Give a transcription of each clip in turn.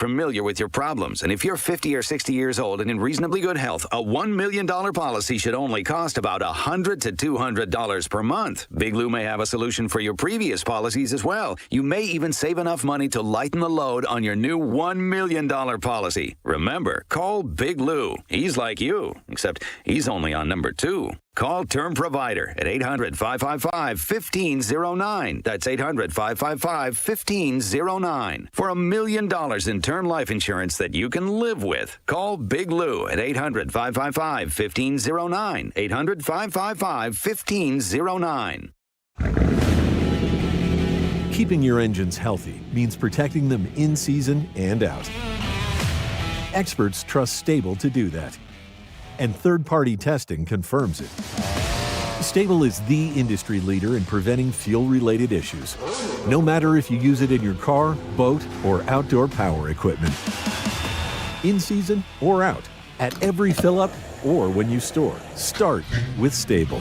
familiar with your problems, and if you're 50 or 60 years old and in reasonably good health, a $1 million policy should only cost about $100 to $200 per month. Big Lou may have a solution for your previous policies as well. You may even save enough money to lighten the load on your new $1 million policy. Remember, call Big Lou. He's like you, except he's only on number 2. Call Term Provider at 800-555-1509. That's 800-555-1509. For $1 million in term life insurance that you can live with. Call Big Lou at 800-555-1509. 800-555-1509. Keeping your engines healthy means protecting them in season and out. Experts trust Stable to do that. And third-party testing confirms it. Stable is the industry leader in preventing fuel-related issues, no matter if you use it in your car, boat, or outdoor power equipment. In season or out, at every fill-up or when you store, start with Stable.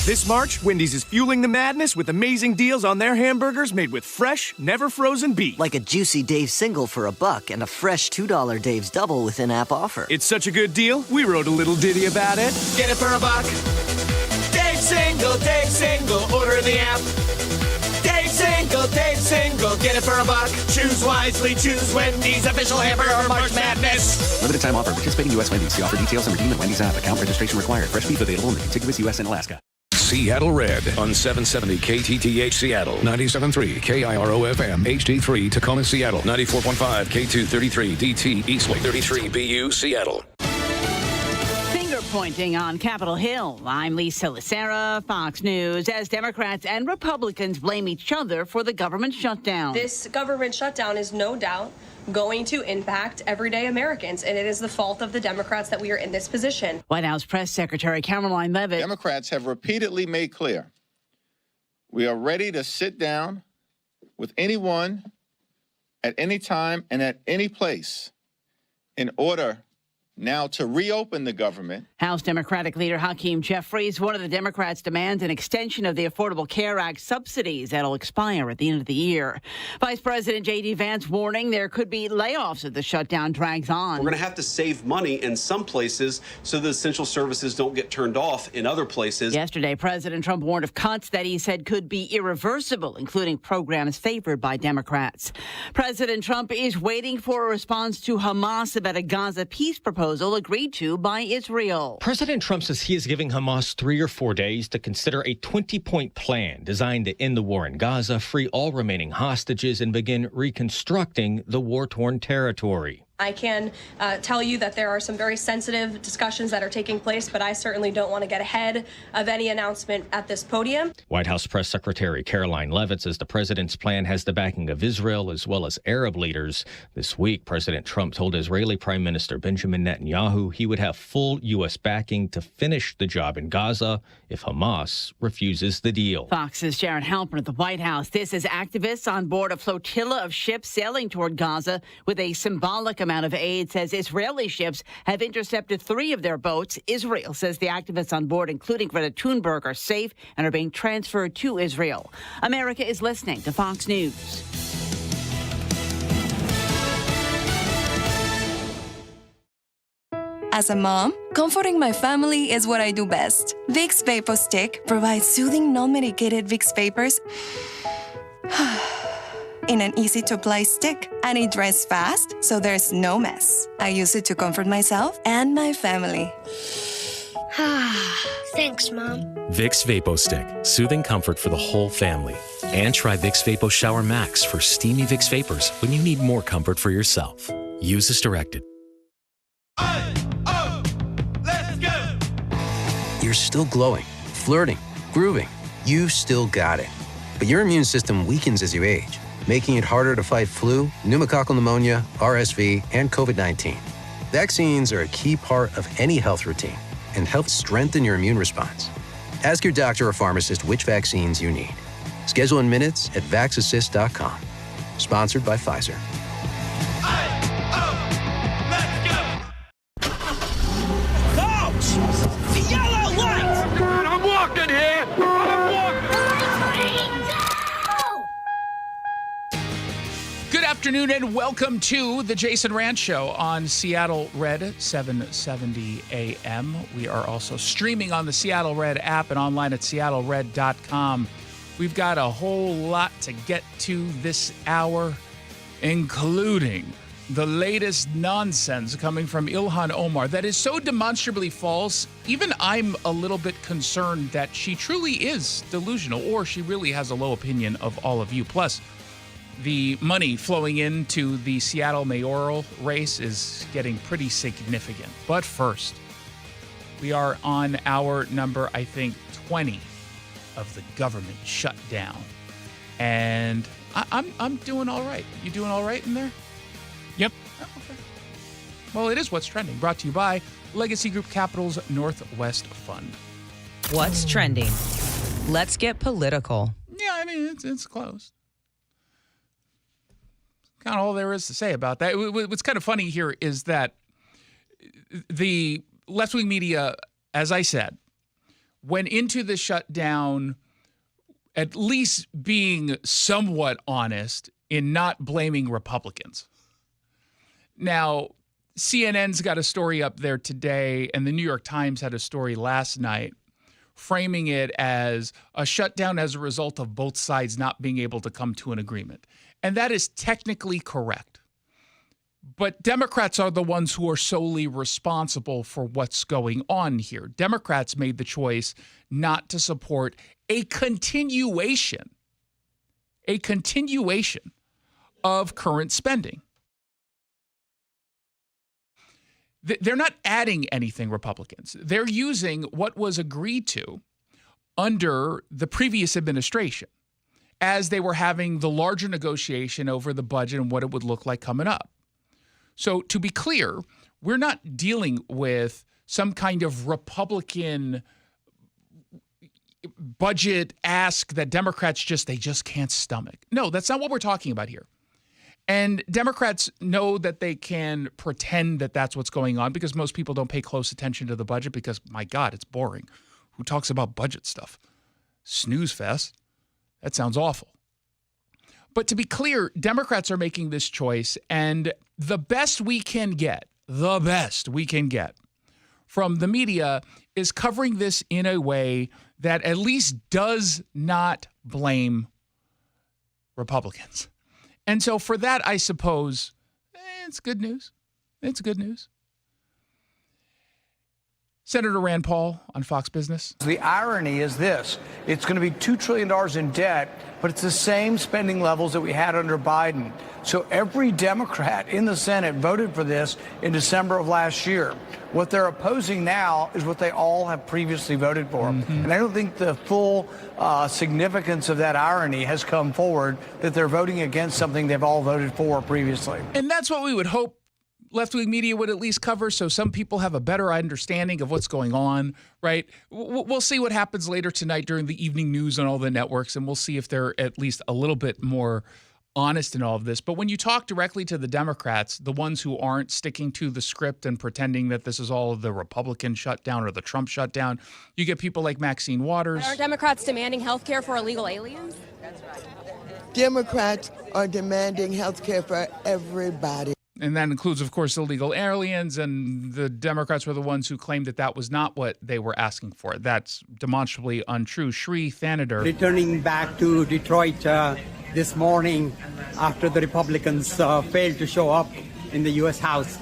This March, Wendy's is fueling the madness with amazing deals on their hamburgers made with fresh, never-frozen beef. Like a juicy Dave's single for $1 and a fresh $2 Dave's double with in-app offer. It's such a good deal, we wrote a little ditty about it. Get it for $1. Dave's single, order in the app. Dave's single, get it for $1. Choose wisely, choose Wendy's official hamburger March Madness. Limited time offer. Participating U.S. Wendy's. See offer details and redeem at Wendy's app. Account registration required. Fresh beef available in the contiguous U.S. and Alaska. Seattle Red on 770 KTTH Seattle, 97.3 KIRO FM, HD3 Tacoma Seattle, 94.5 K233 DT Eastway 33 BU Seattle. Finger pointing on Capitol Hill. I'm Lisa Lacera, Fox News, as Democrats and Republicans blame each other for the government shutdown. This government shutdown is no doubt going to impact everyday Americans, and it is the fault of the Democrats that we are in this position. White House Press Secretary Caroline Leavitt. Democrats have repeatedly made clear we are ready to sit down with anyone at any time and at any place in order now to reopen the government. House Democratic leader Hakeem Jeffries, one of the Democrats, demands an extension of the Affordable Care Act subsidies that'll expire at the end of the year. Vice President J.D. Vance warning there could be layoffs if the shutdown drags on. We're going to have to save money in some places so the essential services don't get turned off in other places. Yesterday, President Trump warned of cuts that he said could be irreversible, including programs favored by Democrats. President Trump is waiting for a response to Hamas about a Gaza peace proposal agreed to by Israel. President Trump says he is giving Hamas 3 or 4 days to consider a 20-point plan designed to end the war in Gaza, free all remaining hostages, and begin reconstructing the war-torn territory. I can tell you that there are some very sensitive discussions that are taking place, but I certainly don't want to get ahead of any announcement at this podium. White House Press Secretary Caroline Leavitt says the president's plan has the backing of Israel as well as Arab leaders. This week, President Trump told Israeli Prime Minister Benjamin Netanyahu he would have full U.S. backing to finish the job in Gaza if Hamas refuses the deal. Fox's Jared Halpern at the White House. This is activists on board a flotilla of ships sailing toward Gaza with a symbolic amount of aid, says Israeli ships have intercepted 3 of their boats. Israel says the activists on board, including Greta Thunberg, are safe and are being transferred to Israel. America is listening to Fox News. As a mom, comforting my family is what I do best. Vicks Vapor Stick provides soothing, non-medicated Vicks vapors in an easy-to-apply stick, and it dries fast, so there's no mess. I use it to comfort myself and my family. Thanks, Mom. Vicks Vapo Stick, soothing comfort for the whole family. And try Vicks Vapo Shower Max for steamy Vicks vapors when you need more comfort for yourself. Use as directed. Let's go! You're still glowing, flirting, grooving. You still got it. But your immune system weakens as you age, making it harder to fight flu, pneumococcal pneumonia, RSV, and COVID-19. Vaccines are a key part of any health routine and help strengthen your immune response. Ask your doctor or pharmacist which vaccines you need. Schedule in minutes at vaxassist.com. Sponsored by Pfizer. The yellow light! God, I'm walking here! I'm walking! afternoon and welcome to the Jason Rantz Show on Seattle Red 770 AM. We are also streaming on the Seattle Red app and online at seattlered.com. We've got a whole lot to get to this hour, including the latest nonsense coming from Ilhan Omar that is so demonstrably false, even I'm a little bit concerned that she truly is delusional or she really has a low opinion of all of you. Plus, the money flowing into the Seattle mayoral race is getting pretty significant. But first, we are on hour number, I think, 20 of the government shutdown. And I'm doing all right. You doing all right in there? Yep. Oh, okay. Well, it is What's Trending, brought to you by Legacy Group Capital's Northwest Fund. What's trending? Let's get political. Yeah, I mean, it's close. Kind of all there is to say about that. What's kind of funny here is that the left-wing media, as I said, went into the shutdown at least being somewhat honest in not blaming Republicans. Now, CNN's got a story up there today, and the New York Times had a story last night framing it as a shutdown as a result of both sides not being able to come to an agreement. And that is technically correct. But Democrats are the ones who are solely responsible for what's going on here. Democrats made the choice not to support a continuation of current spending. They're not adding anything, Republicans. They're using what was agreed to under the previous administration as they were having the larger negotiation over the budget and what it would look like coming up. So to be clear, we're not dealing with some kind of Republican budget ask that Democrats they just can't stomach. No, that's not what we're talking about here. And Democrats know that they can pretend that that's what's going on because most people don't pay close attention to the budget because, my God, it's boring. Who talks about budget stuff? Snooze fest. That sounds awful. But to be clear, Democrats are making this choice, and the best we can get from the media is covering this in a way that at least does not blame Republicans. And so for that, I suppose, it's good news. It's good news. Senator Rand Paul on Fox Business. The irony is this. It's going to be $2 trillion in debt, but it's the same spending levels that we had under Biden. So every Democrat in the Senate voted for this in December of last year. What they're opposing now is what they all have previously voted for. Mm-hmm. And I don't think the full significance of that irony has come forward, that they're voting against something they've all voted for previously. And that's what we would hope left-wing media would at least cover, so some people have a better understanding of what's going on, right? We'll see what happens later tonight during the evening news on all the networks, and we'll see if they're at least a little bit more honest in all of this. But when you talk directly to the Democrats, the ones who aren't sticking to the script and pretending that this is all the Republican shutdown or the Trump shutdown, you get people like Maxine Waters. Are Democrats demanding health care for illegal aliens? Democrats are demanding health care for everybody. And that includes, of course, illegal aliens, and the Democrats were the ones who claimed that that was not what they were asking for. That's demonstrably untrue. Shri Thanader. Returning back to Detroit this morning after the Republicans failed to show up in the U.S. House,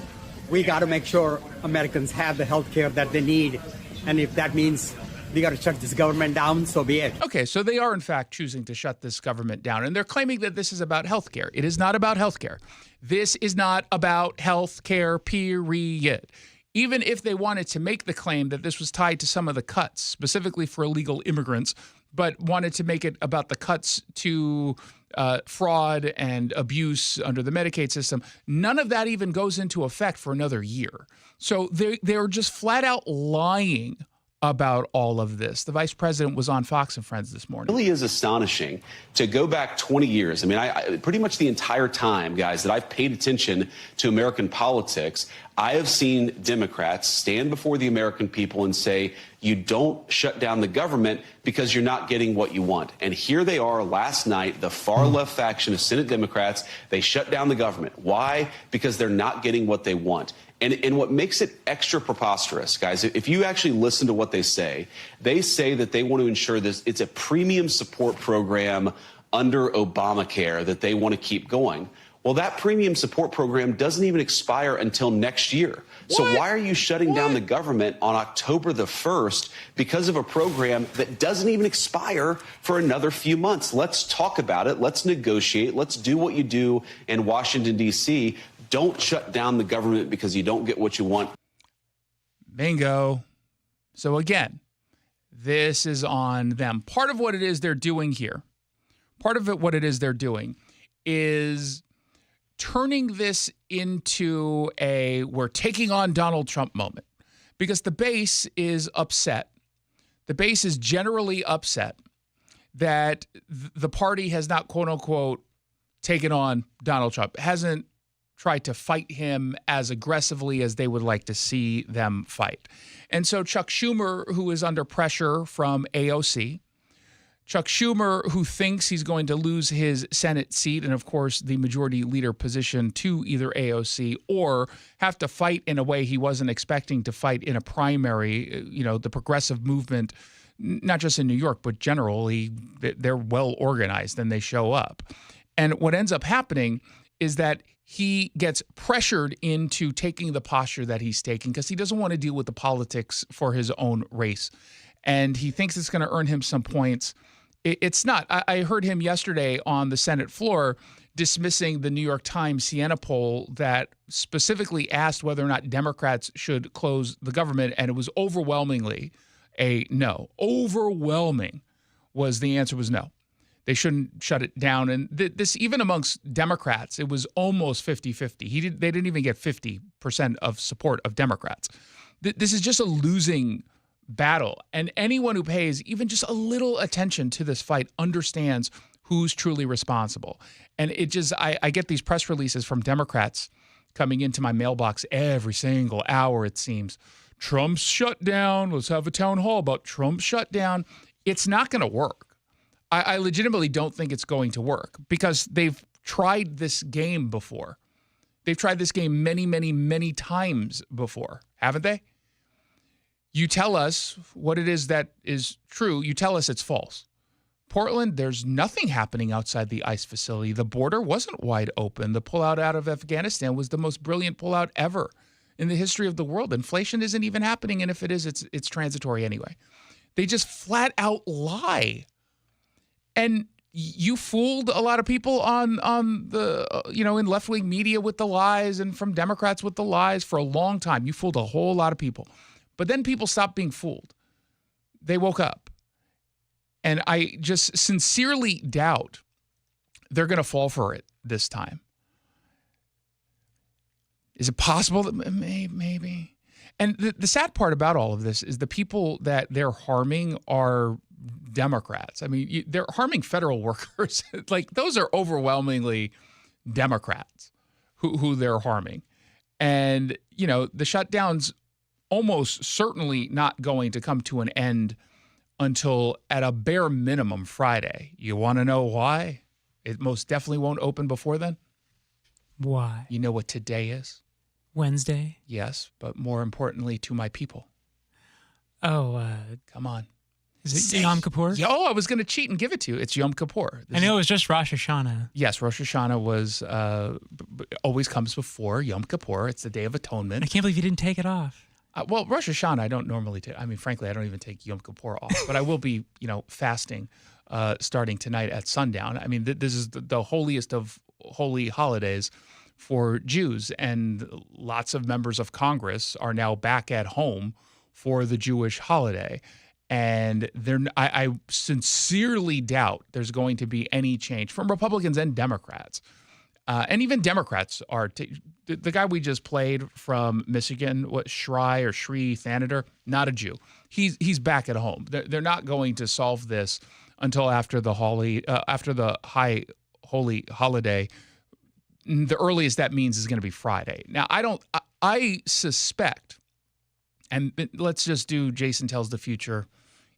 we got to make sure Americans have the health care that they need. And if that means we got to shut this government down, so be it. Okay, so they are, in fact, choosing to shut this government down. And they're claiming that this is about health care. It is not about health care. This is not about health care, period. Even if they wanted to make the claim that this was tied to some of the cuts, specifically for illegal immigrants, but wanted to make it about the cuts to fraud and abuse under the Medicaid system, none of that even goes into effect for another year. So they're just flat out lying about all of this. The vice president was on Fox and Friends this morning. It really is astonishing to go back 20 years. I mean, I pretty much the entire time, guys, that I've paid attention to American politics, I have seen Democrats stand before the American people and say, You don't shut down the government because you're not getting what you want. And here they are last night, the far left faction of Senate Democrats, they shut down the government. Why? Because they're not getting what they want. And what makes it extra preposterous, guys, if you actually listen to what they say that they want to ensure this, it's a premium support program under Obamacare that they want to keep going. Well, that premium support program doesn't even expire until next year. So why are you shutting down the government on October the 1st because of a program that doesn't even expire for another few months? Let's talk about it. Let's negotiate. Let's do what you do in Washington, D.C. Don't shut down the government because you don't get what you want. Bingo. So again, this is on them. Part of what it is they're doing here, is turning this into a we're taking on Donald Trump moment, because the base is upset. The base is generally upset that the party has not, quote unquote, taken on Donald Trump, hasn't tried to fight him as aggressively as they would like to see them fight. And so Chuck Schumer, who is under pressure from AOC, Chuck Schumer, who thinks he's going to lose his Senate seat and, of course, the majority leader position to either AOC, or have to fight in a way he wasn't expecting to fight in a primary, the progressive movement, not just in New York, but generally, they're well organized and they show up. And what ends up happening is that he gets pressured into taking the posture that he's taking because he doesn't want to deal with the politics for his own race. And he thinks it's going to earn him some points. It's not. I heard him yesterday on the Senate floor dismissing the New York Times Siena poll that specifically asked whether or not Democrats should close the government, and it was overwhelmingly a no. Overwhelming was the answer was no. They shouldn't shut it down. And this, even amongst Democrats, it was almost 50-50. They didn't even get 50% of support of Democrats. This is just a losing battle. And anyone who pays even just a little attention to this fight understands who's truly responsible. And it just, I get these press releases from Democrats coming into my mailbox every single hour, it seems. Trump's shut down. Let's have a town hall about Trump's shut down. It's not going to work. I legitimately don't think it's going to work because they've tried this game before. They've tried this game many, many, many times before, haven't they? You tell us what it is that is true. You tell us it's false. Portland, there's nothing happening outside the ICE facility. The border wasn't wide open. The pullout out of Afghanistan was the most brilliant pullout ever in the history of the world. Inflation isn't even happening, and if it is, it's transitory anyway. They just flat out lie. And you fooled a lot of people on the, in left-wing media with the lies and from Democrats with the lies for a long time. You fooled a whole lot of people. But then people stopped being fooled. They woke up. And I just sincerely doubt they're going to fall for it this time. Is it possible that maybe? And the sad part about all of this is the people that they're harming are Democrats. I mean, they're harming federal workers. Like, those are overwhelmingly Democrats who they're harming. And, the shutdown's almost certainly not going to come to an end until, at a bare minimum, Friday. You want to know why? It most definitely won't open before then. Why? You know what today is? Wednesday? Yes, but more importantly to my people. Oh, come on. Is it Yom Kippur? I was going to cheat and give it to you. It's Yom Kippur. I know it was just Rosh Hashanah. Yes, Rosh Hashanah was always comes before Yom Kippur. It's the Day of Atonement. I can't believe you didn't take it off. Well, Rosh Hashanah, I don't normally take. I mean, frankly, I don't even take Yom Kippur off. But I will be, fasting starting tonight at sundown. I mean, this is the holiest of holy holidays for Jews, and lots of members of Congress are now back at home for the Jewish holiday. And I sincerely doubt there's going to be any change from Republicans and Democrats. And even Democrats are. The guy we just played from Michigan, Sri Thanader, not a Jew. He's back at home. They're not going to solve this until after the high holy holiday. The earliest that means is going to be Friday. Now, I suspect And let's just do Jason Tells the Future,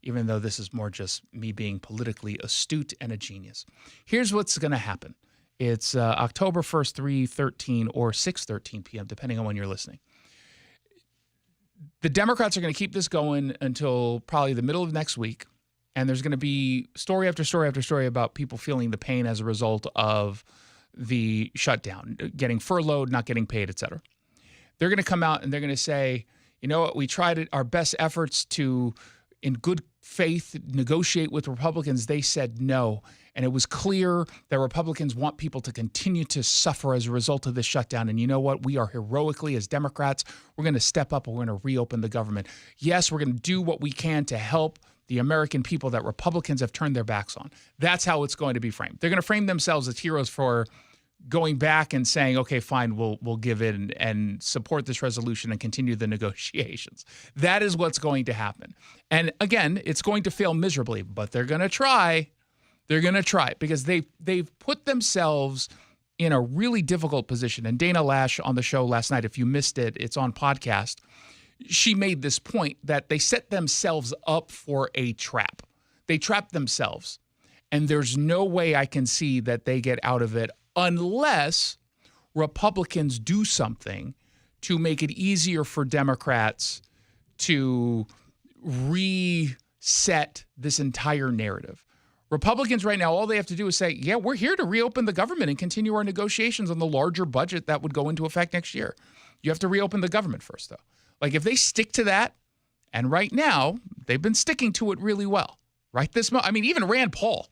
even though this is more just me being politically astute and a genius. Here's what's going to happen. It's October 1st, 3:13 or 6:13 p.m., depending on when you're listening. The Democrats are going to keep this going until probably the middle of next week. And there's going to be story after story after story about people feeling the pain as a result of the shutdown, getting furloughed, not getting paid, et cetera. They're going to come out and they're going to say, you know what, we tried our best efforts to, in good faith, negotiate with Republicans. They said no. And it was clear that Republicans want people to continue to suffer as a result of this shutdown. And you know what? We are heroically, as Democrats, we're going to step up and we're going to reopen the government. Yes, we're going to do what we can to help the American people that Republicans have turned their backs on. That's how it's going to be framed. They're going to frame themselves as heroes for going back and saying, okay, fine, we'll give in and support this resolution and continue the negotiations. That is what's going to happen. And again, it's going to fail miserably, but they're going to try. They're going to try because they've put themselves in a really difficult position. And Dana Lash on the show last night, if you missed it, it's on podcast. She made this point that they set themselves up for a trap. They trapped themselves. And there's no way I can see that they get out of it unless Republicans do something to make it easier for Democrats to reset this entire narrative. Republicans right now, all they have to do is say, yeah, we're here to reopen the government and continue our negotiations on the larger budget that would go into effect next year. You have to reopen the government first, though. Like, if they stick to that, and right now, they've been sticking to it really well. Right this moment, I mean, even Rand Paul,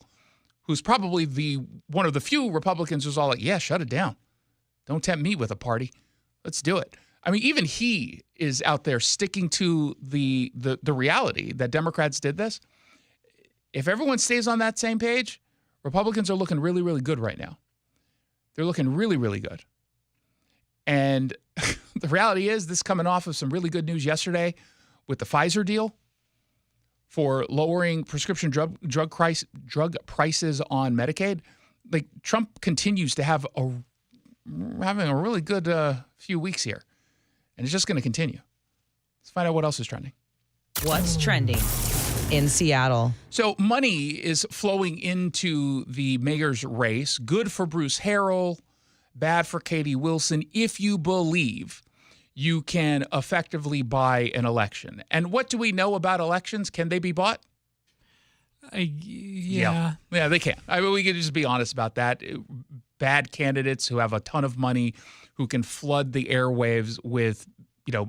who's probably one of the few Republicans who's all like, yeah, shut it down. Don't tempt me with a party. Let's do it. I mean, even he is out there sticking to the reality that Democrats did this. If everyone stays on that same page, Republicans are looking really, really good right now. They're looking really, really good. And the reality is, this coming off of some really good news yesterday with the Pfizer deal for lowering prescription drug prices on Medicaid. Like, Trump continues to having a really good few weeks here, and it's just going to continue. Let's find out what else is trending. What's trending in Seattle? So money is flowing into the mayor's race. Good for Bruce Harrell, bad for Katie Wilson, if you believe you can effectively buy an election. And what do we know about elections? Can they be bought? Yeah, they can. I mean, we can just be honest about that. Bad candidates who have a ton of money, who can flood the airwaves with,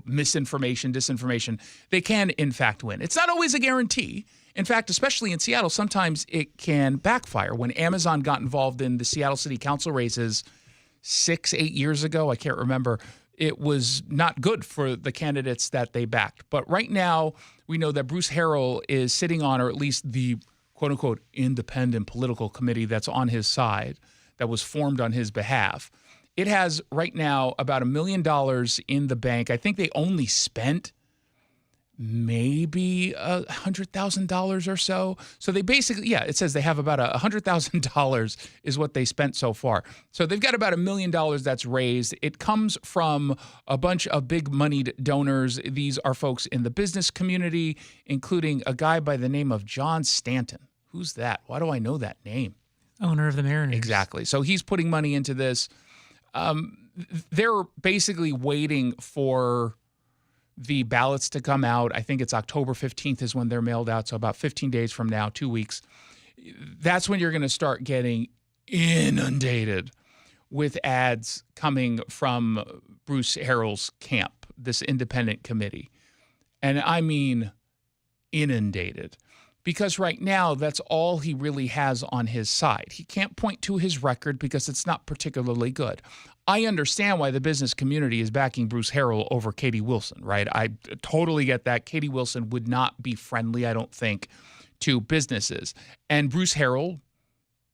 misinformation, disinformation, they can, in fact, win. It's not always a guarantee. In fact, especially in Seattle, sometimes it can backfire. When Amazon got involved in the Seattle City Council races 6-8 years ago, I can't remember, it was not good for the candidates that they backed. But right now, we know that Bruce Harrell is sitting on, or at least the quote-unquote independent political committee that's on his side, that was formed on his behalf. It has right now about $1 million in the bank. I think they only spent maybe $100,000 or so. So they basically, it says they have about $100,000 is what they spent so far. So they've got about $1 million that's raised. It comes from a bunch of big moneyed donors. These are folks in the business community, including a guy by the name of John Stanton. Who's that? Why do I know that name? Owner of the Mariners. Exactly. So he's putting money into this. They're basically waiting for the ballots to come out. I think it's October 15th is when they're mailed out. So about 15 days from now, 2 weeks. That's when you're going to start getting inundated with ads coming from Bruce Harrell's camp, this independent committee. And I mean inundated. Because right now, that's all he really has on his side. He can't point to his record because it's not particularly good. I understand why the business community is backing Bruce Harrell over Katie Wilson, right? I totally get that. Katie Wilson would not be friendly, I don't think, to businesses. And Bruce Harrell,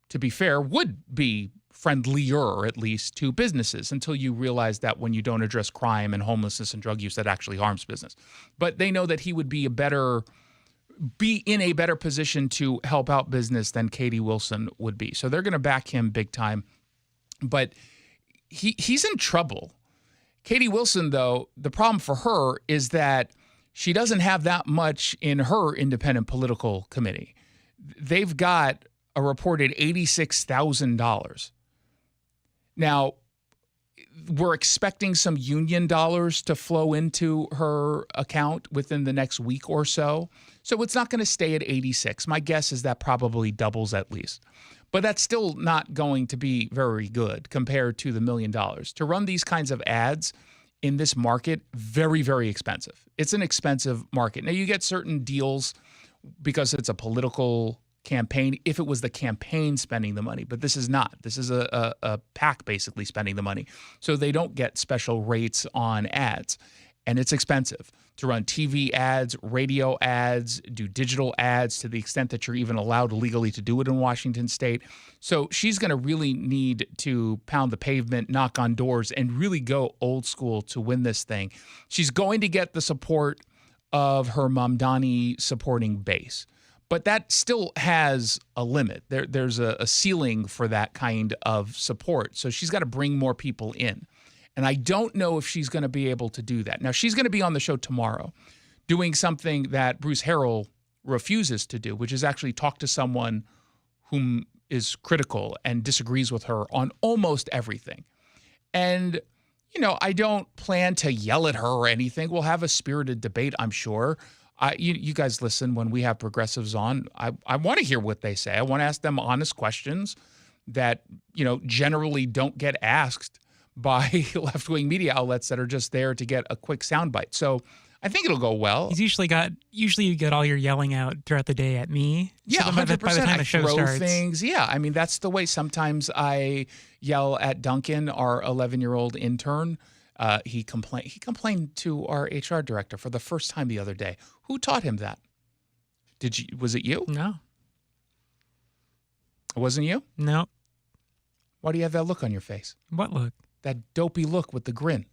to be fair, would be friendlier, at least, to businesses until you realize that when you don't address crime and homelessness and drug use, that actually harms business. But they know that he would be in a better position to help out business than Katie Wilson would be. So they're going to back him big time. But he's in trouble. Katie Wilson, though, the problem for her is that she doesn't have that much in her independent political committee. They've got a reported $86,000. Now, we're expecting some union dollars to flow into her account within the next week or so. So it's not going to stay at 86. My guess is that probably doubles at least. But that's still not going to be very good compared to the $1 million. To run these kinds of ads in this market, very, very expensive. It's an expensive market. Now, you get certain deals because it's a political campaign, if it was the campaign spending the money, but this is not. This is a PAC basically spending the money. So they don't get special rates on ads, and it's expensive to run TV ads, radio ads, do digital ads to the extent that you're even allowed legally to do it in Washington state. So she's going to really need to pound the pavement, knock on doors, and really go old school to win this thing. She's going to get the support of her Mamdani supporting base. But that still has a limit. There's a ceiling for that kind of support. So she's got to bring more people in. And I don't know if she's going to be able to do that. Now, she's going to be on the show tomorrow doing something that Bruce Harrell refuses to do, which is actually talk to someone whom is critical and disagrees with her on almost everything. And, you know, I don't plan to yell at her or anything. We'll have a spirited debate, I'm sure. You guys listen when we have progressives on. I want to hear what they say. I want to ask them honest questions that, you know, generally don't get asked by left-wing media outlets that are just there to get a quick soundbite. So I think it'll go well. He's usually you get all your yelling out throughout the day at me. Yeah, so 100%. By the time the show throw starts. things. Yeah, I mean, that's the way sometimes I yell at Duncan, our 11-year-old intern. He complained to our HR director for the first time the other day. Who taught him that? Was it you? No. It wasn't you? No. Why do you have that look on your face? What look? That dopey look with the grin.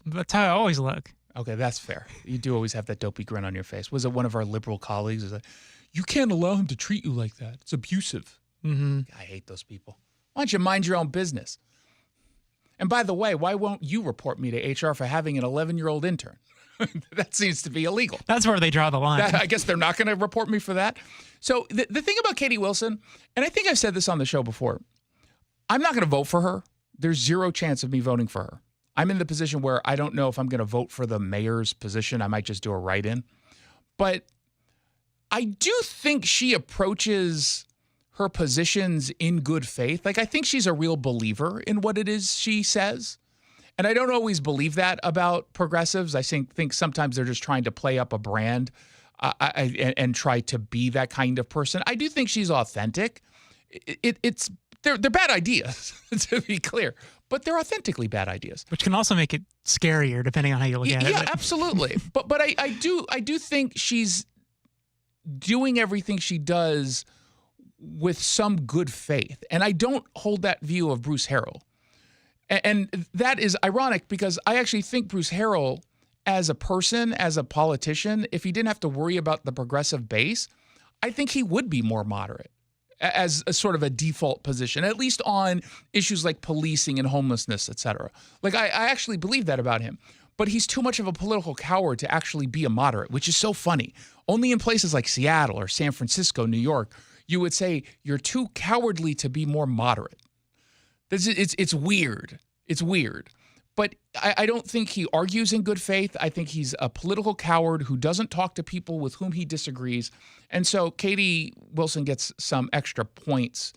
That's how I always look. Okay, that's fair. You do always have that dopey grin on your face. Was it one of our liberal colleagues? Is like, you can't allow him to treat you like that. It's abusive. Mm-hmm. I hate those people. Why don't you mind your own business? And by the way, why won't you report me to HR for having an 11-year-old intern? That seems to be illegal. That's where they draw the line. I guess they're not going to report me for that. So the thing about Katie Wilson, and I think I've said this on the show before, I'm not going to vote for her. There's zero chance of me voting for her. I'm in the position where I don't know if I'm going to vote for the mayor's position. I might just do a write-in. But I do think she approaches her positions in good faith. Like, I think she's a real believer in what it is she says. And I don't always believe that about progressives. I think sometimes they're just trying to play up a brand and try to be that kind of person. I do think she's authentic. They're bad ideas, to be clear, but they're authentically bad ideas. Which can also make it scarier depending on how you look at it. Yeah, absolutely. But I do think she's doing everything she does with some good faith. And I don't hold that view of Bruce Harrell. And that is ironic because I actually think Bruce Harrell, as a person, as a politician, if he didn't have to worry about the progressive base, I think he would be more moderate as a sort of a default position, at least on issues like policing and homelessness, et cetera. Like, I actually believe that about him. But he's too much of a political coward to actually be a moderate, which is so funny. Only in places like Seattle or San Francisco, New York, you would say you're too cowardly to be more moderate. It's weird. It's weird. But I don't think he argues in good faith. I think he's a political coward who doesn't talk to people with whom he disagrees. And so Katie Wilson gets some extra points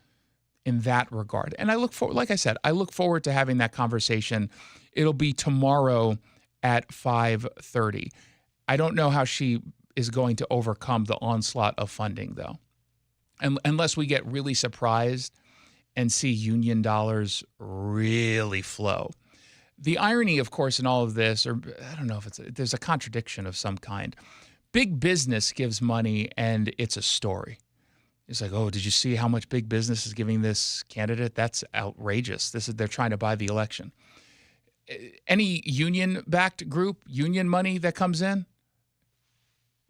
in that regard. And I look forward, like I said, I look forward to having that conversation. It'll be tomorrow at 5:30. I don't know how she is going to overcome the onslaught of funding, though. And unless we get really surprised and see union dollars really flow. The irony, of course, in all of this, or I don't know if there's a contradiction of some kind. Big business gives money and it's a story. It's like, oh, did you see how much big business is giving this candidate? That's outrageous. They're trying to buy the election. Any union-backed group, union money that comes in,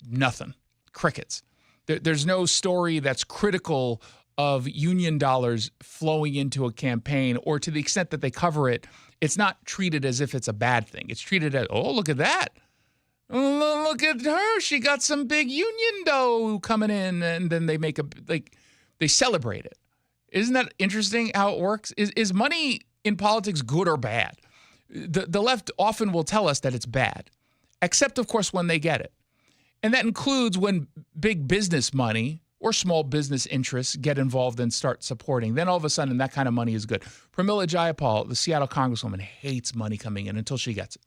nothing. Crickets. There's no story that's critical of union dollars flowing into a campaign, or to the extent that they cover it, it's not treated as if it's a bad thing. It's treated as, oh, look at that. Look at her. She got some big union dough coming in, and then they they celebrate it. Isn't that interesting how it works? Is money in politics good or bad? The left often will tell us that it's bad, except, of course, when they get it. And that includes when big business money or small business interests get involved and start supporting. Then all of a sudden, that kind of money is good. Pramila Jayapal, the Seattle congresswoman, hates money coming in until she gets it.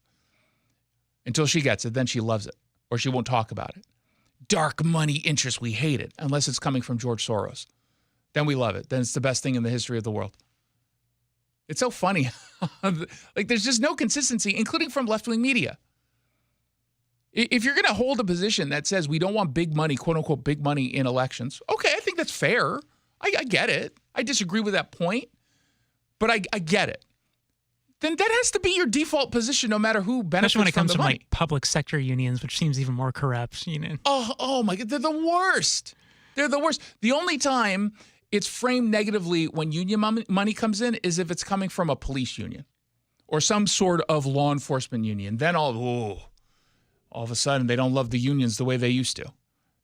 Until she gets it, then she loves it, or she won't talk about it. Dark money interest, we hate it, unless it's coming from George Soros. Then we love it. Then it's the best thing in the history of the world. It's so funny. There's just no consistency, including from left-wing media. If you're going to hold a position that says we don't want big money, quote-unquote big money in elections, okay, I think that's fair. I get it. I disagree with that point, but I get it. Then that has to be your default position, no matter who benefits from the money. Especially when it comes from like public sector unions, which seems even more corrupt. Oh my God, they're the worst. They're the worst. The only time it's framed negatively when union money comes in is if it's coming from a police union or some sort of law enforcement union. Then all of a sudden they don't love the unions the way they used to.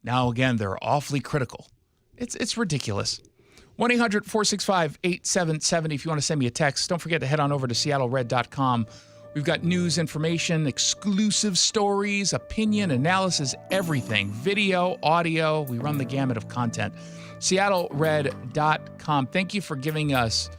Now again, they're awfully critical. It's ridiculous. 1-800-465-8770 if you want to send me a text. Don't forget to head on over to seattlered.com. We've got news, information, exclusive stories, opinion, analysis, everything. Video, audio. We run the gamut of content. seattlered.com. Thank you for giving us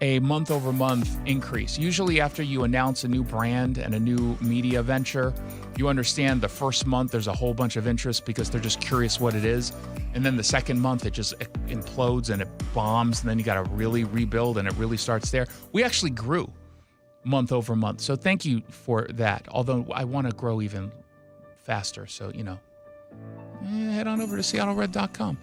a month-over-month increase. Usually after you announce a new brand and a new media venture, you understand the first month there's a whole bunch of interest because they're just curious what it is. And then the second month it just implodes and it bombs, and then you got to really rebuild and it really starts there. We actually grew month over month. So thank you for that. Although I want to grow even faster. So, head on over to seattlered.com.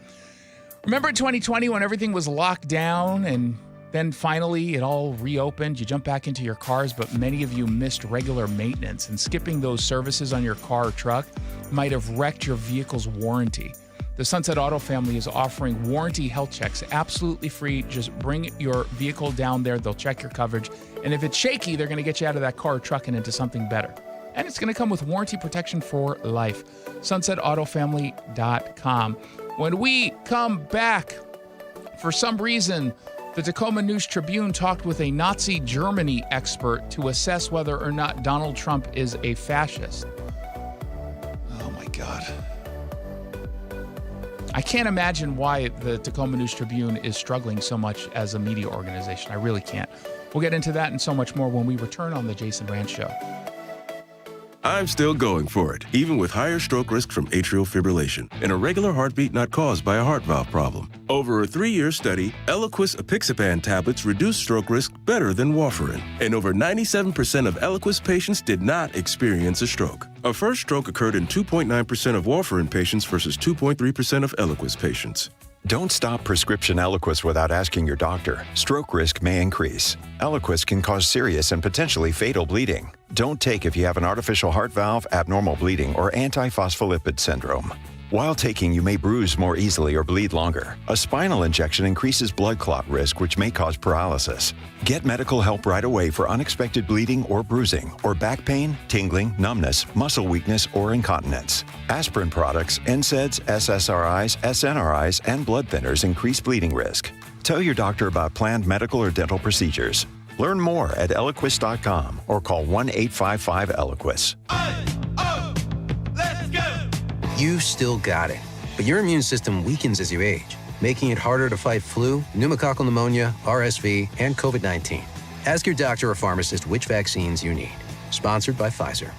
Remember in 2020 when everything was locked down and then finally it all reopened, you jump back into your cars, but many of you missed regular maintenance, and skipping those services on your car or truck might have wrecked your vehicle's warranty. The Sunset Auto family is offering warranty health checks absolutely free. Just bring your vehicle down there. They'll check your coverage. And if it's shaky, they're going to get you out of that car or truck and into something better. And it's going to come with warranty protection for life. SunsetAutoFamily.com. When we come back, for some reason, the Tacoma News Tribune talked with a Nazi Germany expert to assess whether or not Donald Trump is a fascist. Oh, my God. I can't imagine why the Tacoma News Tribune is struggling so much as a media organization. I really can't. We'll get into that and so much more when we return on The Jason Rantz Show. I'm still going for it, even with higher stroke risk from atrial fibrillation and a regular heartbeat not caused by a heart valve problem. Over a 3-year study, Eliquis apixaban tablets reduced stroke risk better than warfarin, and over 97% of Eliquis patients did not experience a stroke. A first stroke occurred in 2.9% of warfarin patients versus 2.3% of Eliquis patients. Don't stop prescription Eliquis without asking your doctor. Stroke risk may increase. Eliquis can cause serious and potentially fatal bleeding. Don't take if you have an artificial heart valve, abnormal bleeding, or antiphospholipid syndrome. While taking, you may bruise more easily or bleed longer. A spinal injection increases blood clot risk, which may cause paralysis. Get medical help right away for unexpected bleeding or bruising, or back pain, tingling, numbness, muscle weakness, or incontinence. Aspirin products, NSAIDs, SSRIs, SNRIs, and blood thinners increase bleeding risk. Tell your doctor about planned medical or dental procedures. Learn more at Eliquis.com or call 1-855-ELIQUIS. You still got it, but your immune system weakens as you age, making it harder to fight flu, pneumococcal pneumonia, RSV, and COVID-19. Ask your doctor or pharmacist which vaccines you need. Sponsored by Pfizer.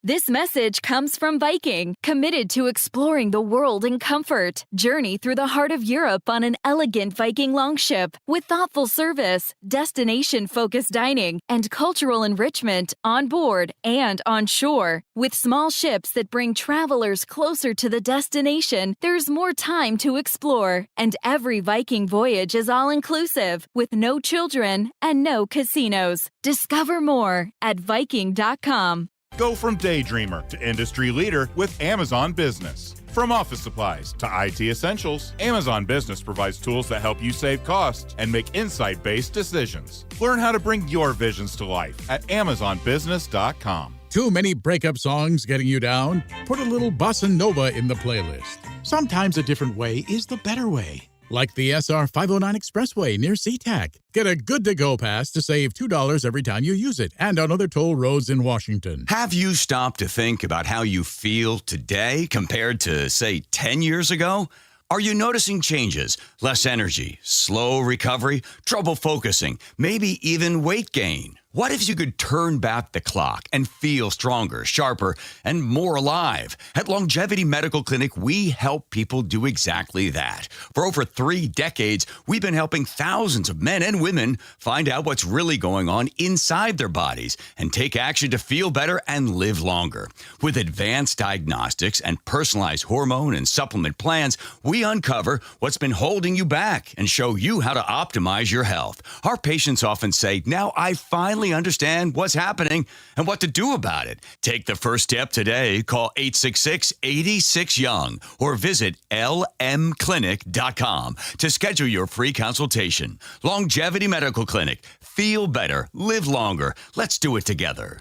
This message comes from Viking, committed to exploring the world in comfort. Journey through the heart of Europe on an elegant Viking longship with thoughtful service, destination-focused dining, and cultural enrichment on board and on shore. With small ships that bring travelers closer to the destination, there's more time to explore. And every Viking voyage is all-inclusive, with no children and no casinos. Discover more at Viking.com. Go from daydreamer to industry leader with Amazon Business. From office supplies to IT essentials, Amazon Business provides tools that help you save costs and make insight-based decisions. Learn how to bring your visions to life at AmazonBusiness.com. Too many breakup songs getting you down? Put a little bossa nova in the playlist. Sometimes a different way is the better way. Like the SR 509 Expressway near SeaTac. Get a good-to-go pass to save $2 every time you use it, and on other toll roads in Washington. Have you stopped to think about how you feel today compared to, say, 10 years ago? Are you noticing changes? Less energy, slow recovery, trouble focusing, maybe even weight gain? What if you could turn back the clock and feel stronger, sharper, and more alive? At Longevity Medical Clinic, we help people do exactly that. For over 3 decades, we've been helping thousands of men and women find out what's really going on inside their bodies and take action to feel better and live longer. With advanced diagnostics and personalized hormone and supplement plans, we uncover what's been holding you back and show you how to optimize your health. Our patients often say, "Now I finally understand what's happening and what to do about it." Take the first step today. Call 866-86-YOUNG or visit lmclinic.com to schedule your free consultation. Longevity Medical Clinic. Feel better. Live longer. Let's do it together.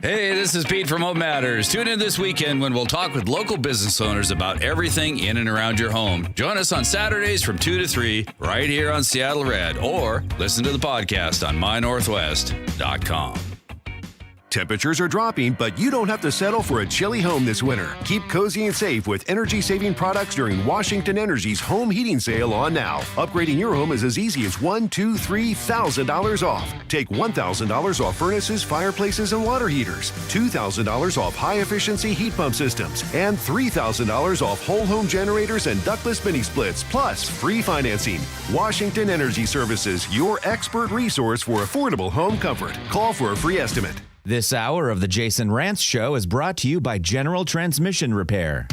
Hey, this is Pete from Home Matters. Tune in this weekend when we'll talk with local business owners about everything in and around your home. Join us on Saturdays from 2 to 3 right here on Seattle Red, or listen to the podcast on mynorthwest.com. Temperatures are dropping, but you don't have to settle for a chilly home this winter. Keep cozy and safe with energy-saving products during Washington Energy's home heating sale on now. Upgrading your home is as easy as $1,000, $2,000, $3,000 off. Take $1,000 off furnaces, fireplaces, and water heaters, $2,000 off high-efficiency heat pump systems, and $3,000 off whole home generators and ductless mini splits, plus free financing. Washington Energy Services, your expert resource for affordable home comfort. Call for a free estimate. This hour of the Jason Rantz Show is brought to you by General Transmission Repair.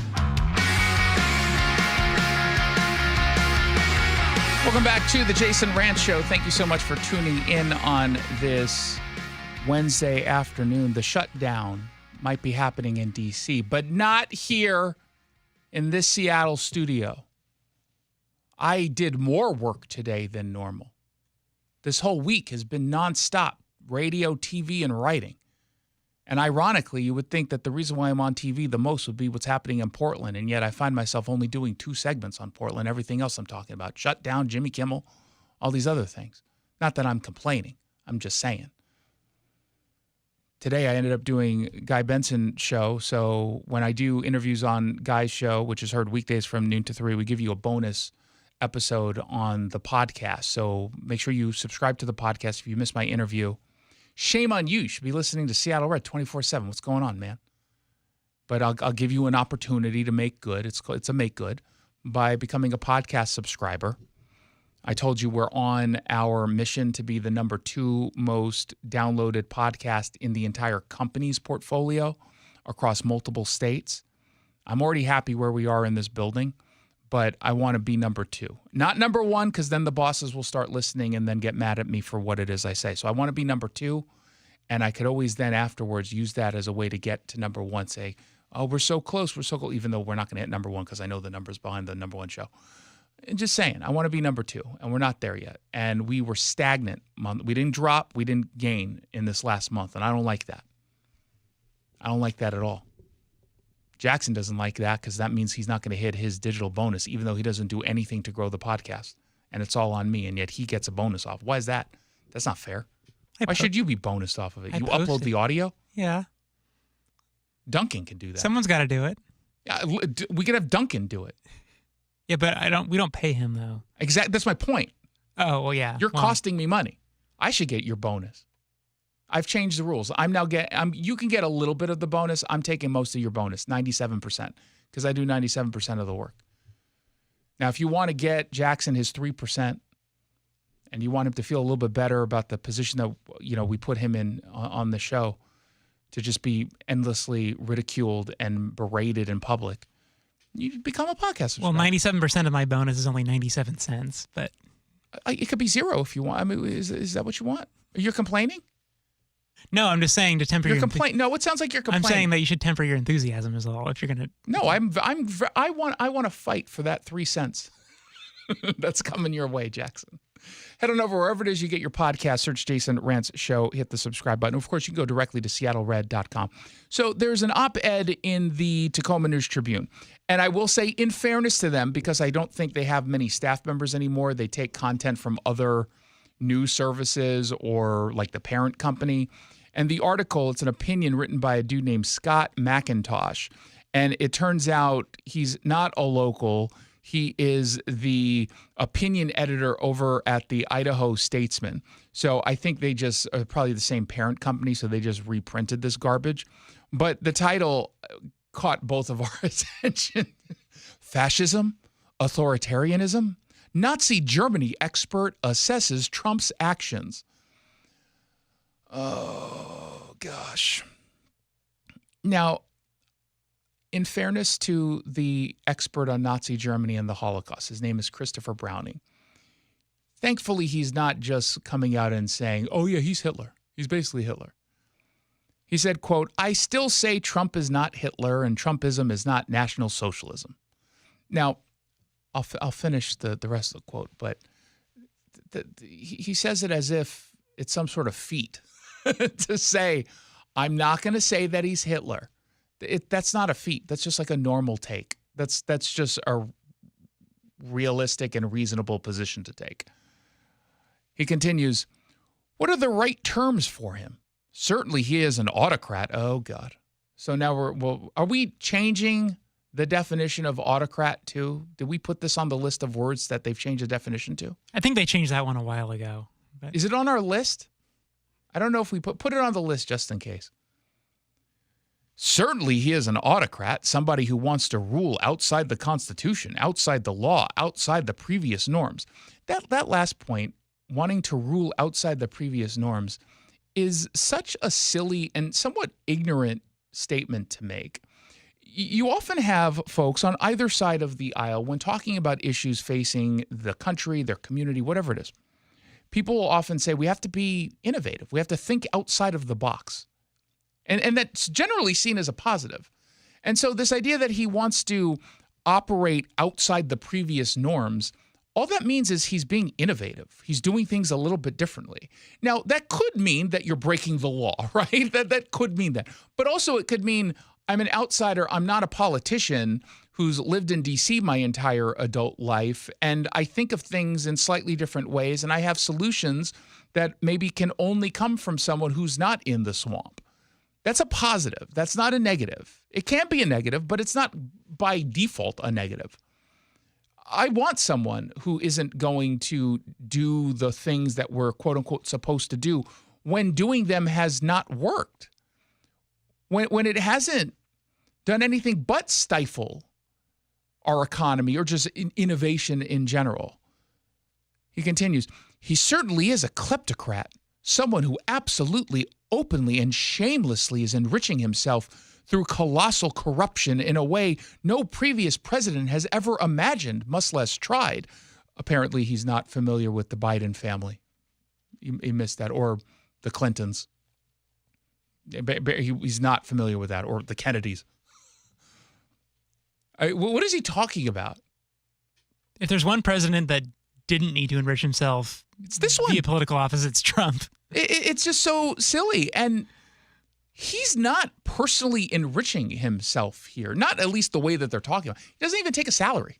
Welcome back to the Jason Rantz Show. Thank you so much for tuning in on this Wednesday afternoon. The shutdown might be happening in D.C., but not here in this Seattle studio. I did more work today than normal. This whole week has been nonstop. Radio, TV, and writing. And ironically, you would think that the reason why I'm on TV the most would be what's happening in Portland, and yet I find myself only doing 2 segments on Portland. Everything else I'm talking about, shut down, Jimmy Kimmel, all these other things. Not that I'm complaining. I'm just saying. Today I ended up doing Guy Benson's show, so when I do interviews on Guy's show, which is heard weekdays from noon to 3, we give you a bonus episode on the podcast. So make sure you subscribe to the podcast if you missed my interview. Shame on you. You should be listening to Seattle Red 24/7. What's going on, man? But I'll give you an opportunity to make good. It's a make good by becoming a podcast subscriber. I told you we're on our mission to be the number 2 most downloaded podcast in the entire company's portfolio across multiple states. I'm already happy where we are in this building, but I want to be number 2. Not number 1, because then the bosses will start listening and then get mad at me for what it is I say. So I want to be number 2, and I could always then afterwards use that as a way to get to number 1, say, oh, we're so close, even though we're not going to hit number 1 because I know the numbers behind the number 1 show. And just saying, I want to be number 2, and we're not there yet. And we were stagnant. We didn't drop, we didn't gain in this last month, and I don't like that. I don't like that at all. Jackson doesn't like that because that means he's not going to hit his digital bonus, even though he doesn't do anything to grow the podcast. And it's all on me, and yet he gets a bonus off. Why is that? That's not fair. Why should you be bonused off of it? You upload the audio? Yeah. Duncan can do that. Someone's got to do it. Yeah, we could have Duncan do it. Yeah, but we don't pay him, though. Exactly. That's my point. Oh, well, yeah. You're costing me money. I should get your bonus. I've changed the rules. You can get a little bit of the bonus. I'm taking most of your bonus, 97%, because I do 97% of the work. Now, if you want to get Jackson his 3%, and you want him to feel a little bit better about the position that we put him in on the show, to just be endlessly ridiculed and berated in public, you become a podcast subscriber. Well, 97% of my bonus is only 97 cents, but it could be 0 if you want. I mean, is that what you want? You're complaining? No, I'm just saying to temper your complaint. No, it sounds like you're complaining. I'm saying that you should temper your enthusiasm is all. If you're gonna. No, I want to fight for that 3 cents. That's coming your way, Jackson. Head on over wherever it is you get your podcast, search Jason Rantz Show, hit the subscribe button. Of course, you can go directly to seattlered.com. So there's an op-ed in the Tacoma News Tribune. And I will say, in fairness to them, because I don't think they have many staff members anymore, they take content from other news services or like the parent company. And the article, it's an opinion written by a dude named Scott McIntosh. And it turns out he's not a local. He is the opinion editor over at the Idaho Statesman. So I think they just are probably the same parent company, so they just reprinted this garbage. But the title caught both of our attention. Fascism, authoritarianism, Nazi Germany expert assesses Trump's actions. Oh, gosh. Now, in fairness to the expert on Nazi Germany and the Holocaust, his name is Christopher Browning. Thankfully, he's not just coming out and saying, oh, yeah, he's Hitler. He's basically Hitler. He said, quote, I still say Trump is not Hitler and Trumpism is not National Socialism. Now, I'll finish the rest of the quote, but he says it as if it's some sort of feat to say, I'm not going to say that he's Hitler. That's not a feat. That's just like a normal take. That's just a realistic and reasonable position to take. He continues, what are the right terms for him? Certainly he is an autocrat. Oh, God. So now are we changing the definition of autocrat too? Did we put this on the list of words that they've changed the definition to? I think they changed that one a while ago. But... Is it on our list? I don't know if we put it on the list just in case. Certainly he is an autocrat, somebody who wants to rule outside the Constitution, outside the law, outside the previous norms. That last point, wanting to rule outside the previous norms, is such a silly and somewhat ignorant statement to make. You often have folks on either side of the aisle when talking about issues facing the country, their community, whatever it is. People will often say we have to be innovative. We have to think outside of the box. And that's generally seen as a positive. And so this idea that he wants to operate outside the previous norms, all that means is he's being innovative. He's doing things a little bit differently. Now, that could mean that you're breaking the law, right? That could mean that. But also it could mean I'm an outsider. I'm not a politician who's lived in D.C. my entire adult life, and I think of things in slightly different ways, and I have solutions that maybe can only come from someone who's not in the swamp. That's a positive. That's not a negative. It can be a negative, but it's not by default a negative. I want someone who isn't going to do the things that we're quote unquote supposed to do when doing them has not worked. When it hasn't done anything but stifle our economy or just innovation in general. He continues, he certainly is a kleptocrat, someone who absolutely, openly, and shamelessly is enriching himself through colossal corruption in a way no previous president has ever imagined, much less tried. Apparently, he's not familiar with the Biden family. He missed that, or the Clintons. He's not familiar with that, or the Kennedys. What is he talking about? If there's one president that didn't need to enrich himself it's this one. Via political office, it's Trump. It's just so silly. And he's not personally enriching himself here, not at least the way that they're talking about. He doesn't even take a salary.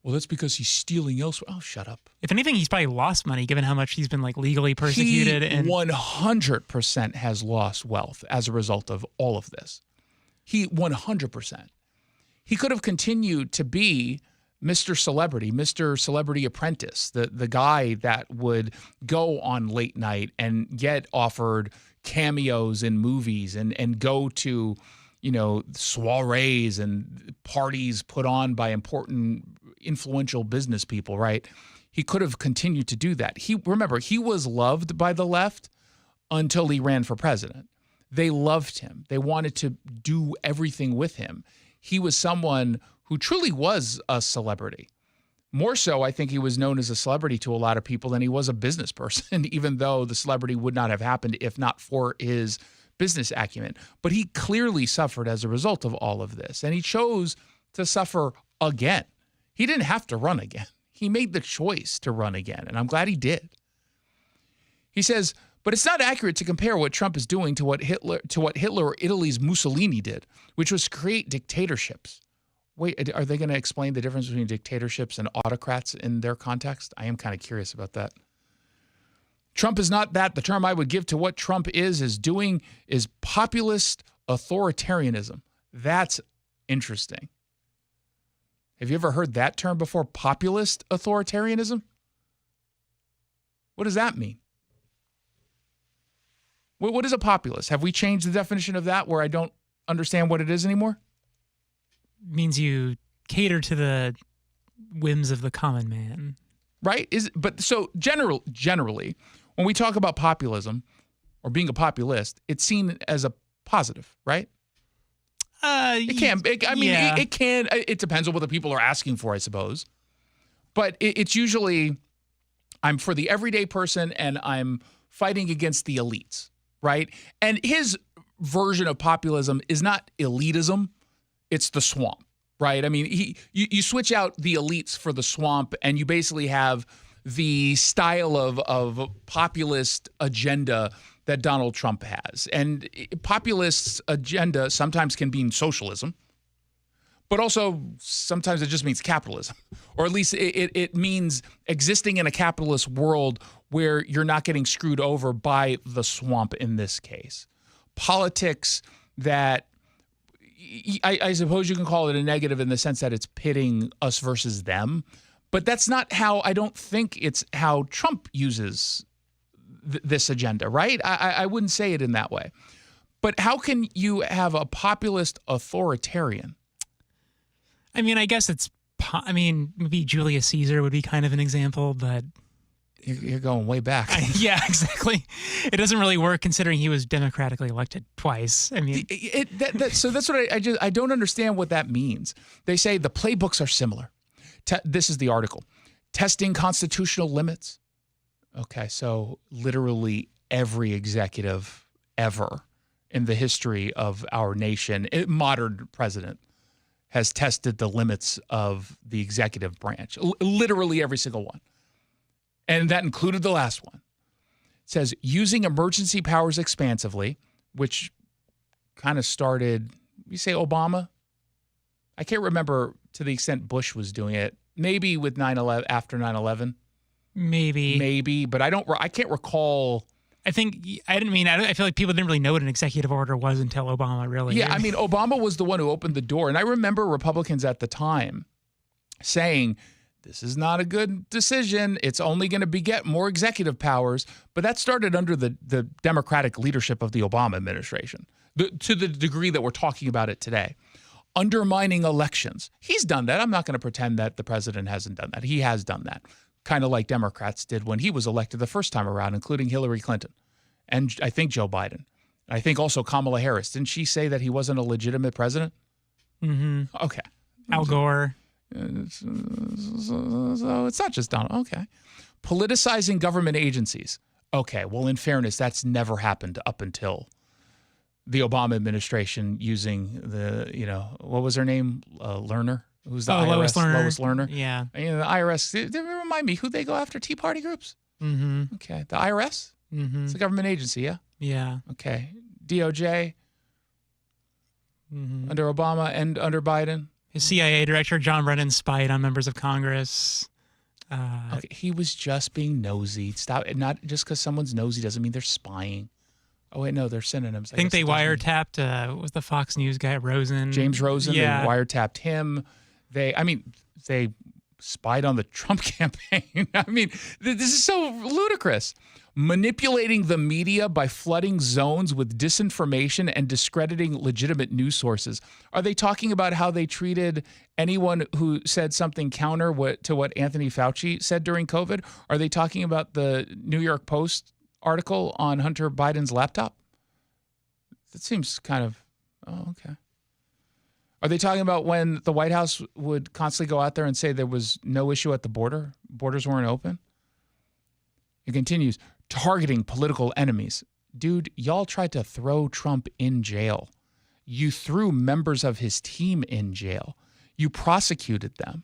Well, that's because he's stealing elsewhere. Oh, shut up. If anything, he's probably lost money given how much he's been legally persecuted. He 100% has lost wealth as a result of all of this. He 100%. He could have continued to be Mr. Celebrity Apprentice, the guy that would go on late night and get offered cameos in movies and go to, soirees and parties put on by important, influential business people, right? He could have continued to do that. He was loved by the left until he ran for president. They loved him. They wanted to do everything with him. He was someone who truly was a celebrity. More so, I think he was known as a celebrity to a lot of people than he was a business person, even though the celebrity would not have happened if not for his business acumen. But he clearly suffered as a result of all of this, and he chose to suffer again. He didn't have to run again. He made the choice to run again, and I'm glad he did. He says, but it's not accurate to compare what Trump is doing to what Hitler or Italy's Mussolini did, which was create dictatorships. Wait, are they going to explain the difference between dictatorships and autocrats in their context? I am kind of curious about that. Trump is not that. The term I would give to what Trump is doing is populist authoritarianism. That's interesting. Have you ever heard that term before? Populist authoritarianism? What does that mean? What is a populist? Have we changed the definition of that where I don't understand what it is anymore? Means you cater to the whims of the common man. Right? So generally, when we talk about populism or being a populist, it's seen as a positive, right? It can. It can. It depends on what the people are asking for, I suppose. But it's usually, I'm for the everyday person and I'm fighting against the elites, right? And his version of populism is not elitism. It's the swamp, right? I mean, you switch out the elites for the swamp and you basically have the style of populist agenda that Donald Trump has. And populist agenda sometimes can mean socialism, but also sometimes it just means capitalism, or at least it means existing in a capitalist world where you're not getting screwed over by the swamp in this case. Politics that I suppose you can call it a negative in the sense that it's pitting us versus them, but that's not how, I don't think it's how Trump uses this agenda, right? I wouldn't say it in that way. But how can you have a populist authoritarian? I mean, I guess maybe Julius Caesar would be kind of an example, but... You're going way back. Yeah, exactly. It doesn't really work considering he was democratically elected twice. I mean... So that's what I don't understand what that means. They say the playbooks are similar. This is the article. Testing constitutional limits. Okay, so literally every executive ever in the history of our nation, modern president, has tested the limits of the executive branch. Literally every single one. And that included the last one. It says, using emergency powers expansively, which kind of started, you say Obama? I can't remember to the extent Bush was doing it. Maybe with 9/11, after 9/11. Maybe, but I can't recall. I feel like people didn't really know what an executive order was until Obama, really. Yeah, I mean, Obama was the one who opened the door. And I remember Republicans at the time saying, this is not a good decision. It's only going to beget more executive powers. But that started under the Democratic leadership of the Obama administration, to the degree that we're talking about it today. Undermining elections. He's done that. I'm not going to pretend that the president hasn't done that. He has done that. Kind of like Democrats did when he was elected the first time around, including Hillary Clinton and I think Joe Biden. I think also Kamala Harris. Didn't she say that he wasn't a legitimate president? Mm-hmm. Okay. Al Gore. So it's not just Donald. Okay. Politicizing government agencies. Okay. Well, in fairness, that's never happened up until the Obama administration using what was her name? Lerner? Who's the IRS? Lois Lerner. Yeah. The IRS, remind me, who they go after? Tea Party groups? Mm-hmm. Okay. The IRS? Mm-hmm. It's a government agency, yeah? Yeah. Okay. DOJ? Mm-hmm. Under Obama and under Biden? His CIA director, John Brennan, spied on members of Congress. Okay. He was just being nosy. Stop. Not just because someone's nosy doesn't mean they're spying. Oh, wait, no, they're synonyms. I think they wiretapped, what was the Fox News guy, Rosen? James Rosen. Yeah. They wiretapped him. They spied on the Trump campaign. I mean, this is so ludicrous. Manipulating the media by flooding zones with disinformation and discrediting legitimate news sources. Are they talking about how they treated anyone who said something counter to what Anthony Fauci said during COVID? Are they talking about the New York Post article on Hunter Biden's laptop? That seems kind of, okay. Are they talking about when the White House would constantly go out there and say there was no issue at the border? Borders weren't open? It continues, targeting political enemies. Dude, y'all tried to throw Trump in jail. You threw members of his team in jail. You prosecuted them.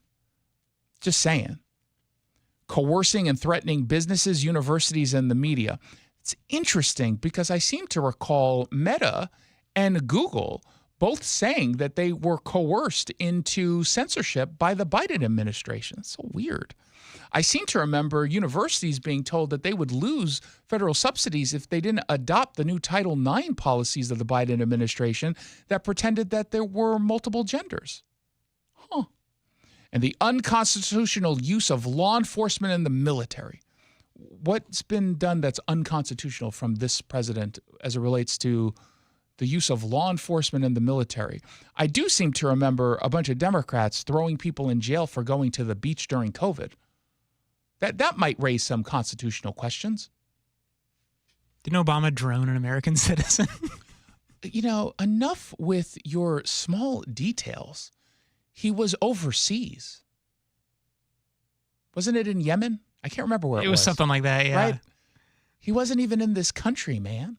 Just saying. coercing and threatening businesses, universities, and the media. It's interesting because I seem to recall Meta and Google both saying that they were coerced into censorship by the Biden administration. It's so weird. I seem to remember universities being told that they would lose federal subsidies if they didn't adopt the new Title IX policies of the Biden administration that pretended that there were multiple genders. And the unconstitutional use of law enforcement and the military. What's been done that's unconstitutional from this president as it relates to the use of law enforcement and the military? I do seem to remember a bunch of Democrats throwing people in jail for going to the beach during COVID. That might raise some constitutional questions. Didn't Obama drone an American citizen? Enough with your small details. He was overseas. Wasn't it in Yemen? I can't remember where it was. It was something like that, yeah. Right? He wasn't even in this country, man.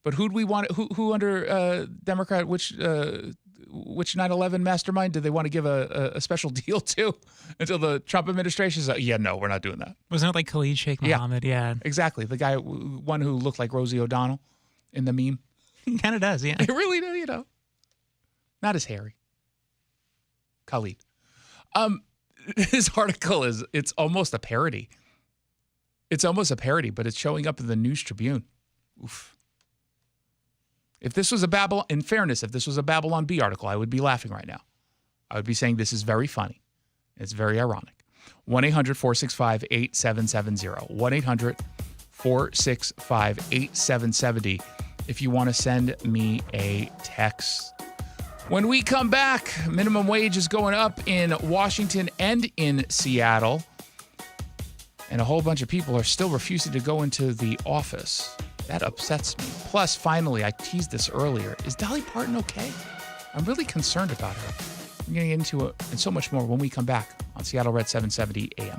But who'd we want? Who under Democrat? Which 9/11 mastermind did they want to give a special deal to until the Trump administration said, "Yeah, no, we're not doing that." Wasn't it like Khalid Sheikh Mohammed? Yeah, exactly. The guy, one who looked like Rosie O'Donnell in the meme. He kind of does, yeah. He really does, Not as hairy. Khalid. This article it's almost a parody. It's almost a parody, but it's showing up in the News Tribune. Oof. If this was in fairness, if this was a Babylon Bee article, I would be laughing right now. I would be saying this is very funny. It's very ironic. 1-800-465-8770. 1-800-465-8770 if you want to send me a text. When we come back, minimum wage is going up in Washington and in Seattle. And a whole bunch of people are still refusing to go into the office. That upsets me. Plus, finally, I teased this earlier. Is Dolly Parton okay? I'm really concerned about her. I'm going to get into it and so much more when we come back on Seattle Red 770 AM.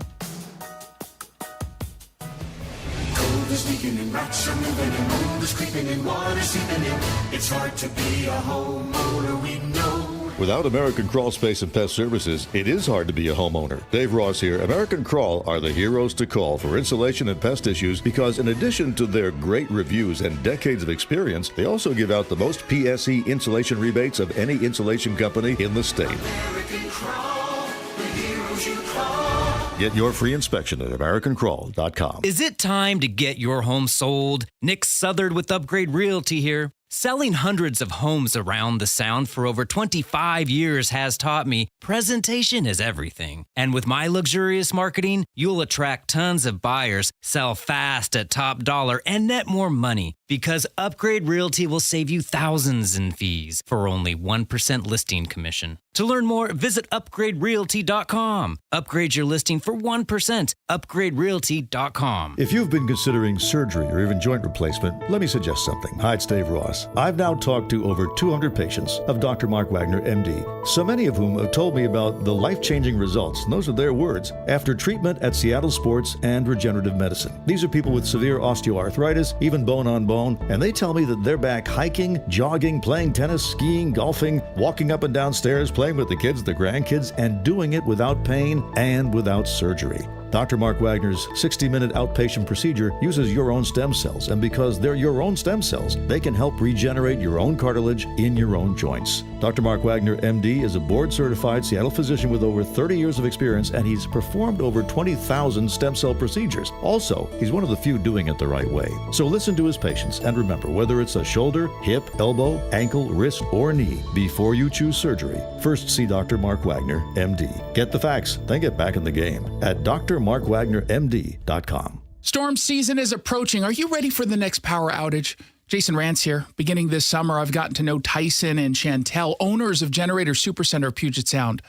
Cold is sneaking in, rats are moving in, mold is creeping in, water seeping in. It's hard to be a homeowner, we know. Without American Crawl Space and Pest Services, it is hard to be a homeowner. Dave Ross here. American Crawl are the heroes to call for insulation and pest issues because in addition to their great reviews and decades of experience, they also give out the most PSE insulation rebates of any insulation company in the state. American Crawl, the heroes you call. Get your free inspection at AmericanCrawl.com. Is it time to get your home sold? Nick Southard with Upgrade Realty here. Selling hundreds of homes around the Sound for over 25 years has taught me presentation is everything. And with my luxurious marketing, you'll attract tons of buyers, sell fast at top dollar, and net more money. Because Upgrade Realty will save you thousands in fees for only 1% listing commission. To learn more, visit upgraderealty.com. Upgrade your listing for 1%. Upgraderealty.com. If you've been considering surgery or even joint replacement, let me suggest something. Hi, it's Dave Ross. I've now talked to over 200 patients of Dr. Mark Wagner, MD, so many of whom have told me about the life-changing results, and those are their words, after treatment at Seattle Sports and Regenerative Medicine. These are people with severe osteoarthritis, even bone-on-bone, and they tell me that they're back hiking, jogging, playing tennis, skiing, golfing, walking up and down stairs, playing with the kids, the grandkids, and doing it without pain and without surgery. Dr. Mark Wagner's 60-minute outpatient procedure uses your own stem cells, and because they're your own stem cells, they can help regenerate your own cartilage in your own joints. Dr. Mark Wagner, MD, is a board-certified Seattle physician with over 30 years of experience, and he's performed over 20,000 stem cell procedures. Also, he's one of the few doing it the right way. So listen to his patients, and remember, whether it's a shoulder, hip, elbow, ankle, wrist, or knee, before you choose surgery, first see Dr. Mark Wagner, MD. Get the facts, then get back in the game at drmarkwagnermd.com. Storm season is approaching. Are you ready for the next power outage? Jason Rantz here. Beginning this summer, I've gotten to know Tyson and Chantel, owners of Generator Supercenter of Puget Sound.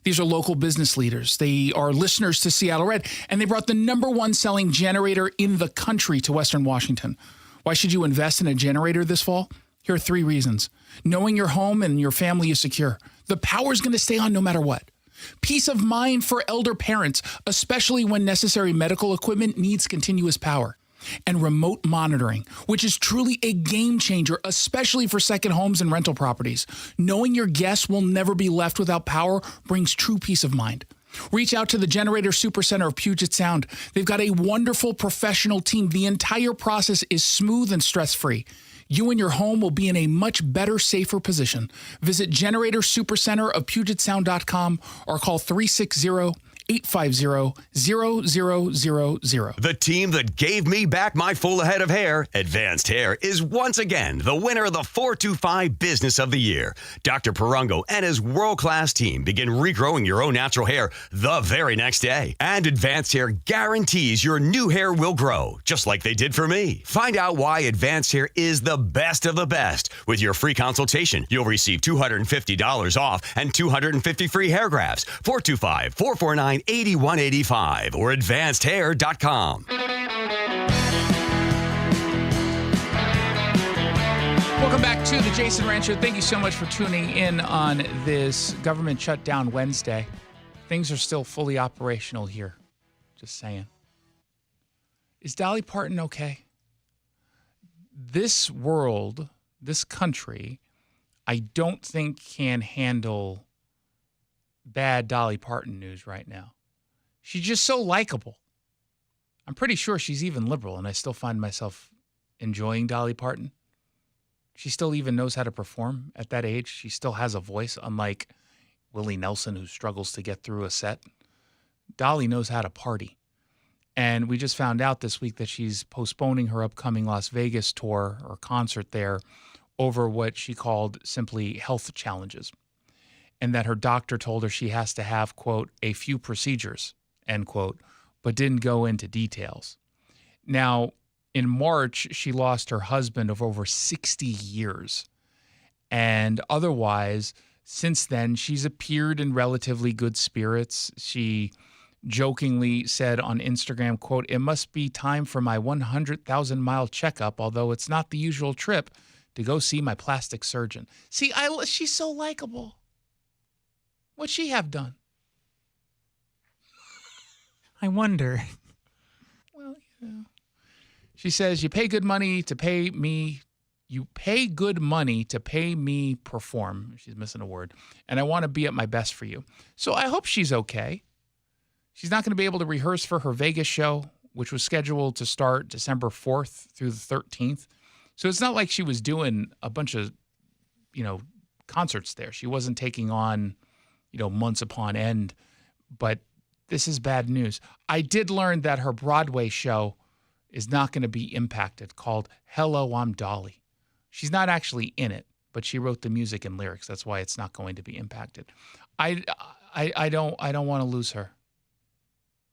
These are local business leaders. They are listeners to Seattle Red, and they brought the #1 selling generator in the country to Western Washington. Why should you invest in a generator this fall? Here are 3 reasons. Knowing your home and your family is secure. The power is going to stay on no matter what. Peace of mind for elder parents, especially when necessary medical equipment needs continuous power. And remote monitoring, which is truly a game changer, especially for second homes and rental properties. Knowing your guests will never be left without power brings true peace of mind. Reach out to the Generator Supercenter of Puget Sound. They've got a wonderful professional team. The entire process is smooth and stress-free. You and your home will be in a much better, safer position. Visit Generator Supercenter of PugetSound.com or call 360-850-0000. The team that gave me back my full head of hair, Advanced Hair, is once again the winner of the 425 Business of the Year. Dr. Perungo and his world-class team begin regrowing your own natural hair the very next day. And Advanced Hair guarantees your new hair will grow, just like they did for me. Find out why Advanced Hair is the best of the best. With your free consultation, you'll receive $250 off and 250 free hair grafts. 425-449-8185 or advancedhair.com. Welcome back to the Jason Rantz Show. Thank you so much for tuning in on this government shutdown Wednesday. Things are still fully operational here. Just saying. Is Dolly Parton okay? This world, this country, I don't think can handle bad Dolly Parton news right now. She's just so likable. I'm pretty sure she's even liberal, and I still find myself enjoying Dolly Parton. She still even knows how to perform at that age. She still has a voice, unlike Willie Nelson, who struggles to get through a set. Dolly knows how to party. And we just found out this week that she's postponing her upcoming Las Vegas tour or concert there over what she called simply health challenges. And that her doctor told her she has to have, quote, a few procedures, end quote, but didn't go into details. Now, in March, she lost her husband of over 60 years. And otherwise, since then, she's appeared in relatively good spirits. She jokingly said on Instagram, quote, "It must be time for my 100,000-mile checkup, although it's not the usual trip to go see my plastic surgeon." See, she's so likable. What'd she have done? I wonder. Well, she says, you pay good money to pay me. You pay good money to pay me perform. She's missing a word. And I want to be at my best for you. So I hope she's okay. She's not going to be able to rehearse for her Vegas show, which was scheduled to start December 4th through the 13th. So it's not like she was doing a bunch of, concerts there. She wasn't taking on, months upon end. But this is bad news. I did learn that her Broadway show is not going to be impacted, called Hello, I'm Dolly. She's not actually in it, but she wrote the music and lyrics. That's why it's not going to be impacted. I don't want to lose her.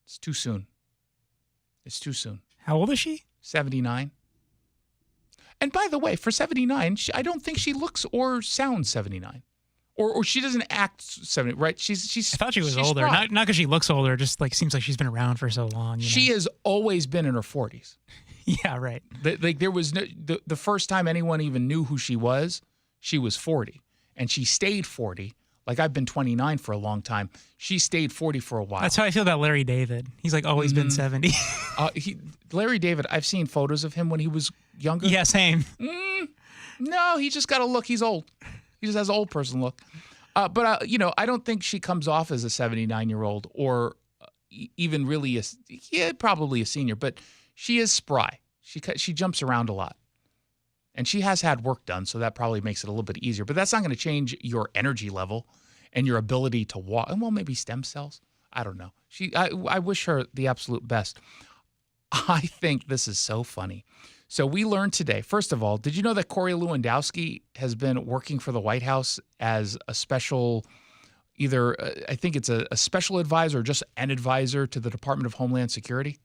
It's too soon. It's too soon. How old is she? 79. And by the way, for 79, I don't think she looks or sounds 79. Or she doesn't act 70, right? She's. I thought she was older. Strong. Not because she looks older, just seems like she's been around for so long. She has always been in her 40s. Yeah, right. There was the first time anyone even knew who she was 40. And she stayed 40. Like, I've been 29 for a long time. She stayed 40 for a while. That's how I feel about Larry David. He's always been 70. Larry David, I've seen photos of him when he was younger. Yeah, same. No, he just got a look. He's old. He just has an old person look. But I don't think she comes off as a 79-year-old or even really probably a senior. But she is spry. She jumps around a lot. And she has had work done, so that probably makes it a little bit easier. But that's not going to change your energy level and your ability to walk. And, well, maybe stem cells. I don't know. I wish her the absolute best. I think this is so funny. So we learned today, first of all, did you know that Corey Lewandowski has been working for the White House as a special, I think it's a special advisor or just an advisor to the Department of Homeland Security?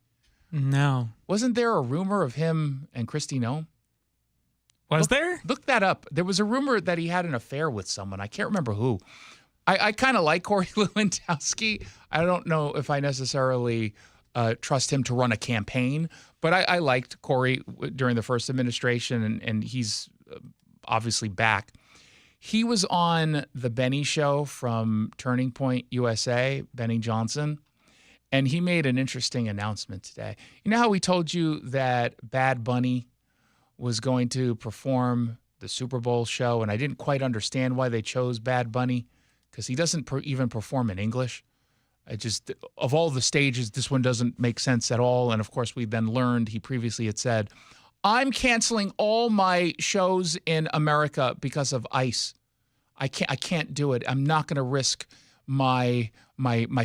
No. Wasn't there a rumor of him and Kristi Noem? Was there? Look that up. There was a rumor that he had an affair with someone. I can't remember who. I kind of like Corey Lewandowski. I don't know if I necessarily trust him to run a campaign, but I liked Corey during the first administration, and he's obviously back. He was on the Benny Show from Turning Point USA, Benny Johnson, and he made an interesting announcement today. You know how we told you that Bad Bunny was going to perform the Super Bowl show, and I didn't quite understand why they chose Bad Bunny, because he doesn't even perform in English. Of all the stages, this one doesn't make sense at all. And of course, we then learned he previously had said, I'm canceling all my shows in America because of ICE. I can't do it. I'm not going to risk my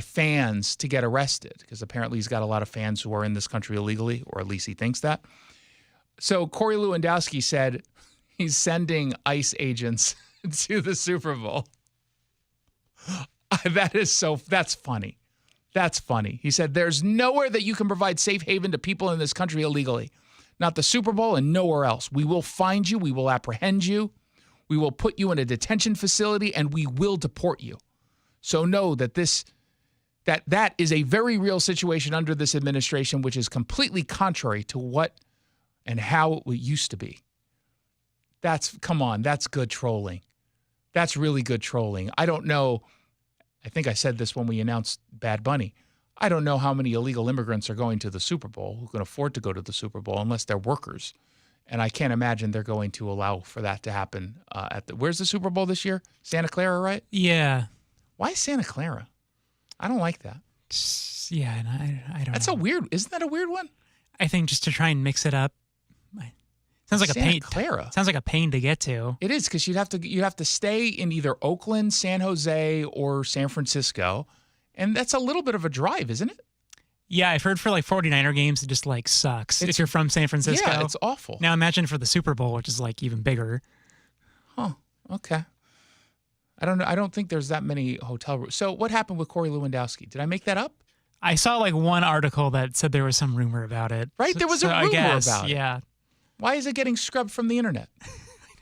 fans to get arrested, because apparently he's got a lot of fans who are in this country illegally, or at least he thinks that. So Corey Lewandowski said he's sending ICE agents to the Super Bowl. That's funny. That's funny. He said, there's nowhere that you can provide safe haven to people in this country illegally. Not the Super Bowl and nowhere else. We will find you. We will apprehend you. We will put you in a detention facility and we will deport you. So know that that is a very real situation under this administration, which is completely contrary to what and how it used to be. Come on, that's good trolling. That's really good trolling. I don't know. I think I said this when we announced Bad Bunny. I don't know how many illegal immigrants are going to the Super Bowl who can afford to go to the Super Bowl unless they're workers. And I can't imagine they're going to allow for that to happen. Where's the Super Bowl this year? Santa Clara, right? Yeah. Why Santa Clara? I don't like that. Yeah, and I don't know. Isn't that a weird one? I think just to try and mix it up. Sounds like Santa a pain. Clara. Sounds like a pain to get to. It is, because you'd have to stay in either Oakland, San Jose, or San Francisco, and that's a little bit of a drive, isn't it? Yeah, I've heard for 49er games, it just sucks if you're from San Francisco. Yeah, it's awful. Now imagine for the Super Bowl, which is even bigger. Huh. Okay. I don't know. I don't think there's that many hotel rooms. So what happened with Corey Lewandowski? Did I make that up? I saw one article that said there was some rumor about it. Right? There was a rumor about it. Yeah. Why is it getting scrubbed from the internet?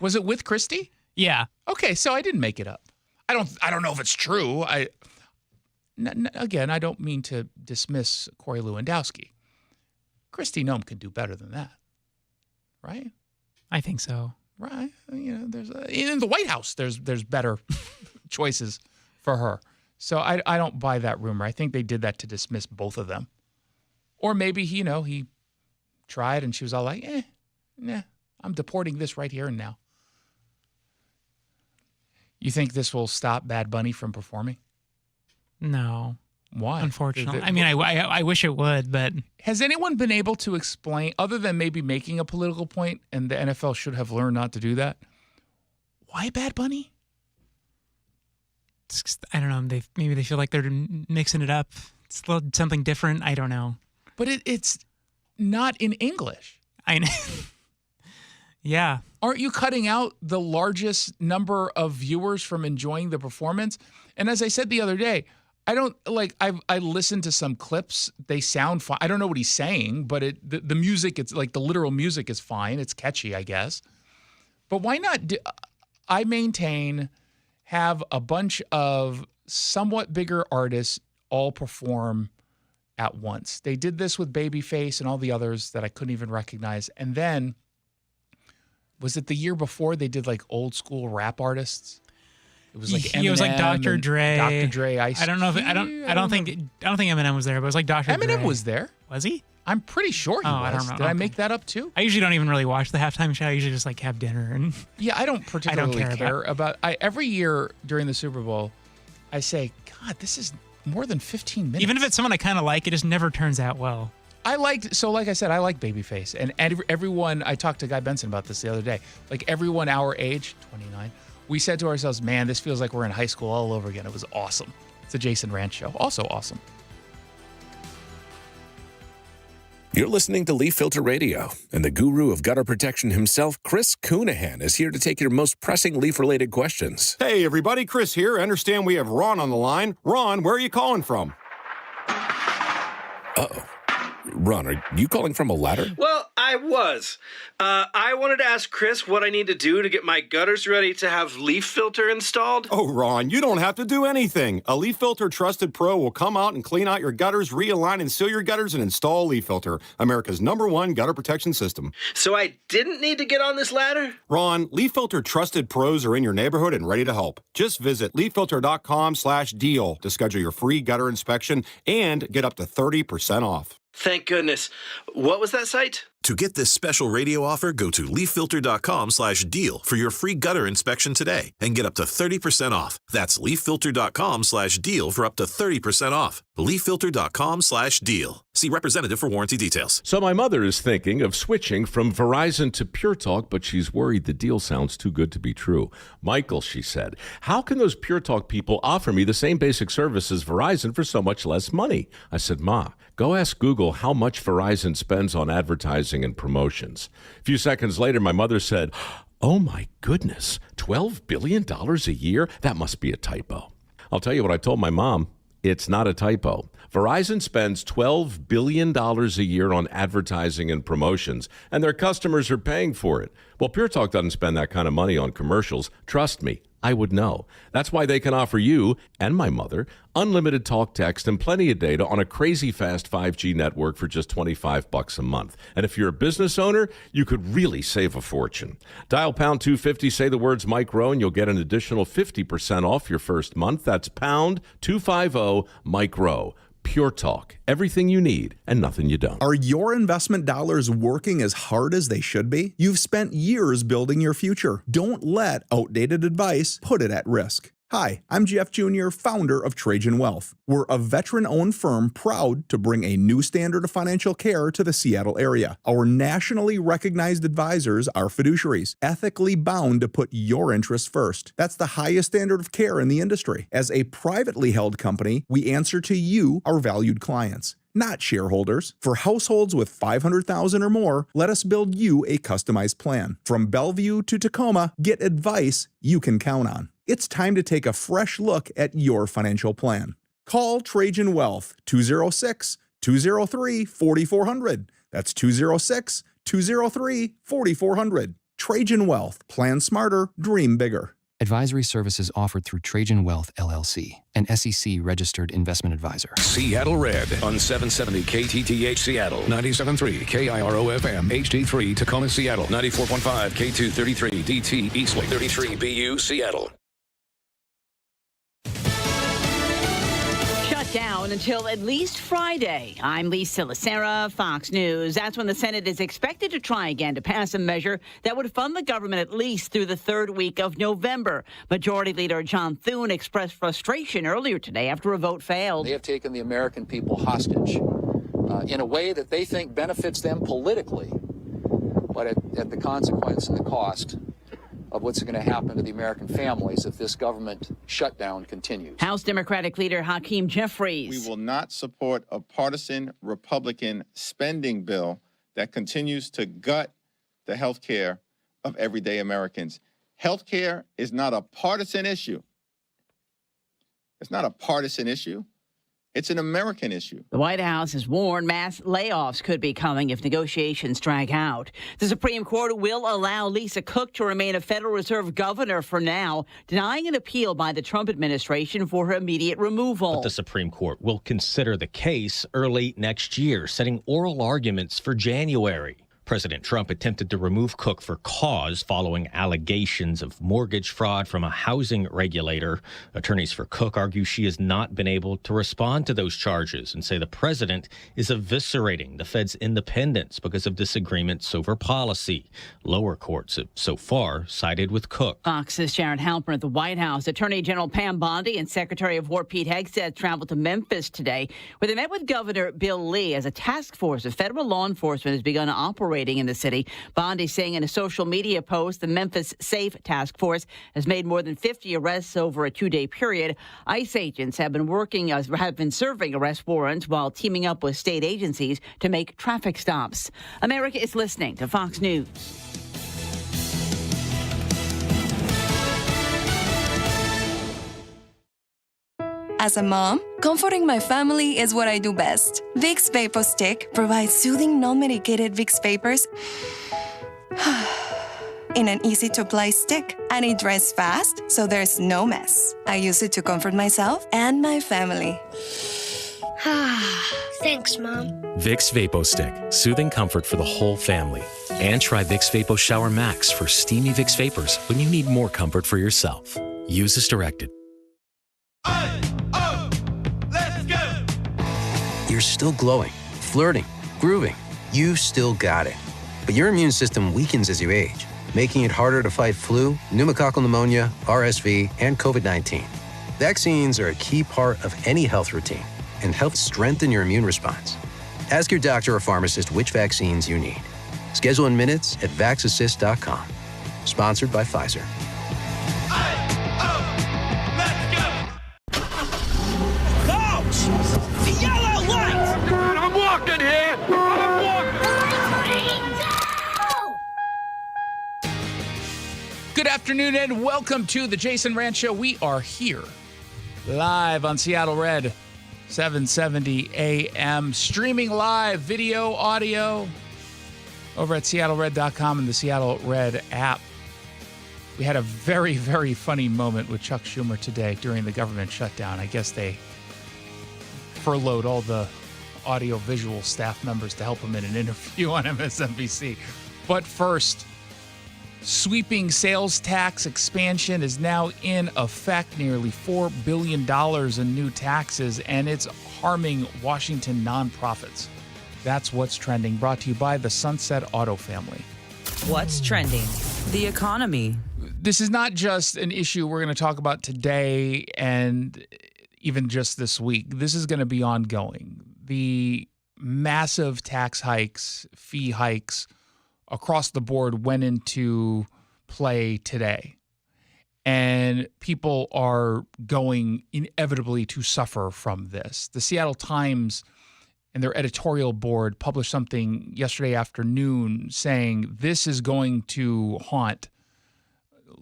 Was it with Christie? Yeah. Okay, so I didn't make it up. I don't know if it's true. Again, I don't mean to dismiss Corey Lewandowski. Christy Nome can do better than that, right? I think so. Right? There's in the White House. There's better choices for her. So I don't buy that rumor. I think they did that to dismiss both of them, or maybe he tried and she was all like, nah, I'm deporting this right here and now. You think this will stop Bad Bunny from performing? No. Why? Unfortunately. I wish it would, but... Has anyone been able to explain, other than maybe making a political point, and the NFL should have learned not to do that, why Bad Bunny? I don't know. Maybe they feel like they're mixing it up. It's something different. I don't know. But it's not in English. I know. Yeah. Aren't you cutting out the largest number of viewers from enjoying the performance? And as I said the other day, I listened to some clips. They sound fine. I don't know what he's saying, but the music, it's the literal music is fine. It's catchy, I guess. But why not? I maintain have a bunch of somewhat bigger artists all perform at once. They did this with Babyface and all the others that I couldn't even recognize. And then, was it the year before they did old school rap artists? It was Eminem. It was Dr. Dre. Dr. Dre, Ice. I don't know if I don't think Eminem was there, but it was Dr. Dre. Eminem was there. Was he? I'm pretty sure he was. I don't know. Did I make that up too? I usually don't even really watch the halftime show. I usually just have dinner and. Yeah, I don't particularly care about. Every year during the Super Bowl, I say, God, this is more than 15 minutes. Even if it's someone I kind of like, it just never turns out well. Like I said, I like Babyface. And everyone, I talked to Guy Benson about this the other day, everyone our age, 29, we said to ourselves, man, this feels like we're in high school all over again. It was awesome. It's the Jason Rantz Show. Also awesome. You're listening to Leaf Filter Radio, and the guru of gutter protection himself, Chris Coonahan, is here to take your most pressing leaf-related questions. Hey, everybody, Chris here. I understand we have Ron on the line. Ron, where are you calling from? Uh-oh. Ron, are you calling from a ladder? Well, I was. I wanted to ask Chris what I need to do to get my gutters ready to have Leaf Filter installed. Oh, Ron, you don't have to do anything. A Leaf Filter Trusted Pro will come out and clean out your gutters, realign and seal your gutters, and install Leaf Filter, America's #1 gutter protection system. So I didn't need to get on this ladder? Ron, Leaf Filter Trusted Pros are in your neighborhood and ready to help. Just visit leaffilter.com/deal to schedule your free gutter inspection and get up to 30% off. Thank goodness. What was that site? To get this special radio offer, go to leaffilter.com/deal for your free gutter inspection today and get up to 30% off. That's leaffilter.com/deal for up to 30% off. leaffilter.com/deal. See representative for warranty details. So my mother is thinking of switching from Verizon to Pure Talk, but she's worried the deal sounds too good to be true. Michael, she said, how can those Pure Talk people offer me the same basic service as Verizon for so much less money? I said, Ma, go ask Google how much Verizon spends on advertising and promotions. A few seconds later, my mother said, oh my goodness, $12 billion a year? That must be a typo. I'll tell you what I told my mom. It's not a typo. Verizon spends $12 billion a year on advertising and promotions, and their customers are paying for it. Well, Pure Talk doesn't spend that kind of money on commercials. Trust me, I would know. That's why they can offer you and my mother unlimited talk, text, and plenty of data on a crazy fast 5G network for just $25 a month. And if you're a business owner, you could really save a fortune. Dial pound 250, say the words Mike Rowe, and you'll get an additional 50% off your first month. That's pound 250 Mike Rowe. Pure Talk. Everything you need and nothing you don't. Are your investment dollars working as hard as they should be? You've spent years building your future. Don't let outdated advice put it at risk. Hi, I'm Jeff Jr., founder of Trajan Wealth. We're a veteran-owned firm proud to bring a new standard of financial care to the Seattle area. Our nationally recognized advisors are fiduciaries, ethically bound to put your interests first. That's the highest standard of care in the industry. As a privately held company, we answer to you, our valued clients, not shareholders. For households with $500,000 or more, let us build you a customized plan. From Bellevue to Tacoma, get advice you can count on. It's time to take a fresh look at your financial plan. Call Trajan Wealth 206-203-4400. That's 206-203-4400. Trajan Wealth. Plan smarter, dream bigger. Advisory services offered through Trajan Wealth, LLC, an SEC-registered investment advisor. Seattle Red on 770 KTTH Seattle, 97.3 KIRO-FM, HD3 Tacoma, Seattle, 94.5 K233 DT Eastlake, 33 BU Seattle. Down until at least Friday. I'm Lisa Lacera, Fox News. That's when the Senate is expected to try again to pass a measure that would fund the government at least through the third week of November. Majority Leader John Thune expressed frustration earlier today after a vote failed. They have taken the American people hostage in a way that they think benefits them politically, but at the consequence and the cost of what's going to happen to the American families if this government shutdown continues. House Democratic Leader Hakeem Jeffries. We will not support a partisan Republican spending bill that continues to gut the health care of everyday Americans. Health care is not a partisan issue. It's not a partisan issue. It's an American issue. The White House has warned mass layoffs could be coming if negotiations drag out. The Supreme Court will allow Lisa Cook to remain a Federal Reserve governor for now, denying an appeal by the Trump administration for her immediate removal. But the Supreme Court will consider the case early next year, setting oral arguments for January. President Trump attempted to remove Cook for cause following allegations of mortgage fraud from a housing regulator. Attorneys for Cook argue she has not been able to respond to those charges and say the president is eviscerating the Fed's independence because of disagreements over policy. Lower courts have so far sided with Cook. Fox's Sharon Halpern at the White House. Attorney General Pam Bondi and Secretary of War Pete Hegseth traveled to Memphis today, where they met with Governor Bill Lee as a task force of federal law enforcement has begun operating in the city. Bondi saying in a social media post, the Memphis Safe Task Force has made more than 50 arrests over a 2-day period. ICE agents have been serving arrest warrants while teaming up with state agencies to make traffic stops. America is listening to Fox News. As a mom, comforting my family is what I do best. Vicks Vapor Stick provides soothing, non-medicated Vicks vapors in an easy-to-apply stick, and it dries fast, so there's no mess. I use it to comfort myself and my family. Thanks, Mom. Vicks Vapo Stick, soothing comfort for the whole family. And try Vicks Vapo Shower Max for steamy Vicks vapors when you need more comfort for yourself. Use as directed. You're still glowing, flirting, grooving. You still got it. But your immune system weakens as you age, making it harder to fight flu, pneumococcal pneumonia, RSV, and COVID-19. Vaccines are a key part of any health routine and help strengthen your immune response. Ask your doctor or pharmacist which vaccines you need. Schedule in minutes at vaxassist.com. Sponsored by Pfizer. Coach! The yellow light! I'm walking here! I'm walking! Good afternoon and welcome to the Jason Rantz Show. We are here live on Seattle Red, 770 AM, streaming live video, audio over at seattlered.com and the Seattle Red app. We had a very, very funny moment with Chuck Schumer today during the government shutdown. I guess they furloughed all the audio-visual staff members to help him in an interview on MSNBC. But first, sweeping sales tax expansion is now in effect, nearly $4 billion in new taxes, and it's harming Washington nonprofits. That's what's trending, brought to you by the Sunset Auto family. What's trending? The economy. This is not just an issue we're going to talk about today and even just this week. This is going to be ongoing. The massive tax hikes, fee hikes across the board went into play today. And people are going inevitably to suffer from this. The Seattle Times and their editorial board published something yesterday afternoon saying this is going to haunt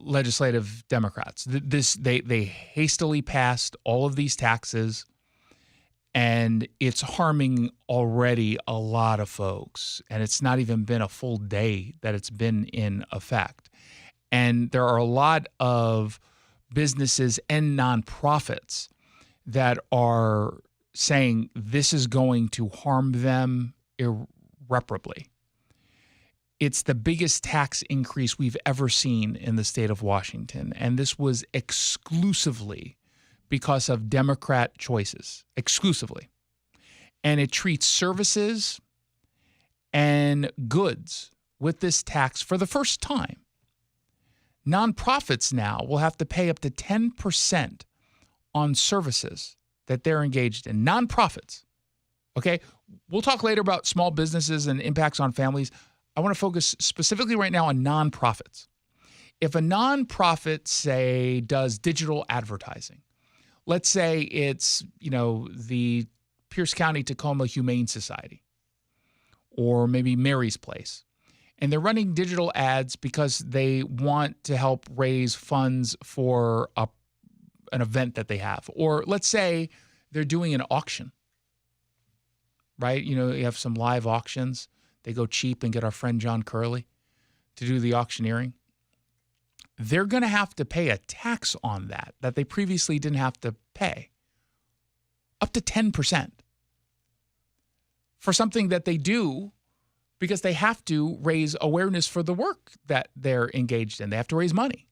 legislative Democrats. They hastily passed all of these taxes, and it's harming already a lot of folks. And it's not even been a full day that it's been in effect. And there are a lot of businesses and nonprofits that are saying this is going to harm them irreparably. It's the biggest tax increase we've ever seen in the state of Washington. And this was exclusively because of Democrat choices, exclusively. And it treats services and goods with this tax for the first time. Nonprofits now will have to pay up to 10% on services that they're engaged in. Nonprofits, okay? We'll talk later about small businesses and impacts on families. I want to focus specifically right now on nonprofits. If a nonprofit, say, does digital advertising, let's say it's, the Pierce County Tacoma Humane Society or maybe Mary's Place, and they're running digital ads because they want to help raise funds for an event that they have. Or let's say they're doing an auction, right? You have some live auctions. They go cheap and get our friend John Curley to do the auctioneering. They're going to have to pay a tax on that they previously didn't have to pay, up to 10%, for something that they do because they have to raise awareness for the work that they're engaged in. They have to raise money.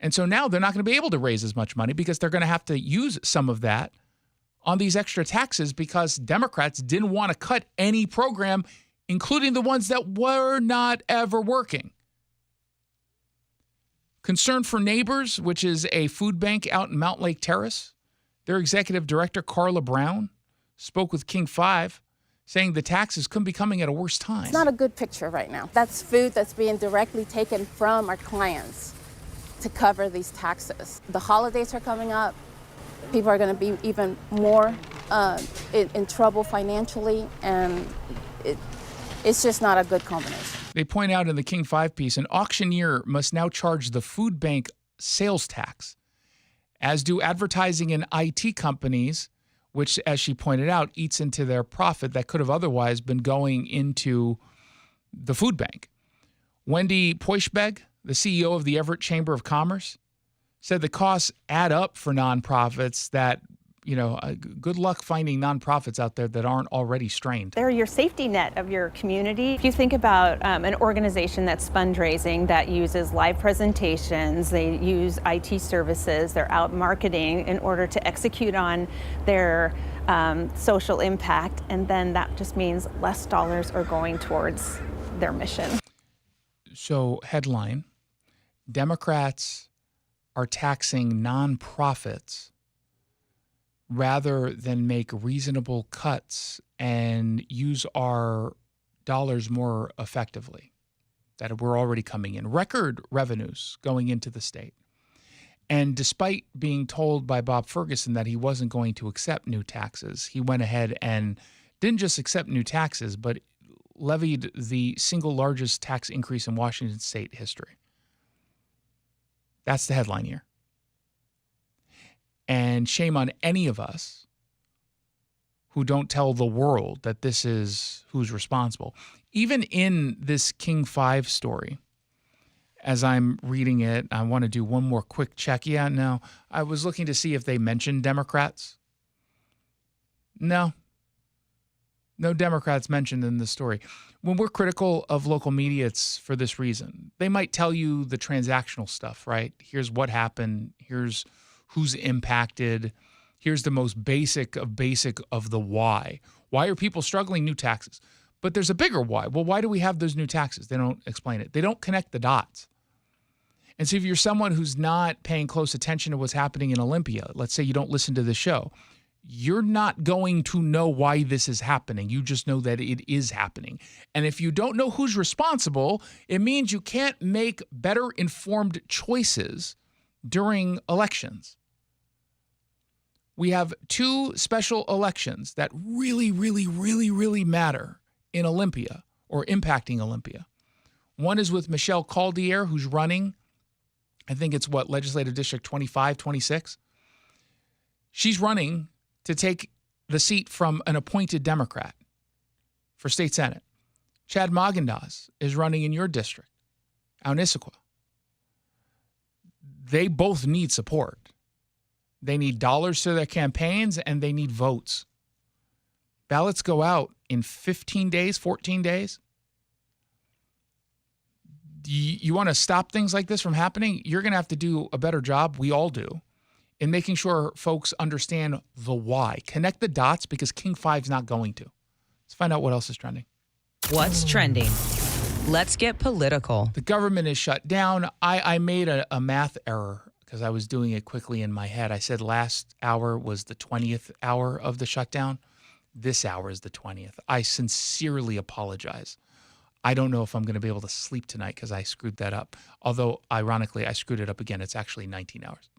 And so now they're not going to be able to raise as much money because they're going to have to use some of that on these extra taxes because Democrats didn't want to cut any program, including the ones that were not ever working. Concern for Neighbors, which is a food bank out in Mount Lake Terrace, their executive director, Carla Brown, spoke with King 5, saying the taxes couldn't be coming at a worse time. It's not a good picture right now. That's food that's being directly taken from our clients to cover these taxes. The holidays are coming up. People are going to be even more in trouble financially, and it's just not a good combination. They point out in the King 5 piece, an auctioneer must now charge the food bank sales tax, as do advertising and IT companies, which, as she pointed out, eats into their profit that could have otherwise been going into the food bank. Wendy Poischbeg, the CEO of the Everett Chamber of Commerce, said the costs add up for nonprofits that good luck finding nonprofits out there that aren't already strained. They're your safety net of your community. If you think about an organization that's fundraising, that uses live presentations, they use IT services, they're out marketing in order to execute on their social impact, and then that just means less dollars are going towards their mission. So, headline, Democrats are taxing nonprofits rather than make reasonable cuts and use our dollars more effectively, that we're already coming in. Record revenues going into the state. And despite being told by Bob Ferguson that he wasn't going to accept new taxes, he went ahead and didn't just accept new taxes, but levied the single largest tax increase in Washington state history. That's the headline here. And shame on any of us who don't tell the world that this is who's responsible. Even in this King 5 story, as I'm reading it, I want to do one more quick check. Yeah, no, I was looking to see if they mentioned Democrats. No Democrats mentioned in this story. When we're critical of local media, it's for this reason. They might tell you the transactional stuff, right? Here's what happened. Here's who's impacted. Here's the most basic of the why. Why are people struggling? New taxes. But there's a bigger why. Well, why do we have those new taxes? They don't explain it. They don't connect the dots. And so if you're someone who's not paying close attention to what's happening in Olympia, let's say you don't listen to the show, you're not going to know why this is happening. You just know that it is happening. And if you don't know who's responsible, it means you can't make better informed choices during elections. We have two special elections that really, really, really, really matter in Olympia or impacting Olympia. One is with Michelle Caldier, who's running, I think it's Legislative District 25, 26. She's running to take the seat from an appointed Democrat for state senate. Chad Magendas is running in your district, out in Issaquah. They both need support. They need dollars to their campaigns, and they need votes. Ballots go out in 15 days, 14 days. You want to stop things like this from happening? You're going to have to do a better job, we all do, in making sure folks understand the why. Connect the dots, because King 5's not going to. Let's find out what else is trending. What's trending? Let's get political. The government is shut down. I made a math error because I was doing it quickly in my head. I said last hour was the 20th hour of the shutdown. This hour is the 20th. I sincerely apologize. I don't know if I'm going to be able to sleep tonight because I screwed that up. Although, ironically, I screwed it up again. It's actually 19 hours.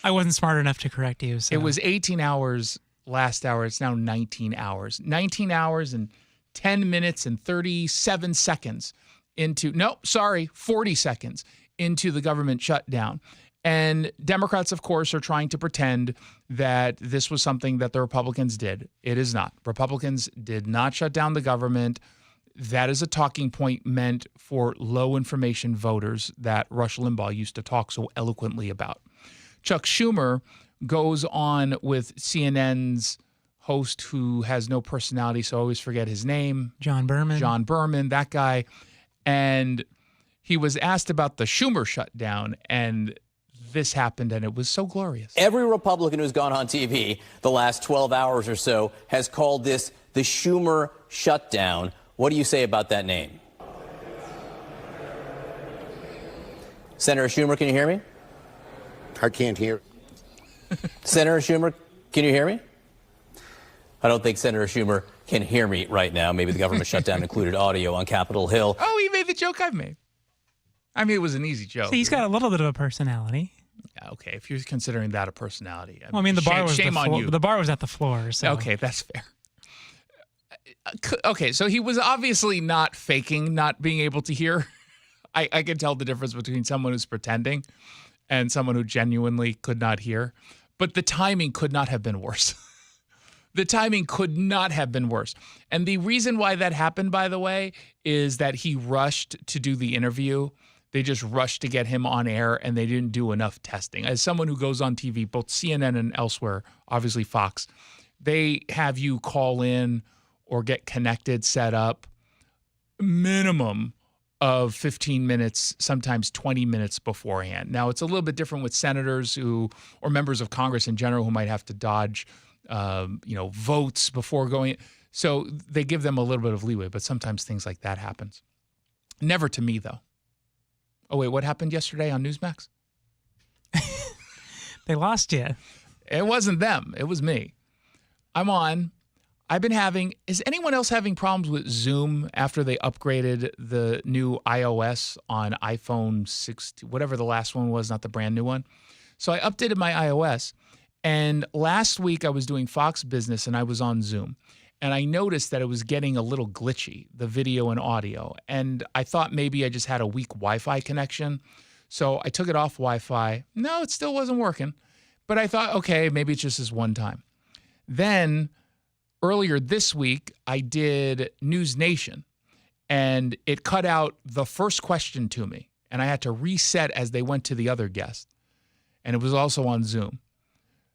I wasn't smart enough to correct you. So. It was 18 hours last hour. It's now 19 hours. 19 hours and 10 minutes and 37 seconds 40 seconds into the government shutdown. And Democrats, of course, are trying to pretend that this was something that the Republicans did. It is not. Republicans did not shut down the government. That is a talking point meant for low information voters that Rush Limbaugh used to talk so eloquently about. Chuck Schumer goes on with CNN's host who has no personality, so I always forget his name. John Berman, that guy. And he was asked about the Schumer shutdown, and this happened, and it was so glorious. Every Republican who's gone on TV the last 12 hours or so has called this the Schumer shutdown. What do you say about that name? Senator Schumer, can you hear me? I can't hear. Senator Schumer, can you hear me? I don't think Senator Schumer can hear me right now. Maybe the government shutdown included audio on Capitol Hill. Oh, he made the joke I've made. I mean, it was an easy joke. So he's got a little bit of a personality. Yeah, okay, if you're considering that a personality. The bar was shame on you. The bar was at the floor. So. Okay, that's fair. Okay, so he was obviously not faking not being able to hear. I can tell the difference between someone who's pretending and someone who genuinely could not hear. But the timing could not have been worse. The timing could not have been worse. And the reason why that happened, by the way, is that he rushed to do the interview They just rushed to get him on air, and they didn't do enough testing. As someone who goes on TV, both CNN and elsewhere, obviously Fox, they have you call in or get connected, set up, minimum of 15 minutes, sometimes 20 minutes beforehand. Now, it's a little bit different with senators or members of Congress in general who might have to dodge, votes before going. So they give them a little bit of leeway, but sometimes things like that happens. Never to me, though. Oh, wait, what happened yesterday on Newsmax? They lost you. It wasn't them. It was me. I'm on. Is anyone else having problems with Zoom after they upgraded the new iOS on iPhone 16, whatever the last one was, not the brand new one? So I updated my iOS, and last week I was doing Fox Business and I was on Zoom, and I noticed that it was getting a little glitchy, the video and audio, and I thought maybe I just had a weak Wi-Fi connection. So I took it off Wi-Fi. No, it still wasn't working, but I thought, okay, maybe it's just this one time. Then earlier this week, I did News Nation, and it cut out the first question to me, and I had to reset as they went to the other guest, and it was also on Zoom.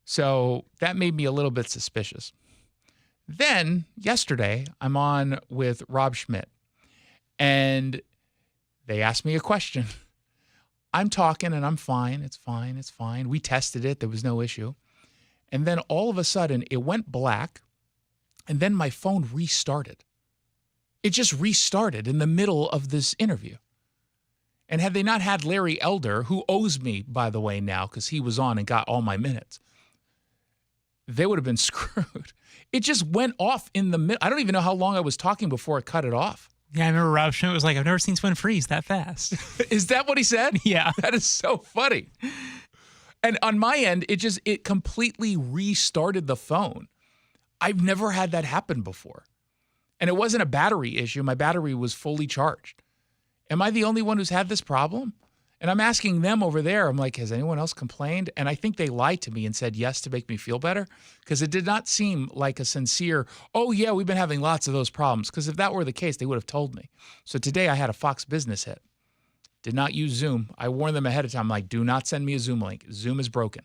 So that made me a little bit suspicious. Then, yesterday, I'm on with Rob Schmidt, and they asked me a question. I'm talking, and I'm fine. It's fine. It's fine. We tested it. There was no issue. And then all of a sudden, it went black, and then my phone restarted. It just restarted in the middle of this interview. And had they not had Larry Elder, who owes me, by the way, now, because he was on and got all my minutes, they would have been screwed. It just went off in the middle. I don't even know how long I was talking before it cut it off. Yeah, I remember Rob Schmidt was like, I've never seen someone freeze that fast. Is that what he said? Yeah. That is so funny. And on my end, it completely restarted the phone. I've never had that happen before. And it wasn't a battery issue. My battery was fully charged. Am I the only one who's had this problem? And I'm asking them over there, I'm like, has anyone else complained? And I think they lied to me and said yes to make me feel better, because it did not seem like a sincere, oh yeah, we've been having lots of those problems. Because if that were the case, they would have told me. So today I had a Fox Business hit. Did not use Zoom. I warned them ahead of time. I'm like, do not send me a Zoom link. Zoom is broken.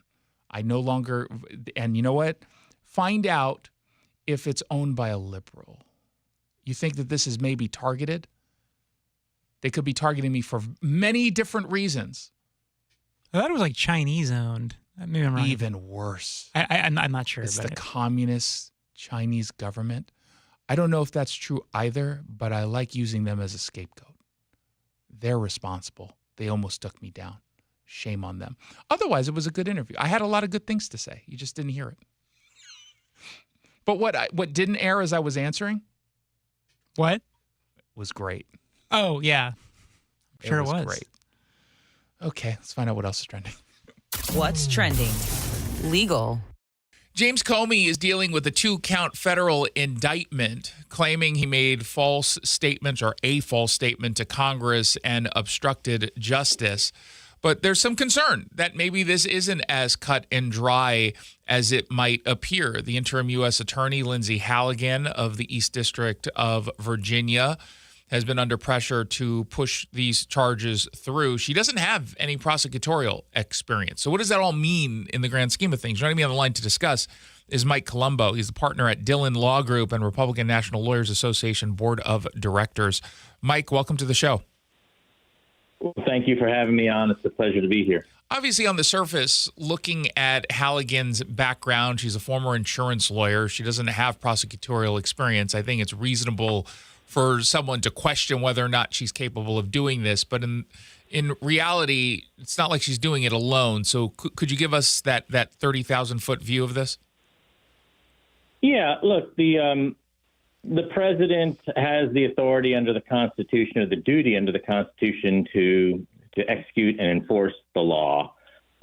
I no longer, and you know what? Find out if it's owned by a liberal. You think that this is maybe targeted? They could be targeting me for many different reasons. I thought it was like Chinese owned. Maybe I'm wrong. Even worse. I'm not sure. It's the communist Chinese government. I don't know if that's true either, but I like using them as a scapegoat. They're responsible. They almost took me down. Shame on them. Otherwise, it was a good interview. I had a lot of good things to say. You just didn't hear it. But what didn't air as I was answering? What? Was great. Oh, yeah. Sure it was. Great. Okay, let's find out what else is trending. What's trending? Legal. James Comey is dealing with a 2-count federal indictment claiming he made false statements or a false statement to Congress and obstructed justice. But there's some concern that maybe this isn't as cut and dry as it might appear. The interim U.S. Attorney, Lindsay Halligan of the East District of Virginia, has been under pressure to push these charges through. She doesn't have any prosecutorial experience. So what does that all mean in the grand scheme of things? Joining me on the line to discuss is Mike Colombo. He's the partner at Dillon Law Group and Republican National Lawyers Association Board of Directors. Mike, welcome to the show. Well, thank you for having me on. It's a pleasure to be here. Obviously, on the surface, looking at Halligan's background, she's a former insurance lawyer. She doesn't have prosecutorial experience. I think it's reasonable for someone to question whether or not she's capable of doing this. But in reality, it's not like she's doing it alone. So could you give us that 30,000-foot view of this? Yeah, look, the president has the authority under the Constitution, or the duty under the Constitution, to execute and enforce the law.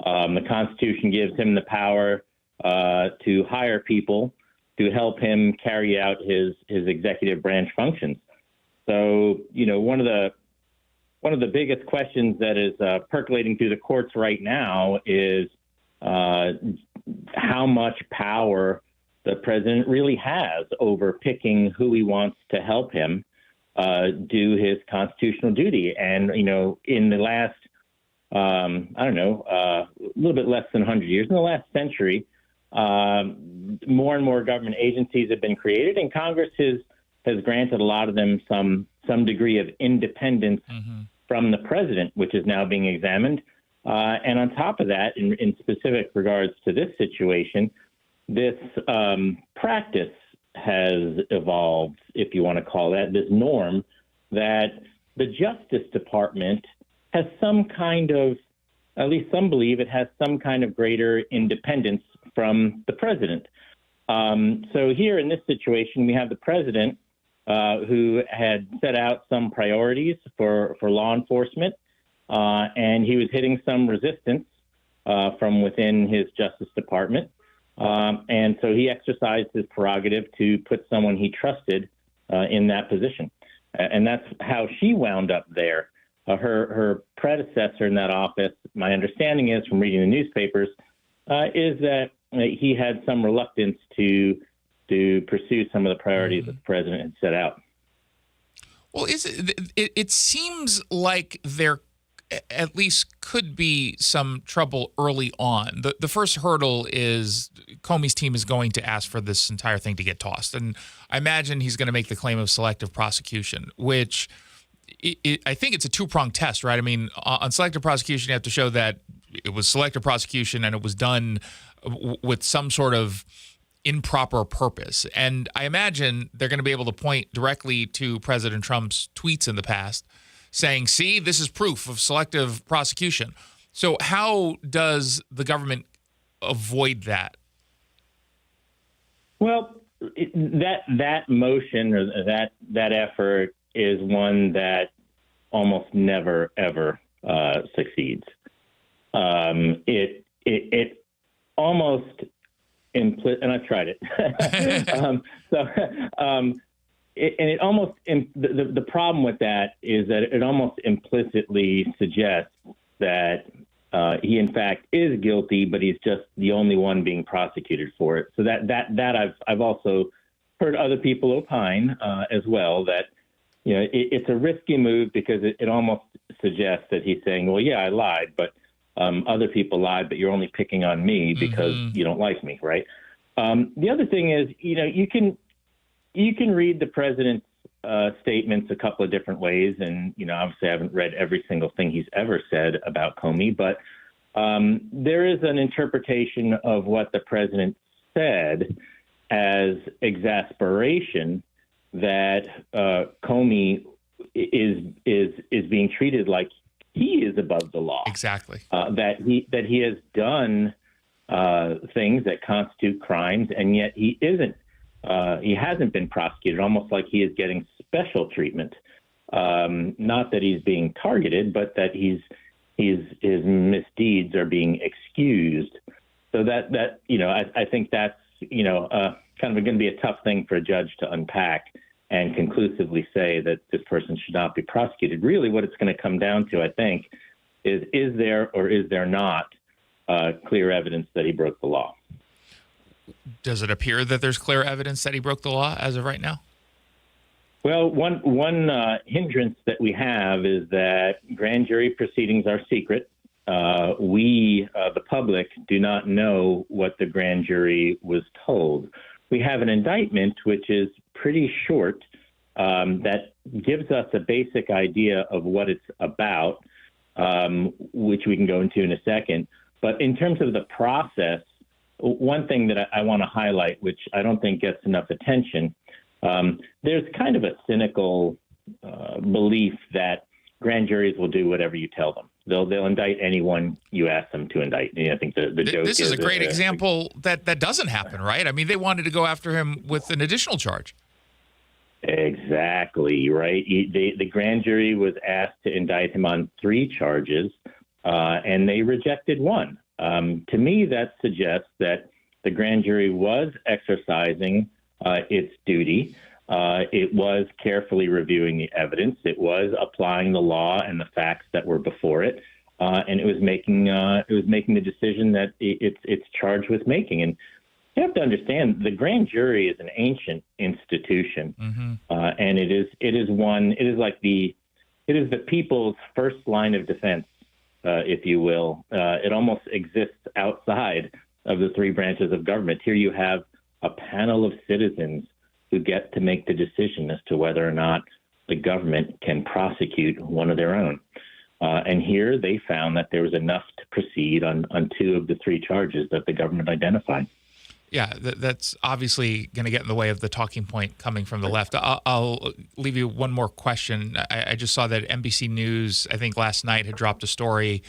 The Constitution gives him the power to hire people to help him carry out his executive branch functions. So, one of the biggest questions that is percolating through the courts right now is how much power the president really has over picking who he wants to help him. do his constitutional duty. And, in the last, a little bit less than 100 years, in the last century, more and more government agencies have been created, and Congress has granted a lot of them some degree of independence from the president, which is now being examined. And on top of that, in specific regards to this situation, this practice has evolved, if you want to call that, this norm that the Justice Department has some kind of, at least some believe it has some kind of greater independence from the president. So here in this situation, we have the president who had set out some priorities for law enforcement, and he was hitting some resistance from within his Justice Department. And so he exercised his prerogative to put someone he trusted in that position. And that's how she wound up there. Her predecessor in that office, my understanding is from reading the newspapers, is that he had some reluctance to pursue some of the priorities that the president had set out. Well, it seems like there at least could be some trouble early on. The first hurdle is Comey's team is going to ask for this entire thing to get tossed. And I imagine he's going to make the claim of selective prosecution, which I think it's a two-pronged test, right? I mean, on selective prosecution, you have to show that it was selective prosecution and it was done with some sort of improper purpose. And I imagine they're going to be able to point directly to President Trump's tweets in the past saying, see, this is proof of selective prosecution. So how does the government avoid that? Well, that motion or that effort is one that almost never, ever succeeds. It almost and I've tried it. It almost the problem with that is that it almost implicitly suggests that he in fact is guilty, but he's just the only one being prosecuted for it. So that I've also heard other people opine as well that it's a risky move because it almost suggests that he's saying, well, yeah, I lied, but other people lied, but you're only picking on me because you don't like me, right? The other thing is, you can read the president's statements a couple of different ways, and obviously I haven't read every single thing he's ever said about Comey, but there is an interpretation of what the president said as exasperation that Comey is being treated like he is above the law. Exactly. That he has done things that constitute crimes, and yet he isn't. He hasn't been prosecuted, almost like he is getting special treatment. Not that he's being targeted, but that his misdeeds are being excused. So that I think that's kind of going to be a tough thing for a judge to unpack and conclusively say that this person should not be prosecuted. Really, what it's going to come down to, I think, is there or is there not clear evidence that he broke the law? Does it appear that there's clear evidence that he broke the law as of right now? Well, one hindrance that we have is that grand jury proceedings are secret. We, the public, do not know what the grand jury was told. We have an indictment, which is pretty short, that gives us a basic idea of what it's about, which we can go into in a second. But in terms of the process, one thing that I want to highlight, which I don't think gets enough attention, there's kind of a cynical belief that grand juries will do whatever you tell them. They'll indict anyone you ask them to indict. I think the joke this is a great example that doesn't happen, right? I mean, they wanted to go after him with an additional charge. Exactly, right. The grand jury was asked to indict him on 3 charges, and they rejected 1. To me, that suggests that the grand jury was exercising its duty. It was carefully reviewing the evidence. It was applying the law and the facts that were before it, and it was making the decision that it's charged with making. And You have to understand the grand jury is an ancient institution, and it is the people's first line of defense, if you will. It almost exists outside of the three branches of government. Here you have a panel of citizens who get to make the decision as to whether or not the government can prosecute one of their own. And here they found that there was enough to proceed on two of the three charges that the government identified. Yeah, that's obviously going to get in the way of the talking point coming from the left. I'll leave you one more question. I just saw that NBC News, I think last night, had dropped a story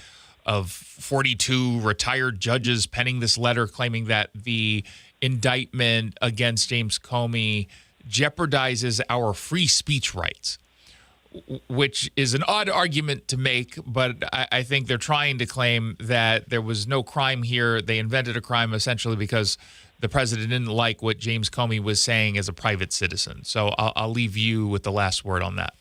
of 42 retired judges penning this letter claiming that the indictment against James Comey jeopardizes our free speech rights, which is an odd argument to make, but I think they're trying to claim that there was no crime here. They invented a crime essentially because the president didn't like what James Comey was saying as a private citizen. So I'll leave you with the last word on that.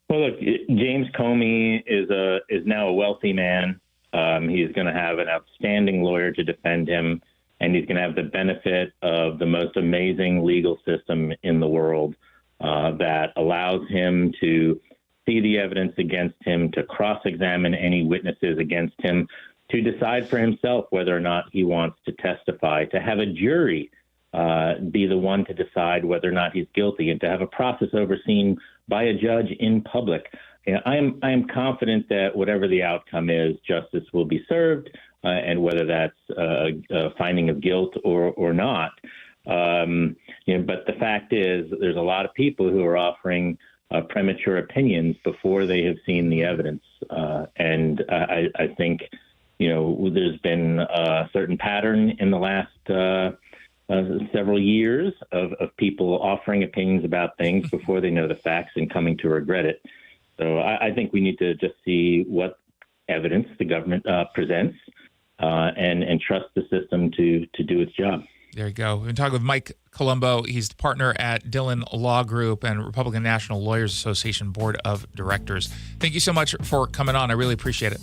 Well, look, James Comey is now a wealthy man. He's going to have an outstanding lawyer to defend him, and he's going to have the benefit of the most amazing legal system in the world that allows him to see the evidence against him, to cross-examine any witnesses against him, to decide for himself whether or not he wants to testify, to have a jury be the one to decide whether or not he's guilty, and to have a process overseen by a judge in public. I am confident that whatever the outcome is, justice will be served, and whether that's a finding of guilt or not. But the fact is, there's a lot of people who are offering premature opinions before they have seen the evidence, and I think there's been a certain pattern in the last several years of people offering opinions about things before they know the facts and coming to regret it. So I think we need to just see what evidence the government presents and trust the system to do its job. There you go. We've been talking with Mike Colombo. He's the partner at Dillon Law Group and Republican National Lawyers Association Board of Directors. Thank you so much for coming on. I really appreciate it.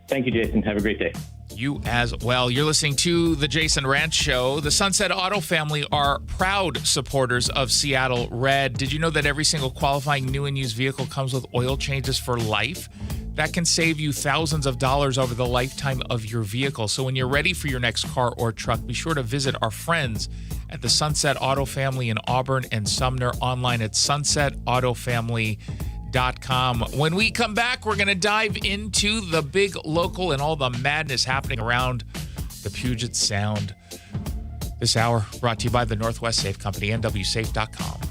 Thank you, Jason. Have a great day. You as well. You're listening to The Jason Rantz Show. The Sunset Auto family are proud supporters of Seattle Red. Did you know that every single qualifying new and used vehicle comes with oil changes for life? That can save you thousands of dollars over the lifetime of your vehicle. So when you're ready for your next car or truck, be sure to visit our friends at the Sunset Auto family in Auburn and Sumner, online at sunsetautofamily.com. When we come back, we're going to dive into the big local and all the madness happening around the Puget Sound. This hour brought to you by the Northwest Safe Company, nwsafe.com.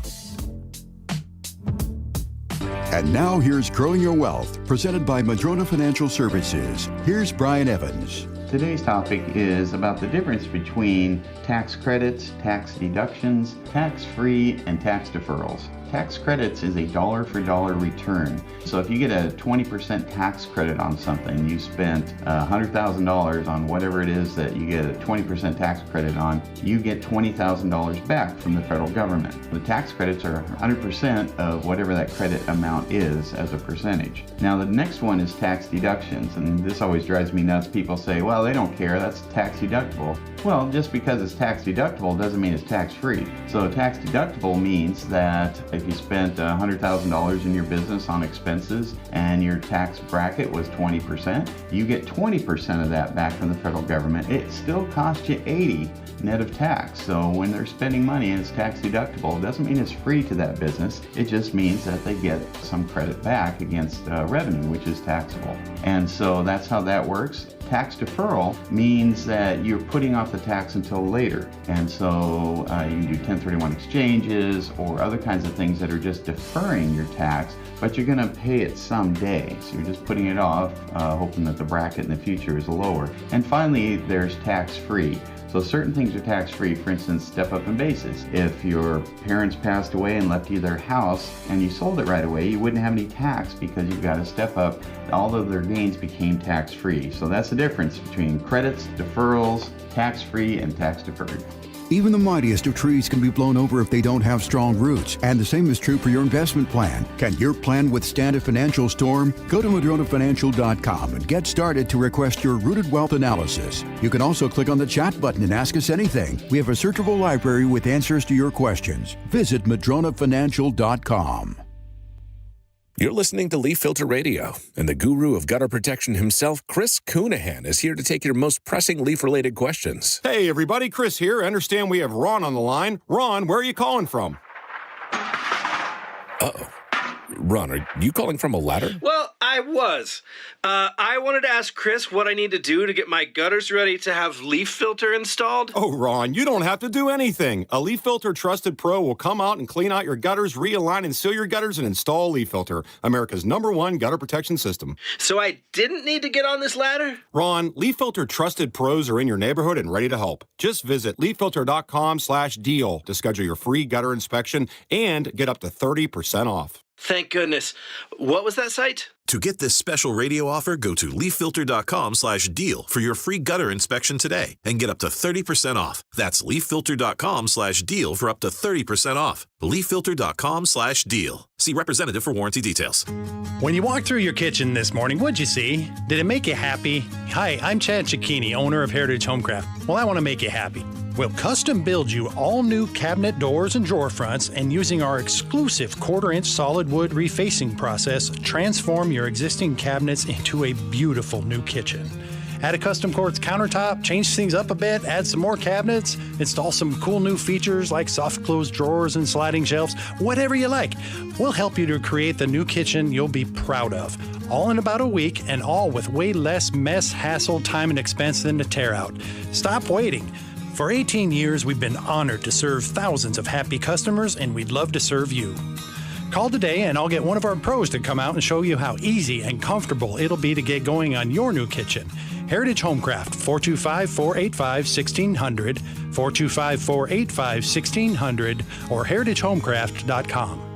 And now here's Growing Your Wealth, presented by Madrona Financial Services. Here's Brian Evans. Today's topic is about the difference between tax credits, tax deductions, tax-free, and tax deferrals. Tax credits is a dollar-for-dollar return. So if you get a 20% tax credit on something, you spent $100,000 on whatever it is that you get a 20% tax credit on, you get $20,000 back from the federal government. The tax credits are 100% of whatever that credit amount is as a percentage. Now the next one is tax deductions, and this always drives me nuts. People say, well, they don't care, that's tax deductible. Well, just because it's tax deductible doesn't mean it's tax-free. So tax deductible means that if you spent $100,000 in your business on expenses and your tax bracket was 20%, you get 20% of that back from the federal government. It still costs you $80 net of tax. So when they're spending money and it's tax deductible, it doesn't mean it's free to that business. It just means that they get some credit back against revenue, which is taxable. And so that's how that works. Tax deferral means that you're putting off the tax until later. And so you can do 1031 exchanges or other kinds of things that are just deferring your tax, but you're going to pay it someday. So you're just putting it off, hoping that the bracket in the future is lower. And finally, there's tax-free. So certain things are tax-free, for instance, step-up in basis. If your parents passed away and left you their house and you sold it right away, you wouldn't have any tax because you've got a step-up. All of their gains became tax-free. So that's the difference between credits, deferrals, tax-free, and tax-deferred. Even the mightiest of trees can be blown over if they don't have strong roots, and the same is true for your investment plan. Can your plan withstand a financial storm? Go to MadronaFinancial.com and get started to request your Rooted Wealth analysis. You can also click on the chat button and ask us anything. We have a searchable library with answers to your questions. Visit MadronaFinancial.com. You're listening to Leaf Filter Radio, and the guru of gutter protection himself, Chris Coonahan, is here to take your most pressing leaf-related questions. Hey, everybody, Chris here. I understand we have Ron on the line. Ron, where are you calling from? Uh-oh. Ron, are you calling from a ladder? Well, I was. I wanted to ask Chris what I need to do to get my gutters ready to have leaf filter installed. Oh, Ron, you don't have to do anything. A Leaf Filter Trusted Pro will come out and clean out your gutters, realign and seal your gutters, and install Leaf Filter, America's #1 gutter protection system. So I didn't need to get on this ladder? Ron, Leaf Filter Trusted Pros are in your neighborhood and ready to help. Just visit leaffilter.com/deal to schedule your free gutter inspection and get up to 30% off. Thank goodness. What was that site? To get this special radio offer, go to leaffilter.com/deal for your free gutter inspection today and get up to 30% off. That's leaffilter.com/deal for up to 30% off. leaffilter.com/deal. See representative for warranty details. When you walked through your kitchen this morning, what'd you see? Did it make you happy? Hi, I'm Chad Cicchini, owner of Heritage Homecraft. Well, I want to make you happy. We'll custom build you all new cabinet doors and drawer fronts, and using our exclusive 1/4-inch solid wood refacing process, transform your existing cabinets into a beautiful new kitchen. Add a custom quartz countertop, change things up a bit, add some more cabinets, install some cool new features like soft close drawers and sliding shelves, whatever you like. We'll help you to create the new kitchen you'll be proud of. All in about a week, and all with way less mess, hassle, time, and expense than to tear out. Stop waiting. For 18 years, we've been honored to serve thousands of happy customers, and we'd love to serve you. Call today and I'll get one of our pros to come out and show you how easy and comfortable it'll be to get going on your new kitchen. Heritage Homecraft, 425-485-1600, 425-485-1600, or heritagehomecraft.com.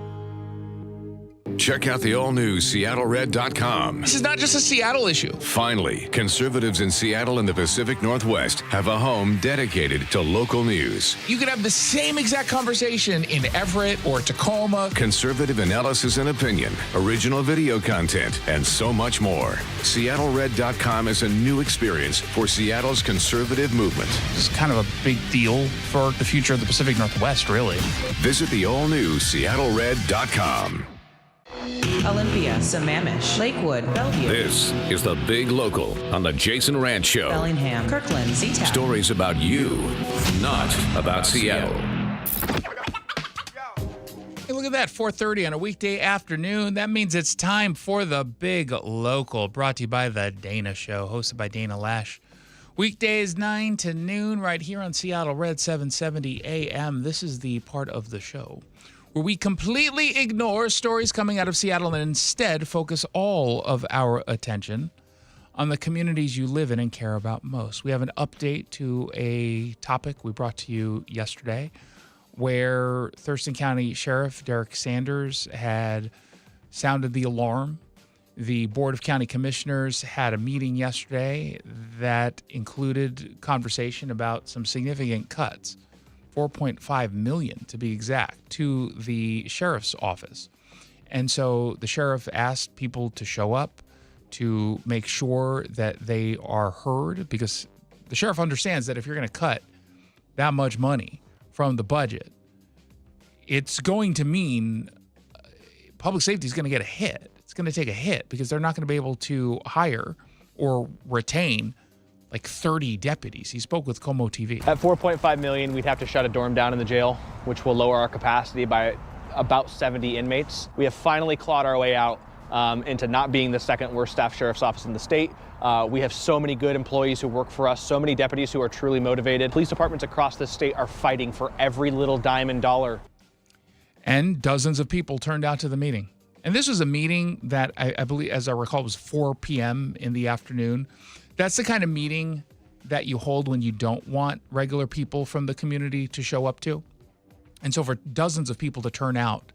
Check out the all-new SeattleRed.com. This is not just a Seattle issue. Finally, conservatives in Seattle and the Pacific Northwest have a home dedicated to local news. You could have the same exact conversation in Everett or Tacoma. Conservative analysis and opinion, original video content, and so much more. SeattleRed.com is a new experience for Seattle's conservative movement. It's kind of a big deal for the future of the Pacific Northwest, really. Visit the all-new SeattleRed.com. Olympia, Sammamish, Lakewood, Bellevue. This is the Big Local on the Jason Rantz Show. Bellingham, Kirkland, Seatown. Stories about you, not about Seattle. Hey, look at that, 4:30 on a weekday afternoon. That means it's time for the Big Local, brought to you by The Dana Show, hosted by Dana Lash. Weekdays 9 to noon right here on Seattle Red 770 AM. This is the part of the show where we completely ignore stories coming out of Seattle and instead focus all of our attention on the communities you live in and care about most. We have an update to a topic we brought to you yesterday where Thurston County Sheriff Derek Sanders had sounded the alarm. The Board of County Commissioners had a meeting yesterday that included conversation about some significant cuts. $4.5 million to be exact, to the sheriff's office. And so the sheriff asked people to show up to make sure that they are heard, because the sheriff understands that if you're going to cut that much money from the budget, it's going to mean public safety is going to get a hit. It's going to take a hit because they're not going to be able to hire or retain like 30 deputies. He spoke with Como TV. At $4.5 million, we'd have to shut a dorm down in the jail, which will lower our capacity by about 70 inmates. We have finally clawed our way out into not being the second worst staffed sheriff's office in the state. We have so many good employees who work for us, so many deputies who are truly motivated. Police departments across the state are fighting for every little dime and dollar. And dozens of people turned out to the meeting. And this was a meeting that I believe, as I recall, was 4 p.m. in the afternoon. That's the kind of meeting that you hold when you don't want regular people from the community to show up to. And so for dozens of people to turn out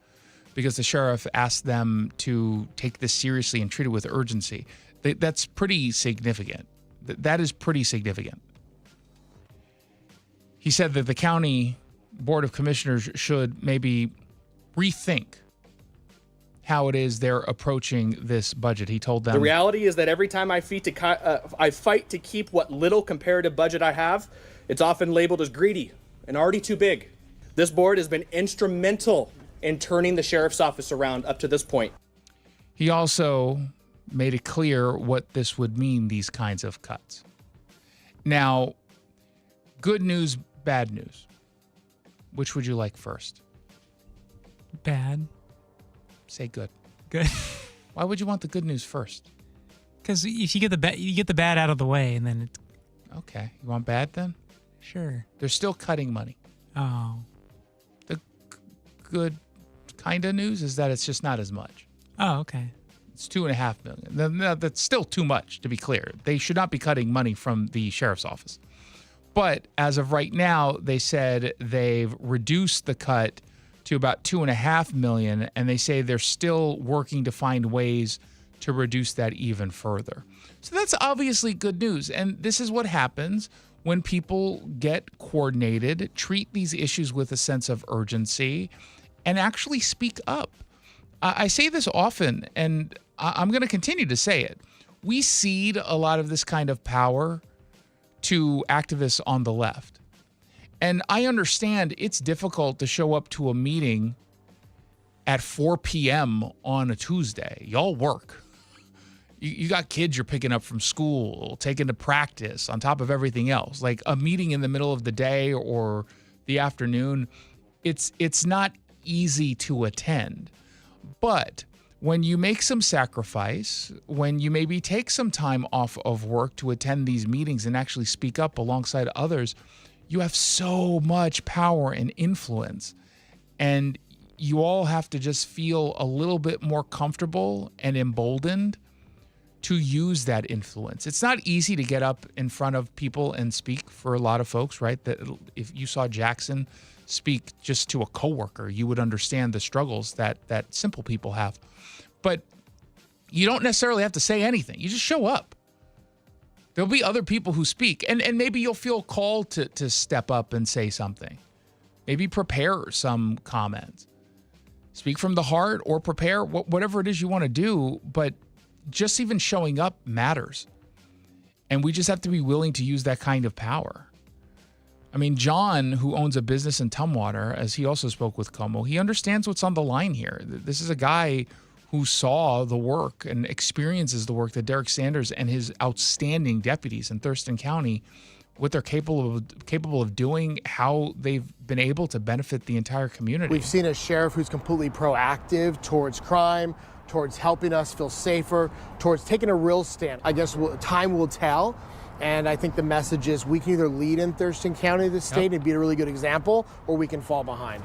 because the sheriff asked them to take this seriously and treat it with urgency, that's pretty significant. That is pretty significant. He said that the county board of commissioners should maybe rethink how it is they're approaching this budget. He told them, The reality is that every time I fight to keep what little comparative budget I have, it's often labeled as greedy and already too big. This board has been instrumental in turning the sheriff's office around up to this point. he also made it clear what this would mean, these kinds of cuts. Now, good news, bad news. Which would you like first? Bad. Say good. Good. Why would you want the good news first? Because if you get the bad out of the way, and then it's okay. You want bad then? Sure. They're still cutting money. Oh. The good kind of news is that it's just not as much. Oh, okay. It's $2.5 million. Now, that's still too much, to be clear. They should not be cutting money from the sheriff's office. But as of right now, they said they've reduced the cut to about $2.5 million, and they say they're still working to find ways to reduce that even further. So that's obviously good news. And this is what happens when people get coordinated, treat these issues with a sense of urgency, and actually speak up. I say this often, and I'm going to continue to say it. We cede a lot of this kind of power to activists on the left. And I understand it's difficult to show up to a meeting at 4 p.m. on a Tuesday. Y'all work. You got kids you're picking up from school, taking to practice on top of everything else. Like a meeting in the middle of the day or the afternoon, it's not easy to attend. But when you make some sacrifice, when you maybe take some time off of work to attend these meetings and actually speak up alongside others, you have so much power and influence. And you all have to just feel a little bit more comfortable and emboldened to use that influence. It's not easy to get up in front of people and speak for a lot of folks, right? That if you saw Jackson speak just to a coworker, you would understand the struggles that simple people have. But you don't necessarily have to say anything. You just show up. There'll be other people who speak, and maybe you'll feel called to step up and say something. Maybe prepare some comments. Speak from the heart or prepare whatever it is you want to do, but just even showing up matters. And we just have to be willing to use that kind of power. I mean, John, who owns a business in Tumwater, as he also spoke with Como, he understands what's on the line here. This is a guy who saw the work and experiences the work that Derek Sanders and his outstanding deputies in Thurston County, what they're capable of doing, how they've been able to benefit the entire community. We've seen a sheriff who's completely proactive towards crime, towards helping us feel safer, towards taking a real stand. I guess time will tell. And I think the message is we can either lead in Thurston County, the state, and be a really good example, or we can fall behind.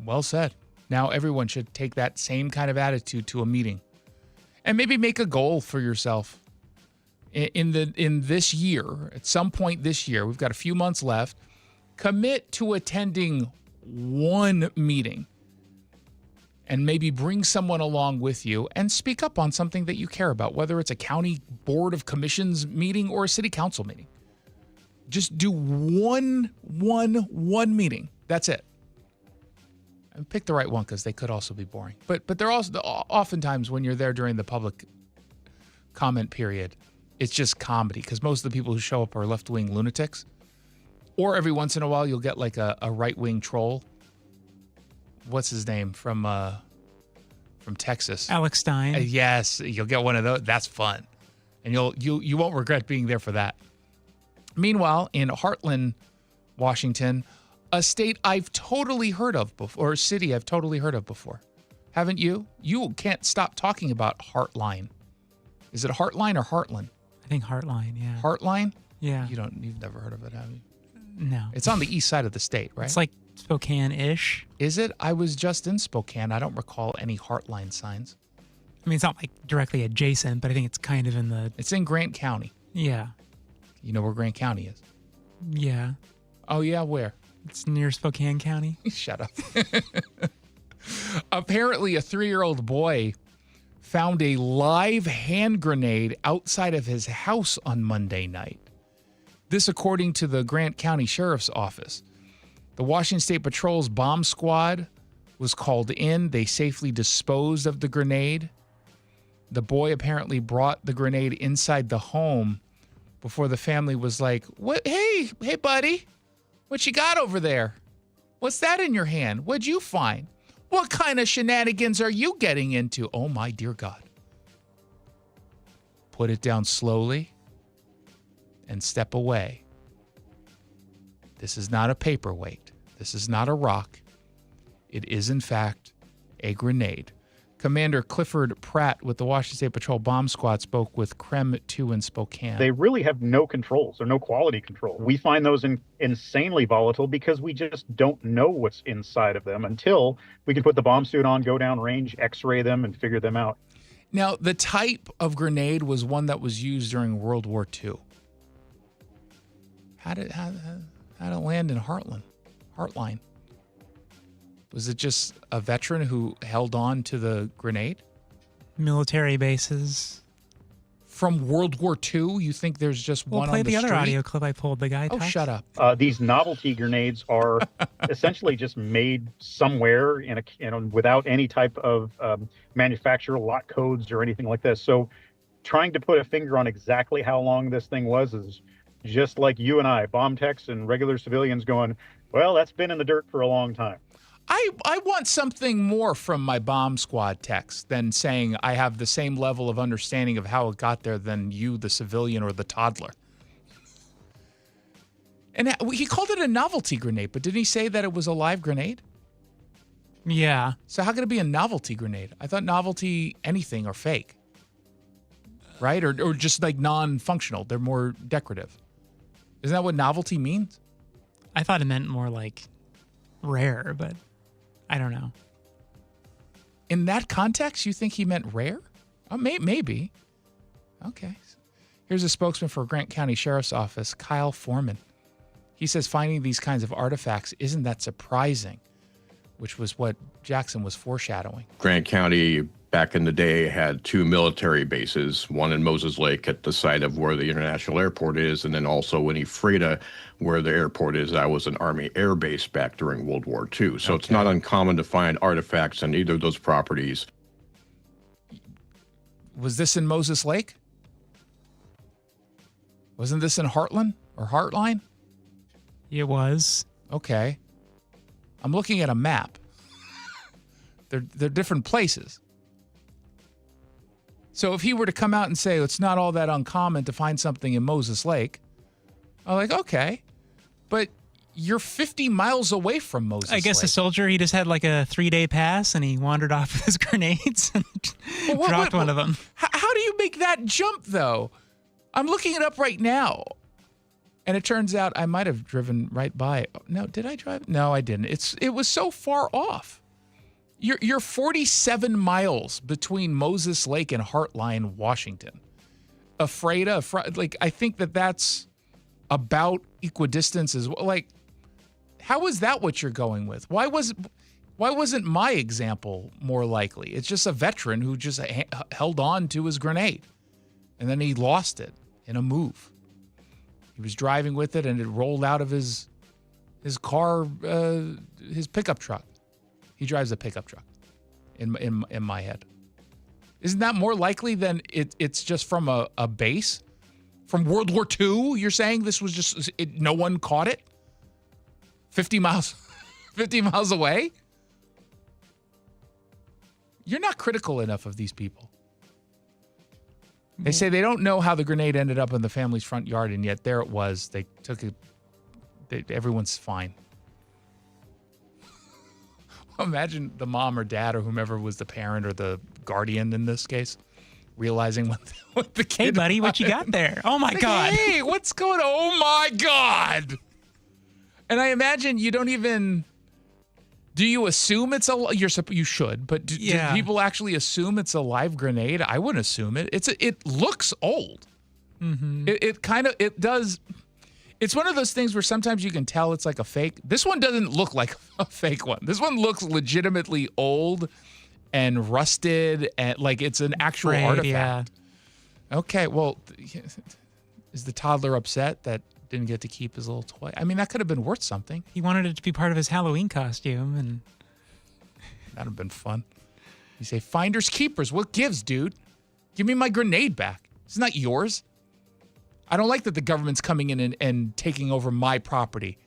Well said. Now everyone should take that same kind of attitude to a meeting, and maybe make a goal for yourself. In this year, at some point this year, we've got a few months left. Commit to attending one meeting, and maybe bring someone along with you and speak up on something that you care about, whether it's a county board of commissions meeting or a city council meeting. Just do one meeting. That's it. And pick the right one, because they could also be boring. But they're also oftentimes when you're there during the public comment period, it's just comedy, because most of the people who show up are left-wing lunatics. Or every once in a while you'll get like a right-wing troll. What's his name from Texas? Alex Stein. Yes, you'll get one of those. That's fun, and you won't regret being there for that. Meanwhile, in Heartland, Washington, a state I've totally heard of before, or a city I've totally heard of before. Haven't you? You can't stop talking about Heartline. Is it Heartline or Heartland? I think Heartline, yeah. Heartline? Yeah. You've never heard of it, have you? No. It's on the east side of the state, right? It's like Spokane-ish. Is it? I was just in Spokane. I don't recall any Heartline signs. I mean, it's not like directly adjacent, but I think it's kind of in the... It's in Grant County. Yeah. You know where Grant County is? Yeah. Oh, yeah? Where? It's near Spokane County. Shut up. Apparently, a 3-year-old boy found a live hand grenade outside of his house on Monday night. This according to the Grant County Sheriff's Office. The Washington State Patrol's bomb squad was called in. They safely disposed of the grenade. The boy apparently brought the grenade inside the home before the family was like, "What? Hey, buddy, what you got over there? What's that in your hand? What'd you find? What kind of shenanigans are you getting into?" Oh, my dear God. Put it down slowly and step away. This is not a paperweight. This is not a rock. It is, in fact, a grenade. Commander Clifford Pratt with the Washington State Patrol Bomb Squad spoke with KREM 2 in Spokane. They really have no controls or no quality control. We find those insanely volatile because we just don't know what's inside of them until we can put the bomb suit on, go down range, x-ray them, and figure them out. Now, the type of grenade was one that was used during World War II. How did it land in Heartline? Was it just a veteran who held on to the grenade? Military bases. From World War II? You think there's just one on the street? Play the other audio clip I pulled. The guy talks. Shut up. These novelty grenades are essentially just made somewhere without any type of manufacturer lot codes or anything like this. So trying to put a finger on exactly how long this thing was is just like you and I, bomb techs and regular civilians going, well, that's been in the dirt for a long time. I want something more from my bomb squad techs than saying I have the same level of understanding of how it got there than you, the civilian, or the toddler. And he called it a novelty grenade, but didn't he say that it was a live grenade? Yeah. So how could it be a novelty grenade? I thought novelty anything are fake. Right? Or just like non-functional. They're more decorative. Isn't that what novelty means? I thought it meant more like rare, but I don't know. In that context, you think he meant rare? Oh, maybe. Okay. Here's a spokesman for Grant County Sheriff's Office, Kyle Foreman. He says finding these kinds of artifacts isn't that surprising, which was what Jackson was foreshadowing. Grant County back in the day had 2 military bases, one in Moses Lake at the site of where the international airport is, and then also in Ephrata where the airport is. That was an Army air base back during World War II. So It's not uncommon to find artifacts on either of those properties. Was this in Moses Lake? Wasn't this in Heartland or Heartline? It was. Okay. I'm looking at a map. They're different places. So if he were to come out and say it's not all that uncommon to find something in Moses Lake, I'm like, okay, but you're 50 miles away from Moses Lake. I guess a soldier, he just had like a 3-day pass and he wandered off with his grenades and dropped one of them. How do you make that jump, though? I'm looking it up right now. And it turns out I might have driven right by it. No, did I drive? No, I didn't. It was so far off. You're 47 miles between Moses Lake and Heartline, Washington. Ephrata, like I think that's about equidistant as well. Like, how is that what you're going with? Why wasn't my example more likely? It's just a veteran who just held on to his grenade, and then he lost it in a move. He was driving with it, and it rolled out of his car, his pickup truck. He drives a pickup truck in my head. Isn't that more likely than it's just from a base? From World War II? You're saying this was just, no one caught it? 50 miles away? You're not critical enough of these people. They say they don't know how the grenade ended up in the family's front yard, and yet there it was. They took it. Everyone's fine. Imagine the mom or dad or whomever was the parent or the guardian in this case realizing what the kid. Hey, buddy, what you got there? Oh my God! Hey, what's going on? Oh my God! And I imagine you don't even. Do you assume it's you should, but do people actually assume it's a live grenade? I wouldn't assume it. It looks old. Mm-hmm. It does. It's one of those things where sometimes you can tell it's like a fake. This one doesn't look like a fake one. This one looks legitimately old and rusted, and like it's an actual artifact. Yeah. Okay, well, is the toddler upset that didn't get to keep his little toy. I mean, that could have been worth something. He wanted it to be part of his Halloween costume, and that'd have been fun. You say, finders keepers. What gives, dude? Give me my grenade back. It's not yours. I don't like that the government's coming in and taking over my property.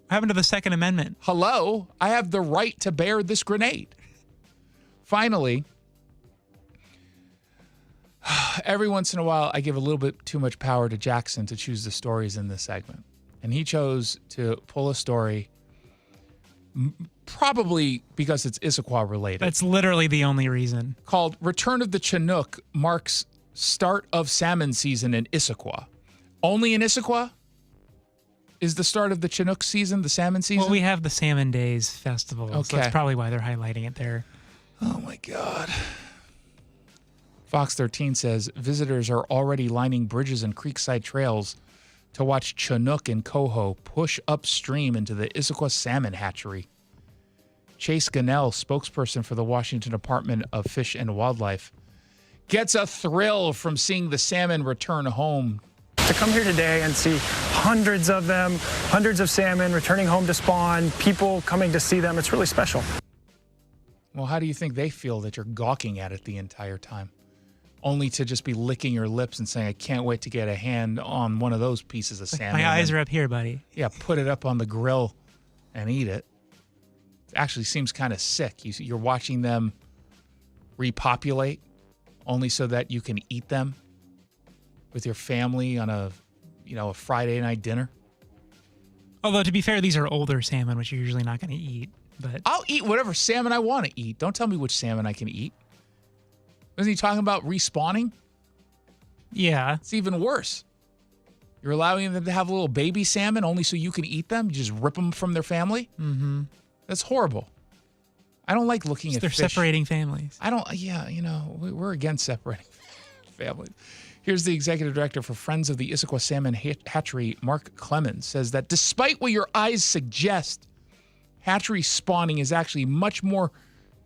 What happened to the Second Amendment? Hello? I have the right to bear this grenade. Finally, every once in a while, I give a little bit too much power to Jackson to choose the stories in this segment. And he chose to pull a story probably because it's Issaquah related. That's literally the only reason. Called Return of the Chinook marks start of salmon season in Issaquah. Only in Issaquah is the start of the Chinook season, the salmon season? Well, we have the Salmon Days Festival, so Okay. that's probably why they're highlighting it there. Oh, my God. Fox 13 says visitors are already lining bridges and creekside trails to watch Chinook and coho push upstream into the Issaquah salmon hatchery. Chase Gunnell, spokesperson for the Washington Department of Fish and Wildlife, gets a thrill from seeing the salmon return home. To come here today and see hundreds of them, hundreds of salmon returning home to spawn, people coming to see them, it's really special. Well, how do you think they feel that you're gawking at it the entire time? Only to just be licking your lips and saying, I can't wait to get a hand on one of those pieces of salmon. My eyes are up here, buddy. Yeah, put it up on the grill and eat it. It actually seems kind of sick. You're watching them repopulate only so that you can eat them with your family on a Friday night dinner. Although, to be fair, these are older salmon, which you're usually not going to eat. But I'll eat whatever salmon I want to eat. Don't tell me which salmon I can eat. Wasn't he talking about respawning? Yeah. It's even worse. You're allowing them to have little baby salmon only so you can eat them? You just rip them from their family? Mm-hmm. That's horrible. I don't like looking at They're fish. separating families. We're against separating families. Here's the executive director for Friends of the Issaquah Salmon Hatchery, Mark Clemens, says that despite what your eyes suggest, hatchery spawning is actually much more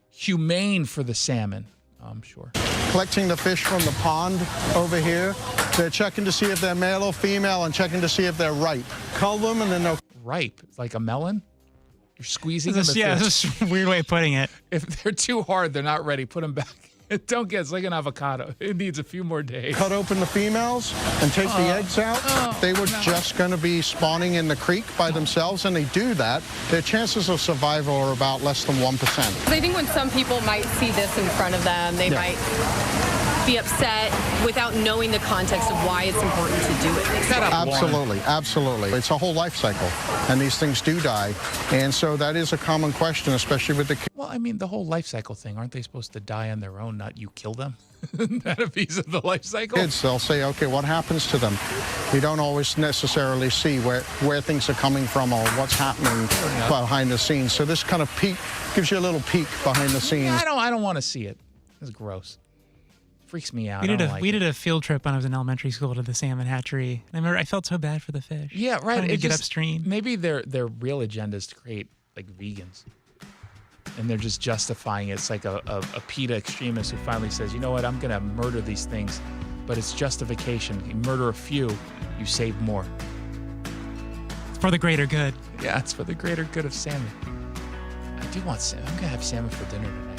humane for the salmon. I'm sure. Collecting the fish from the pond over here. They're checking to see if they're male or female and checking to see if they're ripe. Cull them and then they'll... Ripe? Like a melon? You're squeezing them? This is a weird way of putting it. If they're too hard, they're not ready. Put them back. Don't get it's like an avocado. It needs a few more days. Cut open the females and take the eggs out. They were just going to be spawning in the creek by themselves, and they do that. Their chances of survival are about less than 1%. I think when some people might see this in front of them, they might be upset without knowing the context of why it's important to do it. Absolutely. It's a whole life cycle, and these things do die. And so that is a common question, especially with the kids. Well, I mean, the whole life cycle thing, aren't they supposed to die on their own, not you kill them? Isn't that a piece of the life cycle? Kids, they'll say, okay, what happens to them? You don't always necessarily see where things are coming from or what's happening behind the scenes. So this kind of peek gives you a little peek behind the scenes. Yeah, I don't want to see it. It's gross. Freaks me out. We did a field trip when I was in elementary school to the salmon hatchery. I remember I felt so bad for the fish. Yeah, right. Trying to get upstream. Maybe their real agenda is to create like vegans, and they're just justifying it. It's like a PETA extremist who finally says, you know what, I'm going to murder these things, but it's justification. You murder a few, you save more. It's for the greater good. Yeah, it's for the greater good of salmon. I do want salmon. I'm going to have salmon for dinner tonight.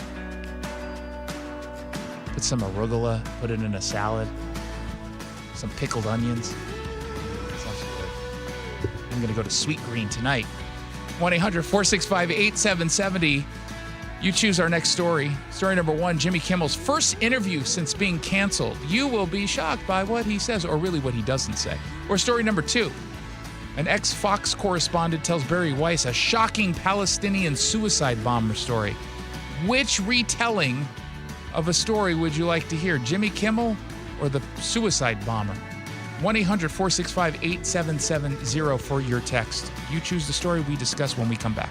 Put some arugula, put it in a salad, some pickled onions. Sounds good. I'm going to go to Sweet Green tonight. 1-800-465-8770. You choose our next story. Story number 1, Jimmy Kimmel's first interview since being canceled. You will be shocked by what he says, or really what he doesn't say. Or story number 2, an ex-Fox correspondent tells Barry Weiss a shocking Palestinian suicide bomber story. Which retelling of a story would you like to hear, Jimmy Kimmel or the suicide bomber? 1-800-465-8770 for your text. You choose the story we discuss when we come back.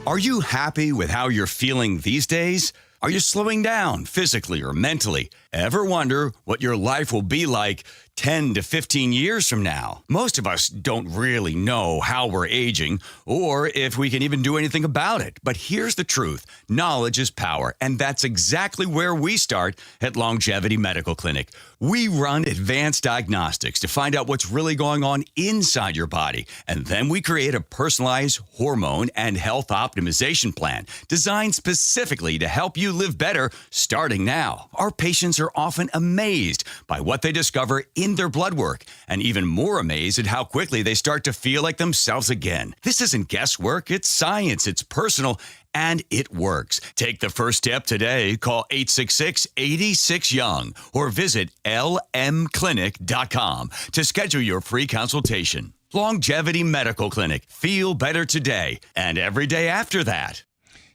Are you happy with how you're feeling these days? Are you slowing down physically or mentally? Ever wonder what your life will be like 10 to 15 years from now? Most of us don't really know how we're aging or if we can even do anything about it. But here's the truth. Knowledge is power, and that's exactly where we start at Longevity Medical Clinic. We run advanced diagnostics to find out what's really going on inside your body, and then we create a personalized hormone and health optimization plan designed specifically to help you live better starting now. Our patients are often amazed by what they discover in their blood work, and even more amazed at how quickly they start to feel like themselves again. This isn't guesswork, it's science, it's personal, and it works. Take the first step today. Call 866-86-YOUNG or visit lmclinic.com to schedule your free consultation. Longevity Medical Clinic. Feel better today and every day after that.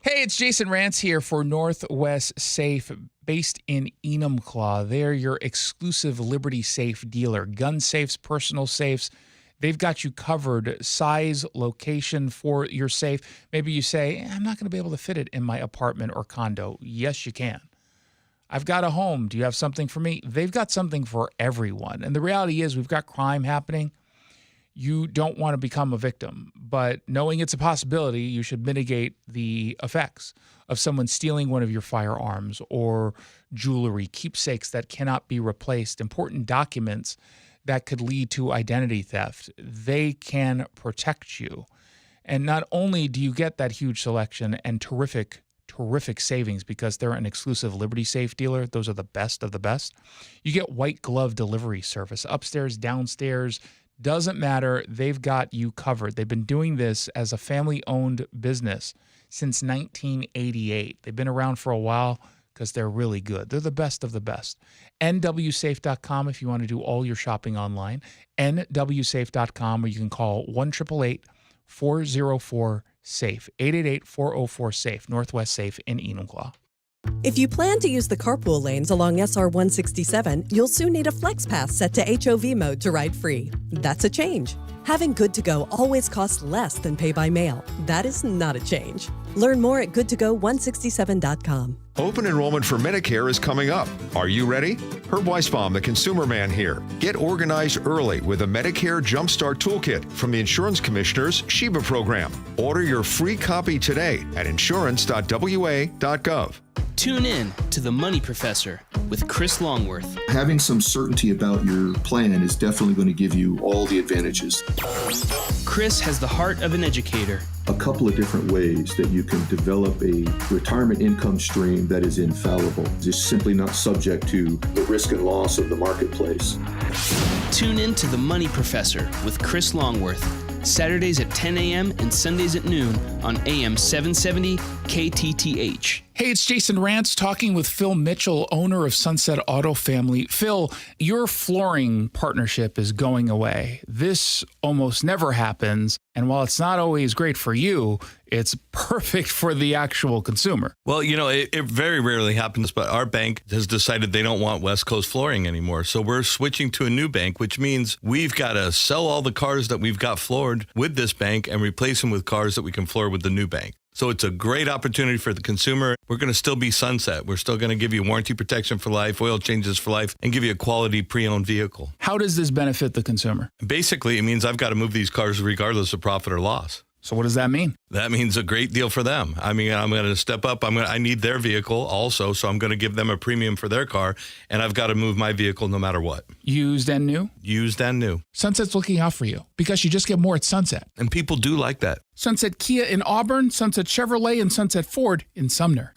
Hey, it's Jason Rantz here for Northwest Safe, based in Enumclaw. They're your exclusive Liberty Safe dealer. Gun safes, personal safes. They've got you covered, size, location for your safe. Maybe you say, I'm not going to be able to fit it in my apartment or condo. Yes, you can. I've got a home. Do you have something for me? They've got something for everyone. And the reality is we've got crime happening. You don't want to become a victim, but knowing it's a possibility, you should mitigate the effects of someone stealing one of your firearms or jewelry, keepsakes that cannot be replaced, important documents that could lead to identity theft. They can protect you. And not only do you get that huge selection and terrific savings because they're an exclusive Liberty Safe dealer, those are the best of the best, you get white glove delivery service, upstairs, downstairs, doesn't matter. They've got you covered. They've been doing this as a family-owned business since 1988. They've been around for a while because they're really good. They're the best of the best. nwsafe.com if you want to do all your shopping online. nwsafe.com, or you can call 1-888-404-SAFE. 888-404-SAFE. Northwest Safe in Enumclaw. If you plan to use the carpool lanes along SR 167, you'll soon need a flex pass set to HOV mode to ride free. That's a change. Having Good to Go always costs less than pay by mail. That is not a change. Learn more at goodtogo167.com. Open enrollment for Medicare is coming up. Are you ready? Herb Weisbaum, the Consumer Man here. Get organized early with a Medicare Jumpstart Toolkit from the Insurance Commissioner's SHIBA program. Order your free copy today at insurance.wa.gov. Tune in to The Money Professor with Chris Longworth. Having some certainty about your plan is definitely going to give you all the advantages. Chris has the heart of an educator. A couple of different ways that you can develop a retirement income stream that is infallible. It's simply not subject to the risk and loss of the marketplace. Tune in to The Money Professor with Chris Longworth. Saturdays at 10 a.m. and Sundays at noon on AM 770 KTTH. Hey, it's Jason Rantz talking with Phil Mitchell, owner of Sunset Auto Family. Phil, your flooring partnership is going away. This almost never happens. And while it's not always great for you, it's perfect for the actual consumer. Well, you know, it very rarely happens, but our bank has decided they don't want West Coast flooring anymore. So we're switching to a new bank, which means we've got to sell all the cars that we've got floored with this bank and replace them with cars that we can floor with the new bank. So it's a great opportunity for the consumer. We're going to still be Sunset. We're still going to give you warranty protection for life, oil changes for life, and give you a quality pre-owned vehicle. How does this benefit the consumer? Basically, it means I've got to move these cars regardless of profit or loss. So what does that mean? That means a great deal for them. I mean, I'm going to step up. I need their vehicle also, so I'm going to give them a premium for their car, and I've got to move my vehicle no matter what. Used and new? Used and new. Sunset's looking out for you because you just get more at Sunset. And people do like that. Sunset Kia in Auburn, Sunset Chevrolet, and Sunset Ford in Sumner.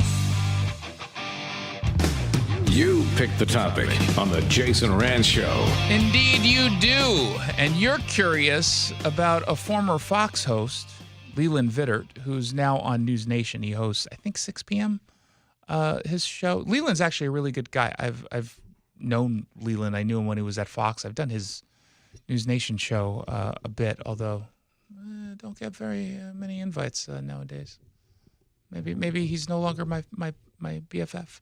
You pick the topic on the Jason Rantz Show. Indeed you do. And you're curious about a former Fox host, Leland Vittert, who's now on News Nation. He hosts, I think, 6 p.m. His show. Leland's actually a really good guy. I've known Leland. I knew him when he was at Fox. I've done his News Nation show a bit, although I don't get very many invites nowadays. Maybe he's no longer my BFF.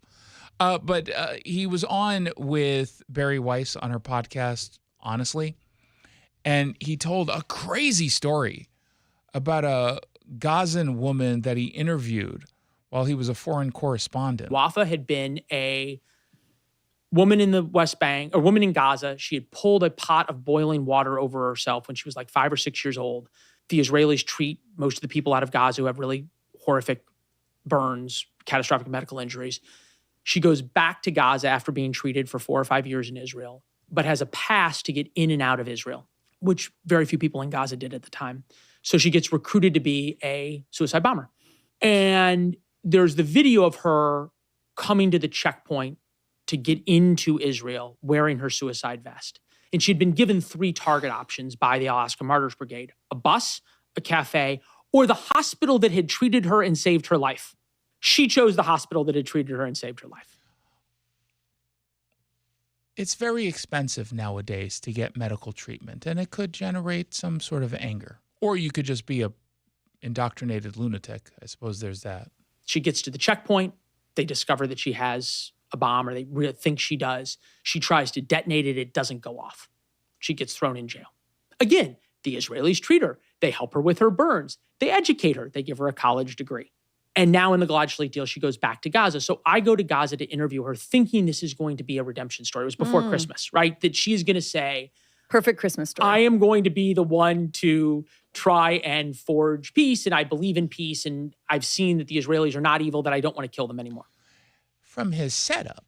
But he was on with Barry Weiss on her podcast, Honestly, and he told a crazy story about a Gazan woman that he interviewed while he was a foreign correspondent. Wafa had been a woman in the West Bank, or woman in Gaza. She had pulled a pot of boiling water over herself when she was like 5 or 6 years old. The Israelis treat most of the people out of Gaza who have really horrific burns, catastrophic medical injuries. She goes back to Gaza after being treated for 4 or 5 years in Israel, but has a pass to get in and out of Israel, which very few people in Gaza did at the time. So she gets recruited to be a suicide bomber. And there's the video of her coming to the checkpoint to get into Israel wearing her suicide vest. And she'd been given 3 target options by the Alaska Martyrs Brigade: a bus, a cafe, or the hospital that had treated her and saved her life. She chose the hospital that had treated her and saved her life. It's very expensive nowadays to get medical treatment, and it could generate some sort of anger. Or you could just be a indoctrinated lunatic. I suppose there's that. She gets to the checkpoint. They discover that she has a bomb, or they really think she does. She tries to detonate it. It doesn't go off. She gets thrown in jail. Again, the Israelis treat her. They help her with her burns. They educate her. They give her a college degree. And now in the Gilad Shalit deal, she goes back to Gaza. So I go to Gaza to interview her, thinking this is going to be a redemption story. It was before Christmas, right? That she is going to say, perfect Christmas story. I am going to be the one to try and forge peace, and I believe in peace, and I've seen that the Israelis are not evil, that I don't want to kill them anymore. From his setup,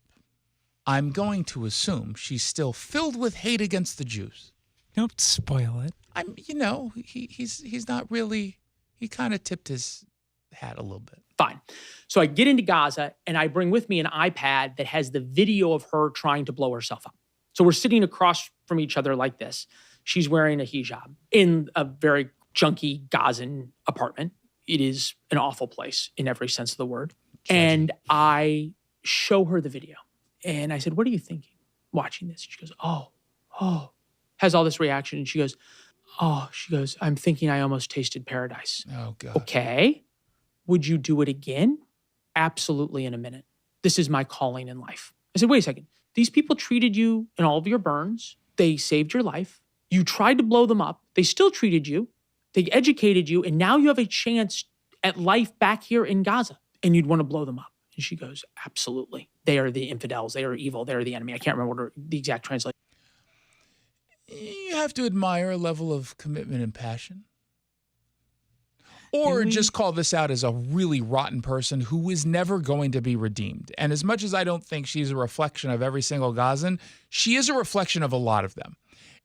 I'm going to assume she's still filled with hate against the Jews. Don't spoil it. He's not really, he kind of tipped his hat a little bit. Fine. So I get into Gaza, and I bring with me an iPad that has the video of her trying to blow herself up. So we're sitting across from each other like this. She's wearing a hijab in a very junky Gazan apartment. It is an awful place in every sense of the word. And I show her the video. And I said, what are you thinking watching this? She goes, oh, has all this reaction. And she goes, I'm thinking I almost tasted paradise. Oh, God. Okay. Would you do it again? Absolutely, in a minute. This is my calling in life. I said, wait a second. These people treated you in all of your burns. They saved your life. You tried to blow them up. They still treated you. They educated you. And now you have a chance at life back here in Gaza. And you'd want to blow them up. And she goes, absolutely. They are the infidels. They are evil. They are the enemy. I can't remember the exact translation. You have to admire a level of commitment and passion. Or just call this out as a really rotten person who is never going to be redeemed. And as much as I don't think she's a reflection of every single Gazan, she is a reflection of a lot of them.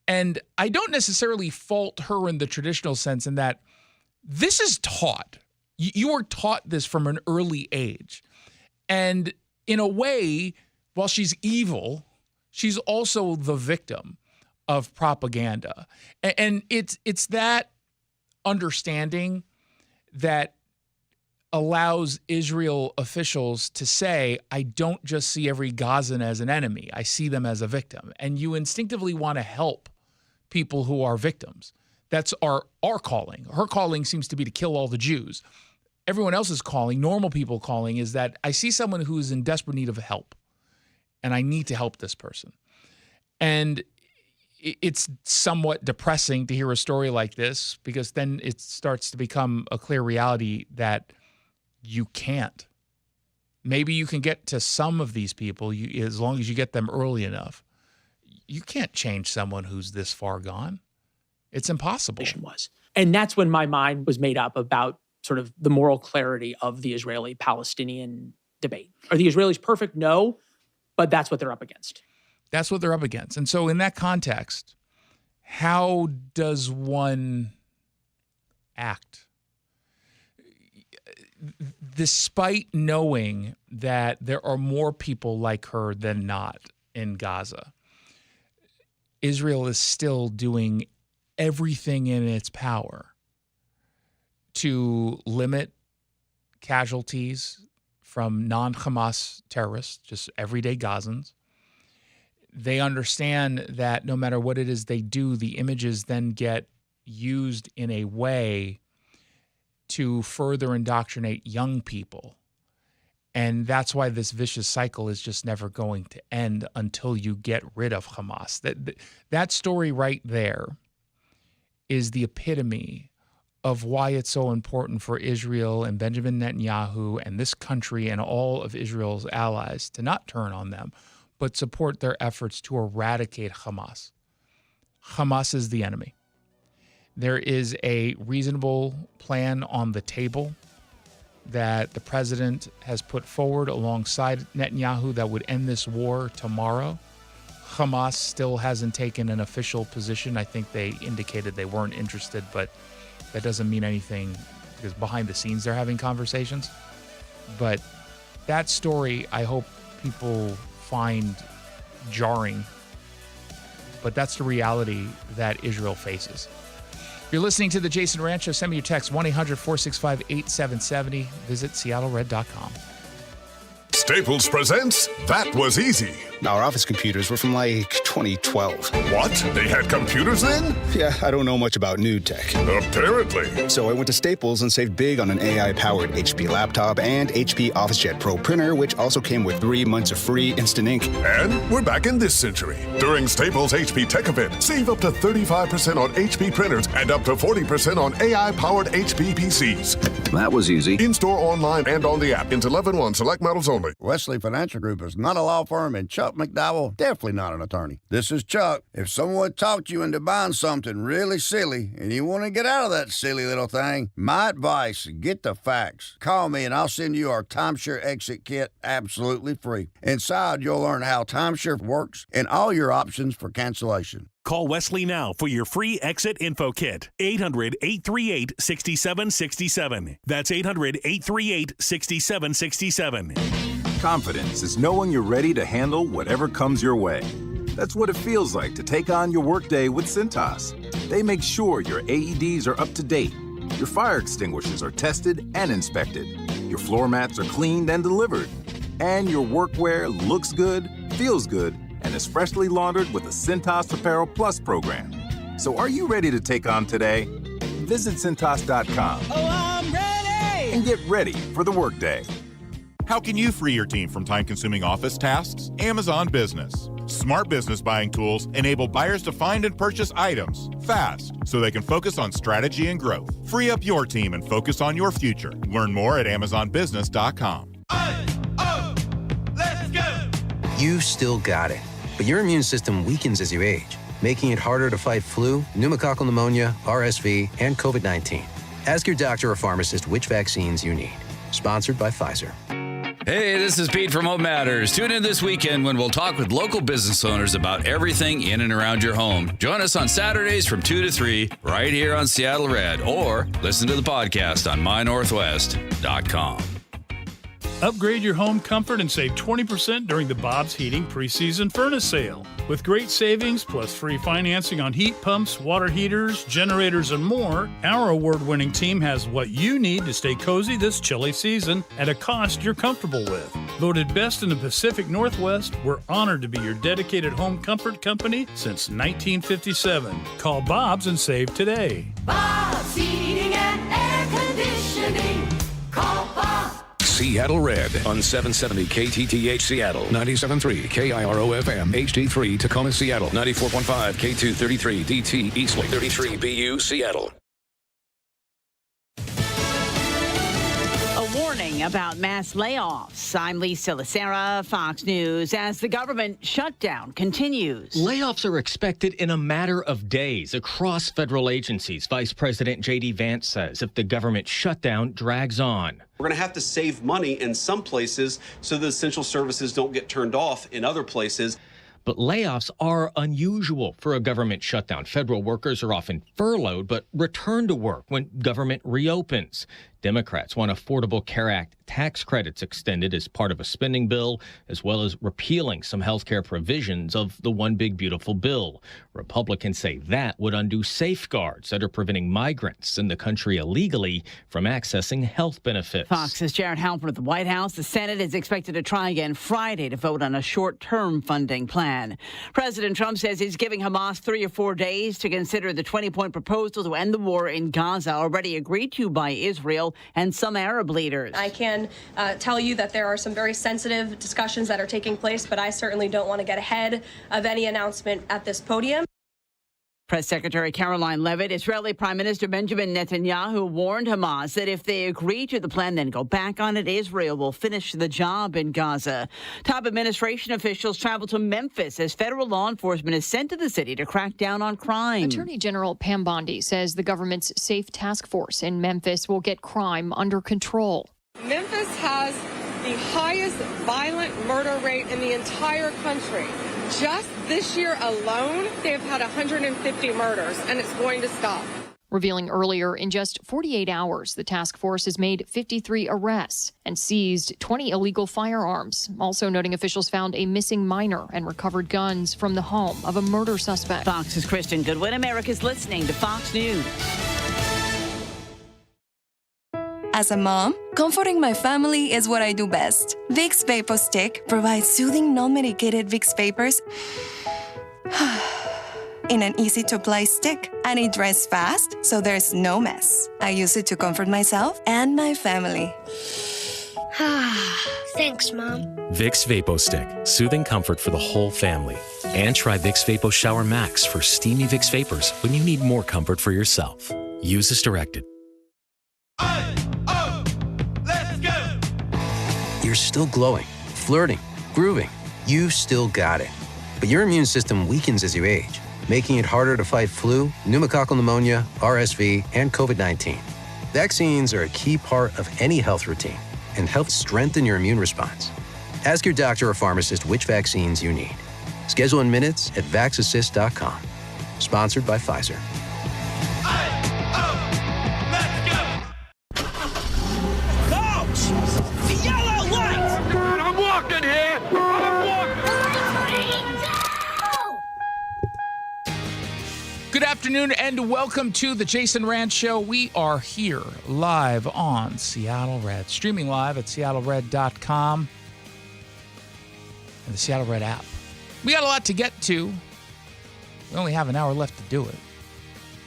And I don't necessarily fault her in the traditional sense in that this is taught. You are taught this from an early age. And in a way, while she's evil, she's also the victim of propaganda. And it's that understanding that allows Israel officials to say, I don't just see every Gazan as an enemy. I see them as a victim. And you instinctively want to help people who are victims. That's our calling. Her calling seems to be to kill all the Jews. Everyone else's calling, normal people calling, is that I see someone who is in desperate need of help, and I need to help this person. And it's somewhat depressing to hear a story like this, because then it starts to become a clear reality that you can't. Maybe you can get to some of these people as long as you get them early enough. You can't change someone who's this far gone. It's impossible. And that's when my mind was made up about sort of the moral clarity of the Israeli-Palestinian debate. Are the Israelis perfect? No, but that's what they're up against. That's what they're up against. And so in that context, how does one act? Despite knowing that there are more people like her than not in Gaza, Israel is still doing everything in its power to limit casualties from non-Hamas terrorists, just everyday Gazans. They understand that no matter what it is they do, the images then get used in a way to further indoctrinate young people. And that's why this vicious cycle is just never going to end until you get rid of Hamas. That story right there is the epitome of why it's so important for Israel and Benjamin Netanyahu and this country and all of Israel's allies to not turn on them, but support their efforts to eradicate Hamas. Hamas is the enemy. There is a reasonable plan on the table that the president has put forward alongside Netanyahu that would end this war tomorrow. Hamas still hasn't taken an official position. I think they indicated they weren't interested, but that doesn't mean anything because behind the scenes they're having conversations. But that story, I hope people find jarring, but that's the reality that Israel faces. You're listening to The Jason Rantz Show. Send me your text, 1-800-465-8770. Visit SeattleRed.com. Staples presents That Was Easy. Our office computers were from like 2012. What? They had computers then? Yeah, I don't know much about new tech. Apparently. So I went to Staples and saved big on an AI-powered HP laptop and HP OfficeJet Pro printer, which also came with 3 months of free instant ink. And we're back in this century. During Staples HP Tech Event, save up to 35% on HP printers and up to 40% on AI-powered HP PCs. That was easy. In-store, online, and on the app. Into 11/1, select models only. Wesley Financial Group is not a law firm, and Chuck McDowell, definitely not an attorney. This is Chuck. If someone talked you into buying something really silly and you want to get out of that silly little thing, my advice, get the facts. Call me and I'll send you our timeshare exit kit absolutely free. Inside, you'll learn how timeshare works and all your options for cancellation. Call Wesley now for your free exit info kit. 800-838-6767. That's 800-838-6767. Confidence is knowing you're ready to handle whatever comes your way. That's what it feels like to take on your workday with Cintas. They make sure your AEDs are up to date, your fire extinguishers are tested and inspected, your floor mats are cleaned and delivered, and your workwear looks good, feels good, and is freshly laundered with the Cintas Apparel Plus program. So are you ready to take on today? Visit Cintas.com. Oh, I'm ready! And get ready for the workday. How can you free your team from time-consuming office tasks? Amazon Business. Smart business buying tools enable buyers to find and purchase items fast so they can focus on strategy and growth. Free up your team and focus on your future. Learn more at AmazonBusiness.com. Let's go! You've still got it, but your immune system weakens as you age, making it harder to fight flu, pneumococcal pneumonia, RSV, and COVID-19. Ask your doctor or pharmacist which vaccines you need. Sponsored by Pfizer. Hey, this is Pete from Home Matters. Tune in this weekend when we'll talk with local business owners about everything in and around your home. Join us on Saturdays from 2 to 3 right here on Seattle Red, or listen to the podcast on mynorthwest.com. Upgrade your home comfort and save 20% during the Bob's Heating preseason furnace sale. With great savings plus free financing on heat pumps, water heaters, generators, and more, our award-winning team has what you need to stay cozy this chilly season at a cost you're comfortable with. Voted best in the Pacific Northwest, we're honored to be your dedicated home comfort company since 1957. Call Bob's and save today. Bob's Heating and Air Conditioning. Call Bob. Seattle Red on 770 KTTH Seattle, 97.3 KIRO FM, HD3 Tacoma Seattle, 94.5 K233 DT Eastlake, 33 BU Seattle. A warning about mass layoffs. I'm Lisa Lacera, Fox News, as the government shutdown continues. Layoffs are expected in a matter of days across federal agencies. Vice President J.D. Vance says if the government shutdown drags on. We're going to have to save money in some places so the essential services don't get turned off in other places. But layoffs are unusual for a government shutdown. Federal workers are often furloughed, but return to work when government reopens. Democrats want Affordable Care Act tax credits extended as part of a spending bill, as well as repealing some health care provisions of the One Big Beautiful Bill. Republicans say that would undo safeguards that are preventing migrants in the country illegally from accessing health benefits. Fox's Jared Halpern at the White House. The Senate is expected to try again Friday to vote on a short-term funding plan. President Trump says he's giving Hamas 3 or 4 days to consider the 20-point proposal to end the war in Gaza, already agreed to by Israel and some Arab leaders. I can tell you that there are some very sensitive discussions that are taking place, but I certainly don't want to get ahead of any announcement at this podium. Press Secretary Caroline Leavitt, Israeli Prime Minister Benjamin Netanyahu warned Hamas that if they agree to the plan, then go back on it, Israel will finish the job in Gaza. Top administration officials travel to Memphis as federal law enforcement is sent to the city to crack down on crime. Attorney General Pam Bondi says the government's Safe Task Force in Memphis will get crime under control. Memphis has the highest violent murder rate in the entire country. Just this year alone, they've had 150 murders, and it's going to stop. Revealing earlier, in just 48 hours, the task force has made 53 arrests and seized 20 illegal firearms. Also noting officials found a missing minor and recovered guns from the home of a murder suspect. Fox's Kristen Goodwin. America's listening to Fox News. As a mom, comforting my family is what I do best. Vicks Vapor Stick provides soothing, non-medicated Vicks vapors in an easy-to-apply stick, and it dries fast, so there's no mess. I use it to comfort myself and my family. Thanks, Mom. Vicks Vapo Stick, soothing comfort for the whole family. And try Vicks Vapo Shower Max for steamy Vicks vapors when you need more comfort for yourself. Use as directed. You're still glowing, flirting, grooving. You've still got it. But your immune system weakens as you age, making it harder to fight flu, pneumococcal pneumonia, RSV, and COVID-19. Vaccines are a key part of any health routine and help strengthen your immune response. Ask your doctor or pharmacist which vaccines you need. Schedule in minutes at vaxassist.com. Sponsored by Pfizer. Good afternoon and welcome to the Jason Rantz Show. We are here live on Seattle Red, streaming live at seattlered.com and the Seattle Red app. We got a lot to get to. We only have an hour left to do it.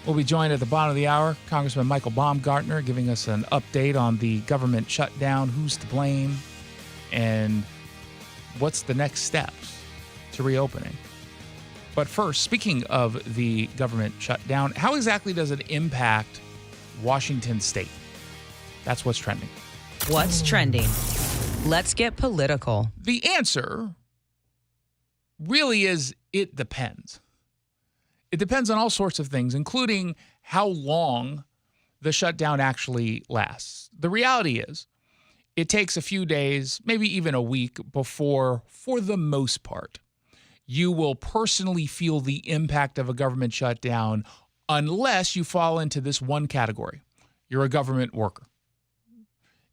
We'll be joined at the bottom of the hour, Congressman Michael Baumgartner giving us an update on the government shutdown, who's to blame, and what's the next steps to reopening. But first, speaking of the government shutdown, how exactly does it impact Washington State? That's what's trending. What's trending? Let's get political. The answer really is it depends. It depends on all sorts of things, including how long the shutdown actually lasts. The reality is it takes a few days, maybe even a week before, for the most part, you will personally feel the impact of a government shutdown unless you fall into this one category. You're a government worker.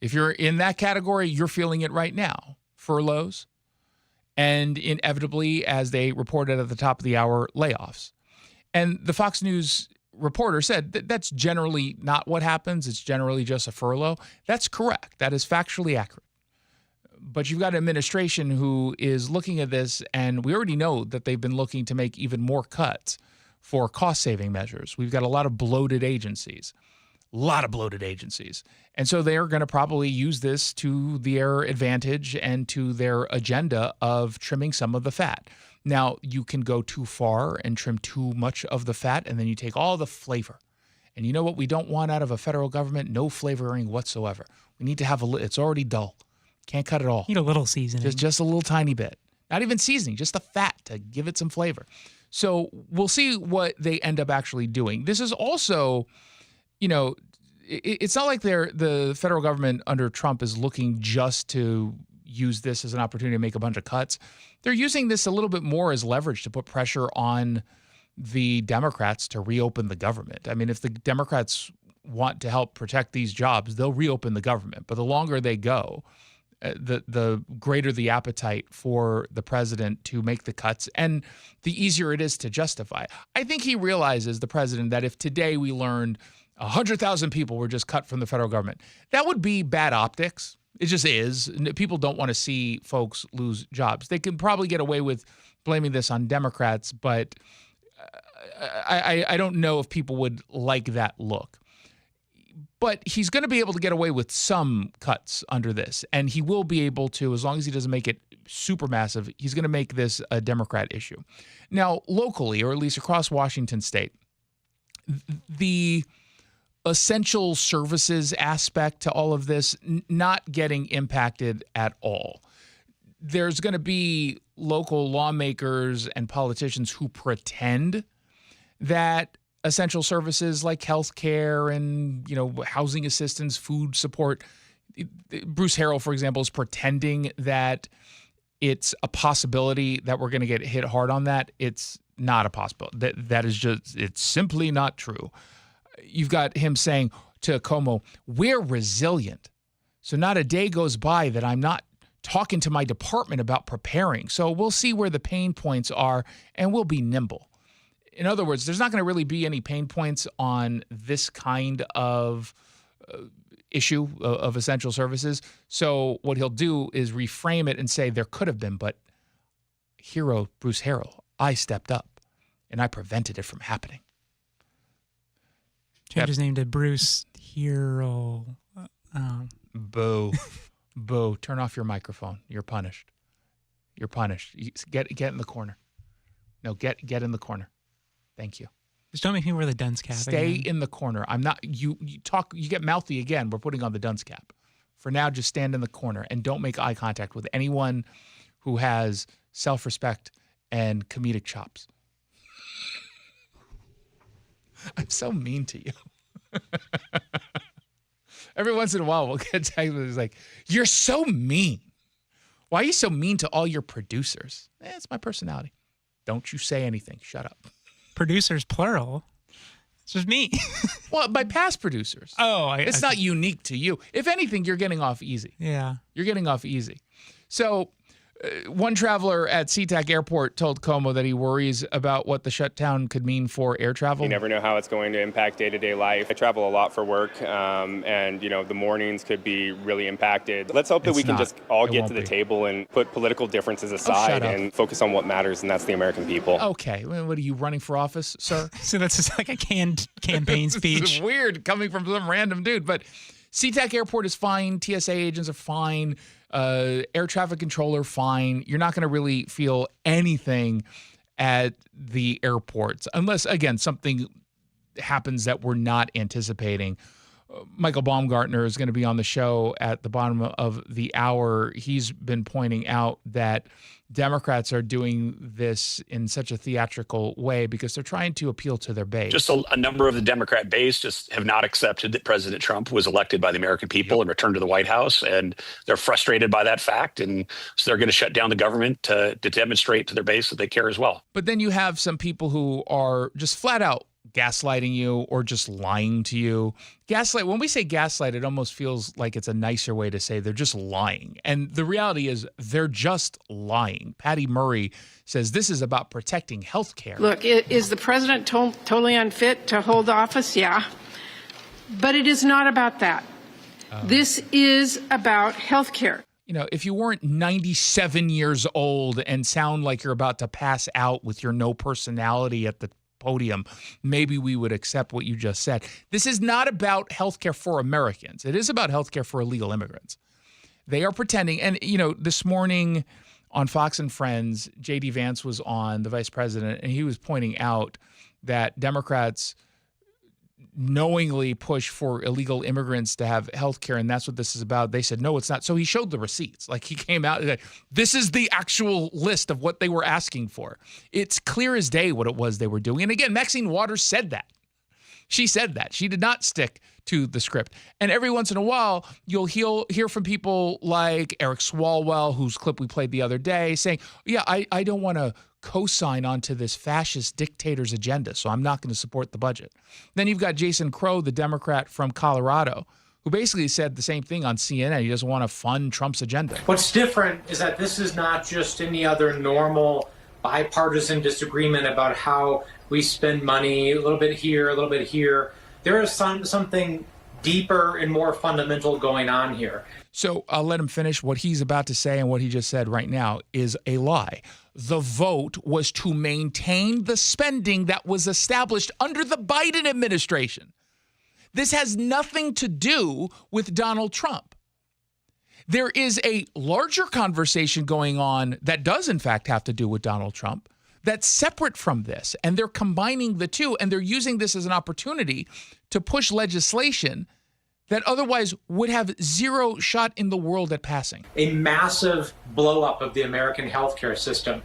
If you're in that category, you're feeling it right now. Furloughs and inevitably, as they reported at the top of the hour, layoffs. And the Fox News reporter said that that's generally not what happens. It's generally just a furlough. That's correct. That is factually accurate. But you've got an administration who is looking at this, and we already know that they've been looking to make even more cuts for cost-saving measures. We've got a lot of bloated agencies. And so they're going to probably use this to their advantage and to their agenda of trimming some of the fat. Now, you can go too far and trim too much of the fat, and then you take all the flavor. And you know what we don't want out of a federal government? No flavoring whatsoever. We need to have it's already dull. Can't cut it all. Need a little seasoning. Just a little tiny bit. Not even seasoning, just the fat to give it some flavor. So we'll see what they end up actually doing. This is also, it's not like the federal government under Trump is looking just to use this as an opportunity to make a bunch of cuts. They're using this a little bit more as leverage to put pressure on the Democrats to reopen the government. I mean, if the Democrats want to help protect these jobs, they'll reopen the government. But the longer they go, the greater the appetite for the president to make the cuts and the easier it is to justify. I think he realizes, the president, that if today we learned 100,000 people were just cut from the federal government, that would be bad optics. It just is. People don't want to see folks lose jobs. They can probably get away with blaming this on Democrats, but I don't know if people would like that look. But he's going to be able to get away with some cuts under this, and he will be able to, as long as he doesn't make it super massive. He's going to make this a Democrat issue. Now, locally, or at least across Washington state, the essential services aspect to all of this not getting impacted at all. There's going to be local lawmakers and politicians who pretend that essential services like healthcare and, housing assistance, food support. Bruce Harrell, for example, is pretending that it's a possibility that we're going to get hit hard on that. It's not a possibility. That is just, it's simply not true. You've got him saying to Cuomo, we're resilient. So not a day goes by that I'm not talking to my department about preparing. So we'll see where the pain points are and we'll be nimble. In other words, there's not going to really be any pain points on this kind of issue of essential services. So what he'll do is reframe it and say there could have been, but hero Bruce Harrell, I stepped up and I prevented it from happening. Change his name to Bruce Hero. Boo. Boo. Turn off your microphone. You're punished. You're punished. Get in the corner. No, get in the corner. Thank you. Just don't make me wear the dunce cap. Stay again. in the corner. I'm not. You talk. You get mouthy again. We're putting on the dunce cap. For now, just stand in the corner and don't make eye contact with anyone who has self-respect and comedic chops. I'm so mean to you. Every once in a while, we'll get text that's like, "You're so mean. Why are you so mean to all your producers?" It's my personality. Don't you say anything. Shut up. Producers, plural. It's just me. Well, by past producers. Oh, it's not unique to you. If anything, you're getting off easy. Yeah. You're getting off easy. So one traveler at SeaTac Airport told Cuomo that he worries about what the shutdown could mean for air travel. You never know how it's going to impact day-to-day life. I travel a lot for work, and the mornings could be really impacted. Let's hope that we can just all get to the table and put political differences aside and focus on what matters, and that's the American people. Okay. What are you, running for office, sir? So that's just like a canned campaign speech. This is weird coming from some random dude, but SeaTac Airport is fine. TSA agents are fine. Air traffic controller, fine. You're not going to really feel anything at the airports unless, again, something happens that we're not anticipating. Michael Baumgartner is going to be on the show at the bottom of the hour. He's been pointing out that Democrats are doing this in such a theatrical way because they're trying to appeal to their base. Just a number of the Democrat base just have not accepted that President Trump was elected by the American people and returned to the White House. And they're frustrated by that fact. And so they're going to shut down the government to demonstrate to their base that they care as well. But then you have some people who are just flat out gaslighting you or just lying to you. Gaslight, when we say gaslight, it almost feels like it's a nicer way to say they're just lying. And the reality is they're just lying. Patty Murray says this is about protecting health care. Look, is the president totally unfit to hold office? Yeah. But it is not about that. This is about health care. If you weren't 97 years old and sound like you're about to pass out with your no personality at the podium, maybe we would accept what you just said. This is not about healthcare for Americans. It is about healthcare for illegal immigrants. They are pretending. And, this morning on Fox and Friends, J.D. Vance was on, the vice president, and he was pointing out that Democrats knowingly push for illegal immigrants to have health care, and that's what this is about. They said, no, it's not. So he showed the receipts. Like, he came out and said, this is the actual list of what they were asking for. It's clear as day what it was they were doing. And again, Maxine Waters said that. She said that. She did not stick to the script. And every once in a while, you'll hear from people like Eric Swalwell, whose clip we played the other day, saying, yeah, I don't want to co-sign onto this fascist dictator's agenda, so I'm not going to support the budget. Then you've got Jason Crow, the Democrat from Colorado, who basically said the same thing on CNN. He doesn't want to fund Trump's agenda. What's different is that this is not just any other normal bipartisan disagreement about how we spend money, a little bit here, a little bit here. There is something deeper and more fundamental going on here. So I'll let him finish. What he's about to say and what he just said right now is a lie. The vote was to maintain the spending that was established under the Biden administration. This has nothing to do with Donald Trump. There is a larger conversation going on that does, in fact, have to do with Donald Trump that's separate from this. And they're combining the two, and they're using this as an opportunity to push legislation that otherwise would have zero shot in the world at passing. A massive blow up of the American healthcare system,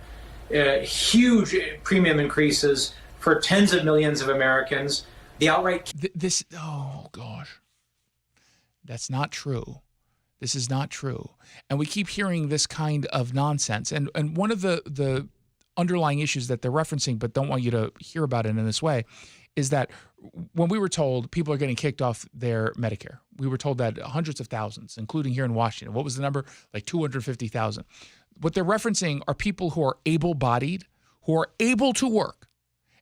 huge premium increases for tens of millions of Americans. The outright oh gosh, that's not true. This is not true. And we keep hearing this kind of nonsense. And one of the underlying issues that they're referencing, but don't want you to hear about it in this way, is that when we were told people are getting kicked off their Medicare, we were told that hundreds of thousands, including here in Washington. What was the number? Like 250,000. What they're referencing are people who are able-bodied, who are able to work,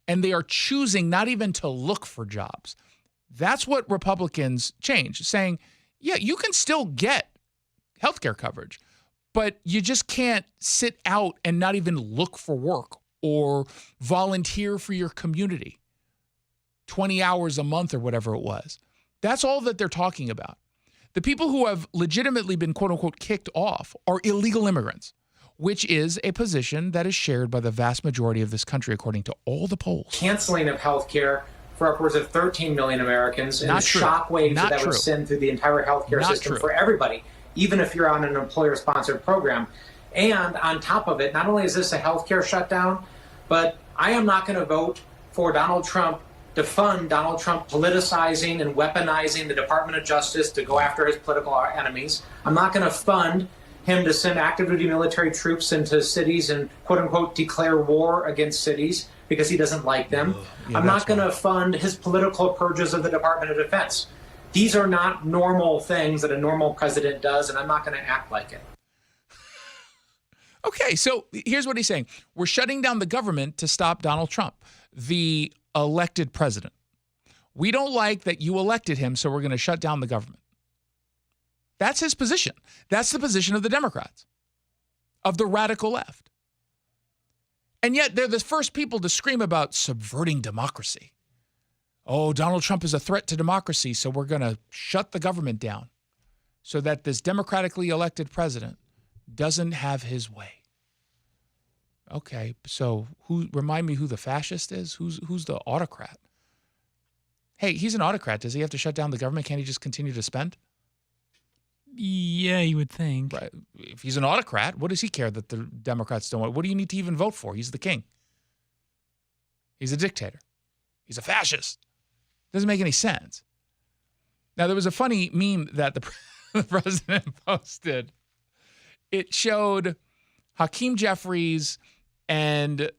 and they are choosing not even to look for jobs. That's what Republicans changed, saying, yeah, you can still get healthcare coverage, but you just can't sit out and not even look for work or volunteer for your community 20 hours a month or whatever it was. That's all that they're talking about. The people who have legitimately been, quote unquote, kicked off are illegal immigrants, which is a position that is shared by the vast majority of this country, according to all the polls. Canceling of health care for upwards of 13 million Americans, and the shockwaves that would send through the entire healthcare system for everybody, even if you're on an employer-sponsored program. And on top of it, not only is this a healthcare shutdown, but I am not going to vote for Donald Trump to fund Donald Trump politicizing and weaponizing the Department of Justice to go after his political enemies. I'm not going to fund him to send active duty military troops into cities and, quote unquote, declare war against cities because he doesn't like them. I'm not going to fund his political purges of the Department of Defense. These are not normal things that a normal president does, and I'm not going to act like it. Okay, so here's what he's saying. We're shutting down the government to stop Donald Trump, the elected president. We don't like that you elected him, so we're going to shut down the government. That's his position. That's the position of the Democrats, of the radical left. And yet they're the first people to scream about subverting democracy. Oh, Donald Trump is a threat to democracy, so we're going to shut the government down so that this democratically elected president doesn't have his way. Okay, so remind me who the fascist is? Who's the autocrat? Hey, he's an autocrat. Does he have to shut down the government? Can't he just continue to spend? Yeah, you would think. Right. If he's an autocrat, what does he care that the Democrats don't want? What do you need to even vote for? He's the king. He's a dictator. He's a fascist. Doesn't make any sense. Now, there was a funny meme that the president posted. It showed Hakeem Jeffries and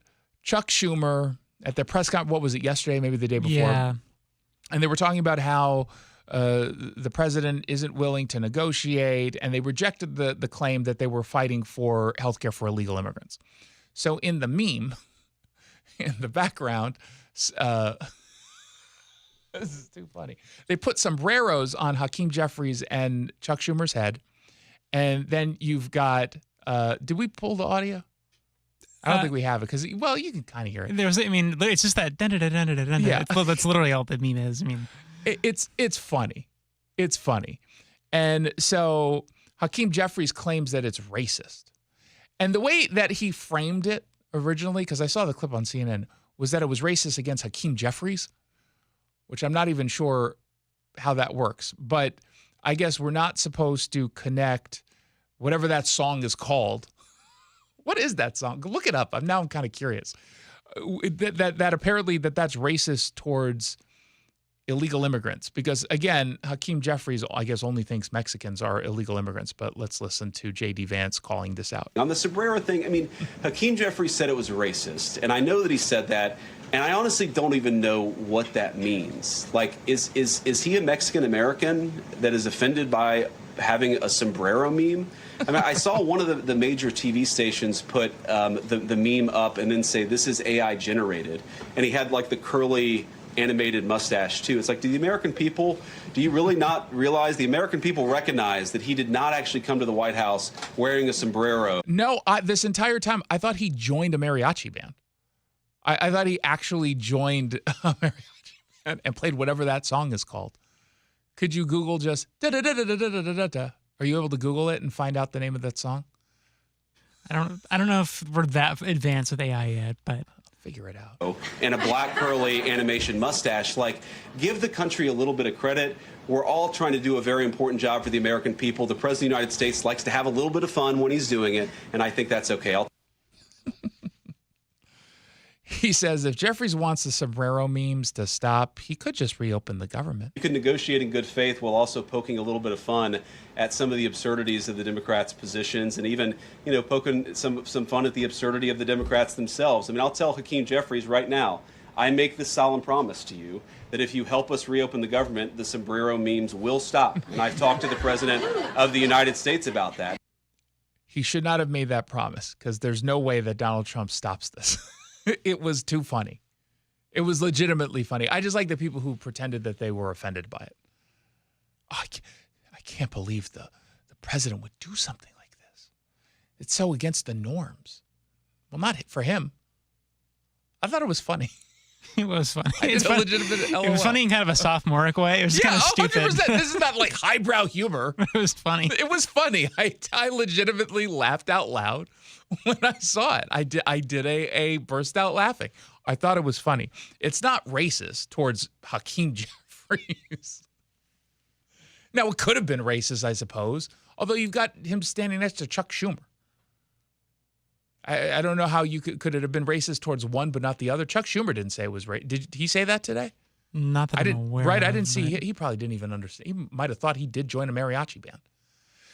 Chuck Schumer at their press conference. What was it, yesterday, maybe the day before? Yeah. And they were talking about how the president isn't willing to negotiate, and they rejected the claim that they were fighting for health care for illegal immigrants. So in the meme, in the background, this is too funny. They put sombreros on Hakeem Jeffries and Chuck Schumer's head, and then you've got, did we pull the audio? I don't think we have it because, well, you can kind of hear it. It's just that. Yeah. That's literally all the meme is. I mean, it's funny. It's funny. And so Hakeem Jeffries claims that it's racist. And the way that he framed it originally, because I saw the clip on CNN, was that it was racist against Hakeem Jeffries, which I'm not even sure how that works. But I guess we're not supposed to connect whatever that song is called. What is that song? Look it up. I'm kind of curious. That apparently that's racist towards illegal immigrants. Because again, Hakeem Jeffries, I guess, only thinks Mexicans are illegal immigrants. But let's listen to J.D. Vance calling this out. On the sombrero thing, I mean, Hakeem Jeffries said it was racist. And I know that he said that. And I honestly don't even know what that means. Like, is he a Mexican American that is offended by having a sombrero meme? I mean, I saw one of the major TV stations put the meme up and then say, this is AI generated. And he had like the curly animated mustache too. It's like, do you really not realize the American people recognize that he did not actually come to the White House wearing a sombrero? No, this entire time, I thought he joined a mariachi band. I thought he actually joined a mariachi band and played whatever that song is called. Could you Google just da-da-da-da-da-da-da-da? Are you able to Google it and find out the name of that song? I don't know if we're that advanced with AI yet, but I'll figure it out. And a black curly animation mustache. Like, give the country a little bit of credit. We're all trying to do a very important job for the American people. The President of the United States likes to have a little bit of fun when he's doing it, and I think that's okay. He says if Jeffries wants the sombrero memes to stop, he could just reopen the government. You can negotiate in good faith while also poking a little bit of fun at some of the absurdities of the Democrats' positions, and even, poking some fun at the absurdity of the Democrats themselves. I mean, I'll tell Hakeem Jeffries right now, I make this solemn promise to you that if you help us reopen the government, the sombrero memes will stop. And I've talked to the President of the United States about that. He should not have made that promise, because there's no way that Donald Trump stops this. It was too funny. It was legitimately funny. I just like the people who pretended that they were offended by it. Oh, I can't believe the president would do something like this. It's so against the norms. Well, not for him. I thought it was funny. It was funny. It's a legitimate LOL. It was funny in kind of a sophomoric way. It was kind of stupid. 100%. This is not like highbrow humor. It was funny. It was funny. I legitimately laughed out loud when I saw it. I did a burst out laughing. I thought it was funny. It's not racist towards Hakeem Jeffries. Now, it could have been racist, I suppose, although you've got him standing next to Chuck Schumer. I don't know how you could it have been racist towards one but not the other. Chuck Schumer didn't say it was racist. Did he say that today? Not that I'm aware Right, of, I didn't see. He probably didn't even understand. He might have thought he did join a mariachi band.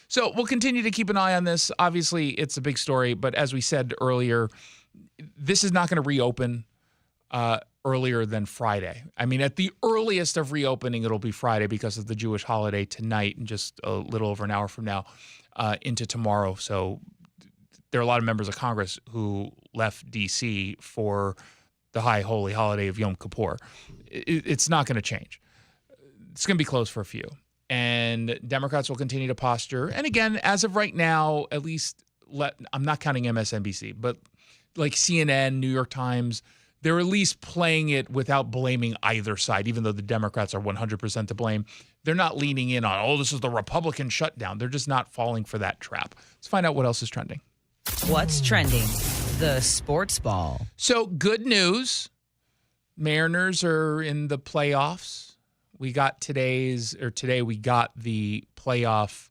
So we'll continue to keep an eye on this. Obviously, it's a big story, but as we said earlier, this is not going to reopen earlier than Friday. I mean, at the earliest of reopening, it'll be Friday because of the Jewish holiday tonight and just a little over an hour from now into tomorrow. So there are a lot of members of Congress who left D.C. for the high holy holiday of Yom Kippur. It's not going to change. It's going to be closed for a few. And Democrats will continue to posture. And again, as of right now, at least I'm not counting MSNBC, but like CNN, New York Times, they're at least playing it without blaming either side, even though the Democrats are 100% to blame. They're not leaning in on, this is the Republican shutdown. They're just not falling for that trap. Let's find out what else is trending. What's trending? The sports ball. So good news. Mariners are in the playoffs. Today we got the playoff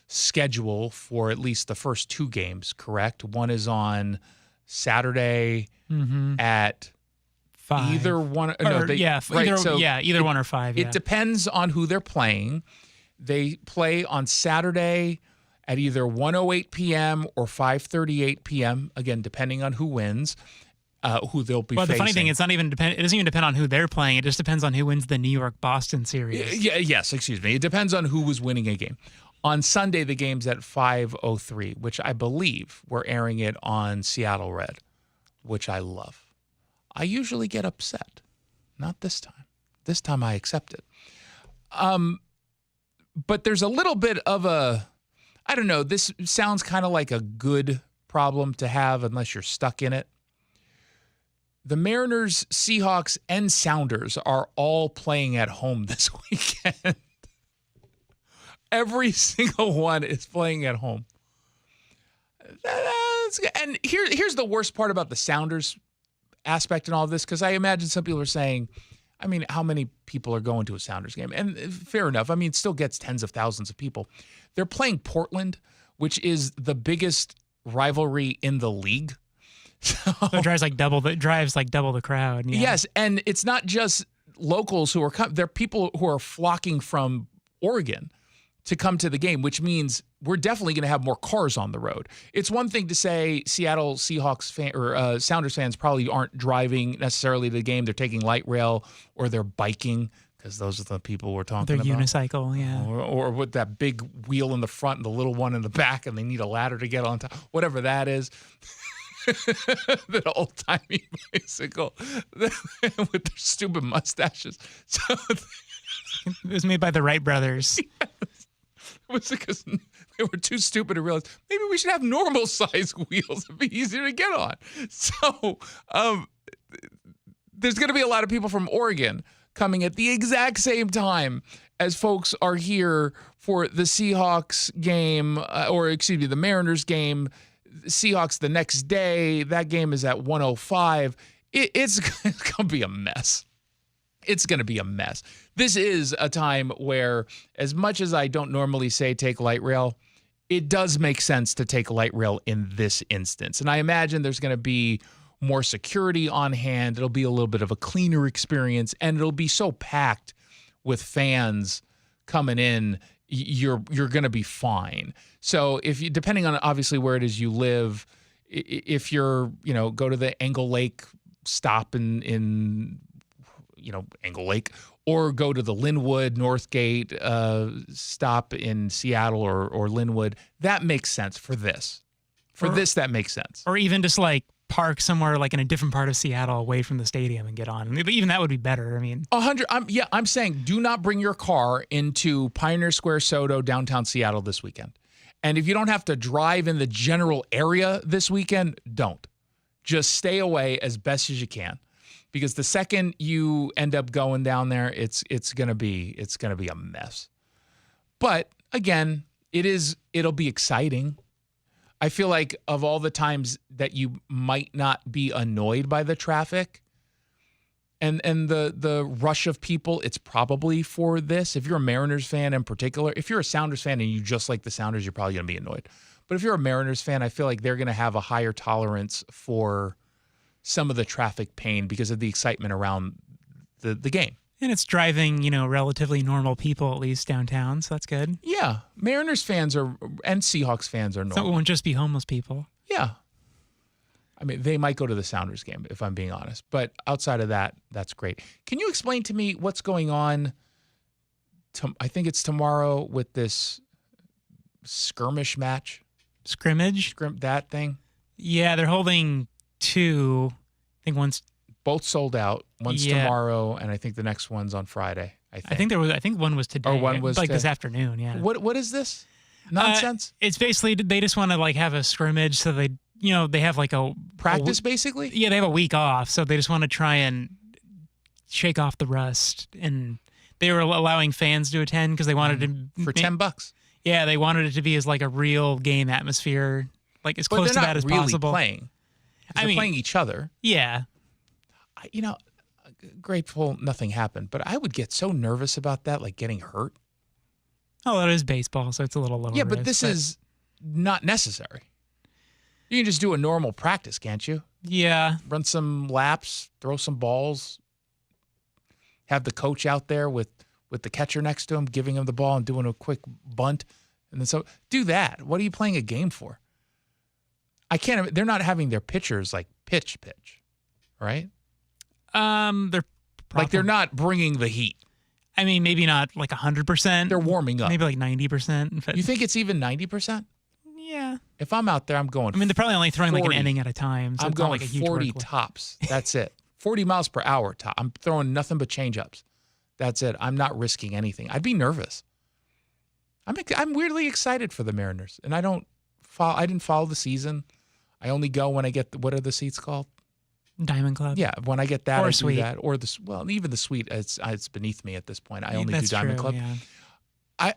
schedule for at least the first two games, correct? One is on Saturday at 5. Either one. Either one or 5. Yeah. It depends on who they're playing. They play on Saturday at either 1:08 p.m. or 5:38 p.m. Again, depending on who wins, who they'll be facing. Well, the funny thing, it doesn't even depend on who they're playing. It just depends on who wins the New York-Boston series. Yes, excuse me. It depends on who was winning a game. On Sunday, the game's at 5:03, which I believe we're airing it on Seattle Red, which I love. I usually get upset. Not this time. This time I accept it. But there's a little bit of I don't know, this sounds kind of like a good problem to have unless you're stuck in it. The Mariners, Seahawks, and Sounders are all playing at home this weekend. Every single one is playing at home. And here's the worst part about the Sounders aspect in all of this, because I imagine some people are saying, I mean, how many people are going to a Sounders game? And fair enough. I mean, it still gets tens of thousands of people. They're playing Portland, which is the biggest rivalry in the league. So it drives like double the crowd. Yeah. Yes, and it's not just locals who are there are people who are flocking from Oregon to come to the game, which means we're definitely going to have more cars on the road. It's one thing to say Seattle Seahawks or Sounders fans probably aren't driving necessarily to the game. They're taking light rail or they're biking, because those are the people we're talking about. Their unicycle, yeah. Or with that big wheel in the front and the little one in the back, and they need a ladder to get on top. Whatever that is. That old-timey bicycle with their stupid mustaches. So it was made by the Wright brothers. Yes. It was because they were too stupid to realize maybe we should have normal size wheels. It'd be easier to get on. So there's going to be a lot of people from Oregon coming at the exact same time as folks are here for the Seahawks game, the Mariners game. Seahawks the next day. That game is at 1:05. It's going to be a mess. It's going to be a mess. This is a time where, as much as I don't normally say take light rail, it does make sense to take light rail in this instance. And I imagine there's going to be more security on hand. It'll be a little bit of a cleaner experience, and it'll be so packed with fans coming in, you're going to be fine. So if you, depending on obviously where it is you live, if you're, go to the Angle Lake stop in Angle Lake, or go to the Linwood Northgate stop in Seattle or Linwood, that makes sense for this. That makes sense. Or even just like park somewhere like in a different part of Seattle away from the stadium and get on. Even that would be better. I mean, 100. I'm saying do not bring your car into Pioneer Square SoDo downtown Seattle this weekend. And if you don't have to drive in the general area this weekend, don't. Just stay away as best as you can, because the second you end up going down there, it's gonna be a mess. But again, it'll be exciting. I feel like of all the times that you might not be annoyed by the traffic and the rush of people, it's probably for this. If you're a Mariners fan in particular, if you're a Sounders fan and you just like the Sounders, you're probably going to be annoyed. But if you're a Mariners fan, I feel like they're going to have a higher tolerance for some of the traffic pain because of the excitement around the game. And it's driving, relatively normal people, at least downtown, so that's good. Yeah. Mariners fans and Seahawks fans are normal. So it won't just be homeless people. Yeah. I mean, they might go to the Sounders game, if I'm being honest. But outside of that, that's great. Can you explain to me what's going on, I think it's tomorrow, with this skirmish match? Scrimmage? That thing? Yeah, they're holding two. I think one's... Both sold out. One's tomorrow, and I think the next one's on Friday. I think one was today. Or one was this afternoon. Yeah. What is this nonsense? It's basically they just want to have a scrimmage, so they have like a practice basically. Yeah, they have a week off, so they just want to try and shake off the rust. And they were allowing fans to attend because they wanted to for $10. Yeah, they wanted it to be as like a real game atmosphere, like as close to that as possible. Playing. They're playing each other. Yeah. Grateful nothing happened, but I would get so nervous about that, like getting hurt. Oh, that is baseball, so it's a little lower. Yeah, but this is not necessary. You can just do a normal practice, can't you? Yeah. Run some laps, throw some balls, have the coach out there with the catcher next to him, giving him the ball and doing a quick bunt. And then so do that. What are you playing a game for? They're not having their pitchers like pitch, right? They're not bringing the heat. I mean, maybe not like 100%. They're warming up. Maybe like 90%. You think it's even 90%? Yeah. If I'm out there, I'm going. I mean, they're probably only throwing 40. Like an inning at a time. So I'm it's going not like a huge 40 workload. tops. That's it. 40 miles per hour top. I'm throwing nothing but change-ups. That's it. I'm not risking anything. I'd be nervous. I'm weirdly excited for the Mariners, and I didn't follow the season. I only go when I get what are the seats called? Diamond Club. Yeah, when I get that, or I suite. do that. Or even the suite, it's beneath me at this point. I only do Diamond Club. Yeah.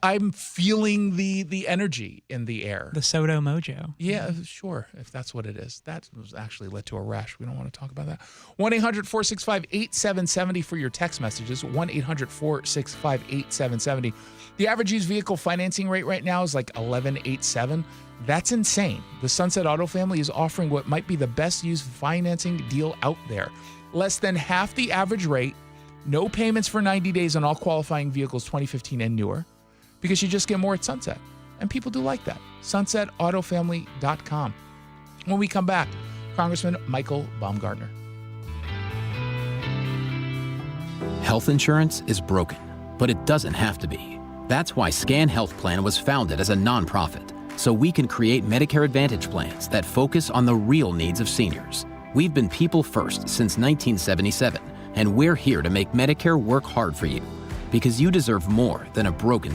I'm feeling the energy in the air. The SoDo mojo. Yeah, sure, if that's what it is. That was actually led to a rash. We don't want to talk about that. 1-800-465-8770 for your text messages. 1-800-465-8770. The average used vehicle financing rate right now is like 11.87. That's insane. The Sunset Auto family is offering what might be the best used financing deal out there. Less than half the average rate, no payments for 90 days on all qualifying vehicles 2015 and newer, because you just get more at Sunset. And people do like that. SunsetAutoFamily.com. When we come back, Congressman Michael Baumgartner. Health insurance is broken, but it doesn't have to be. That's why Scan Health Plan was founded as a nonprofit, so we can create Medicare Advantage plans that focus on the real needs of seniors. We've been people first since 1977, and we're here to make Medicare work hard for you, because you deserve more than a broken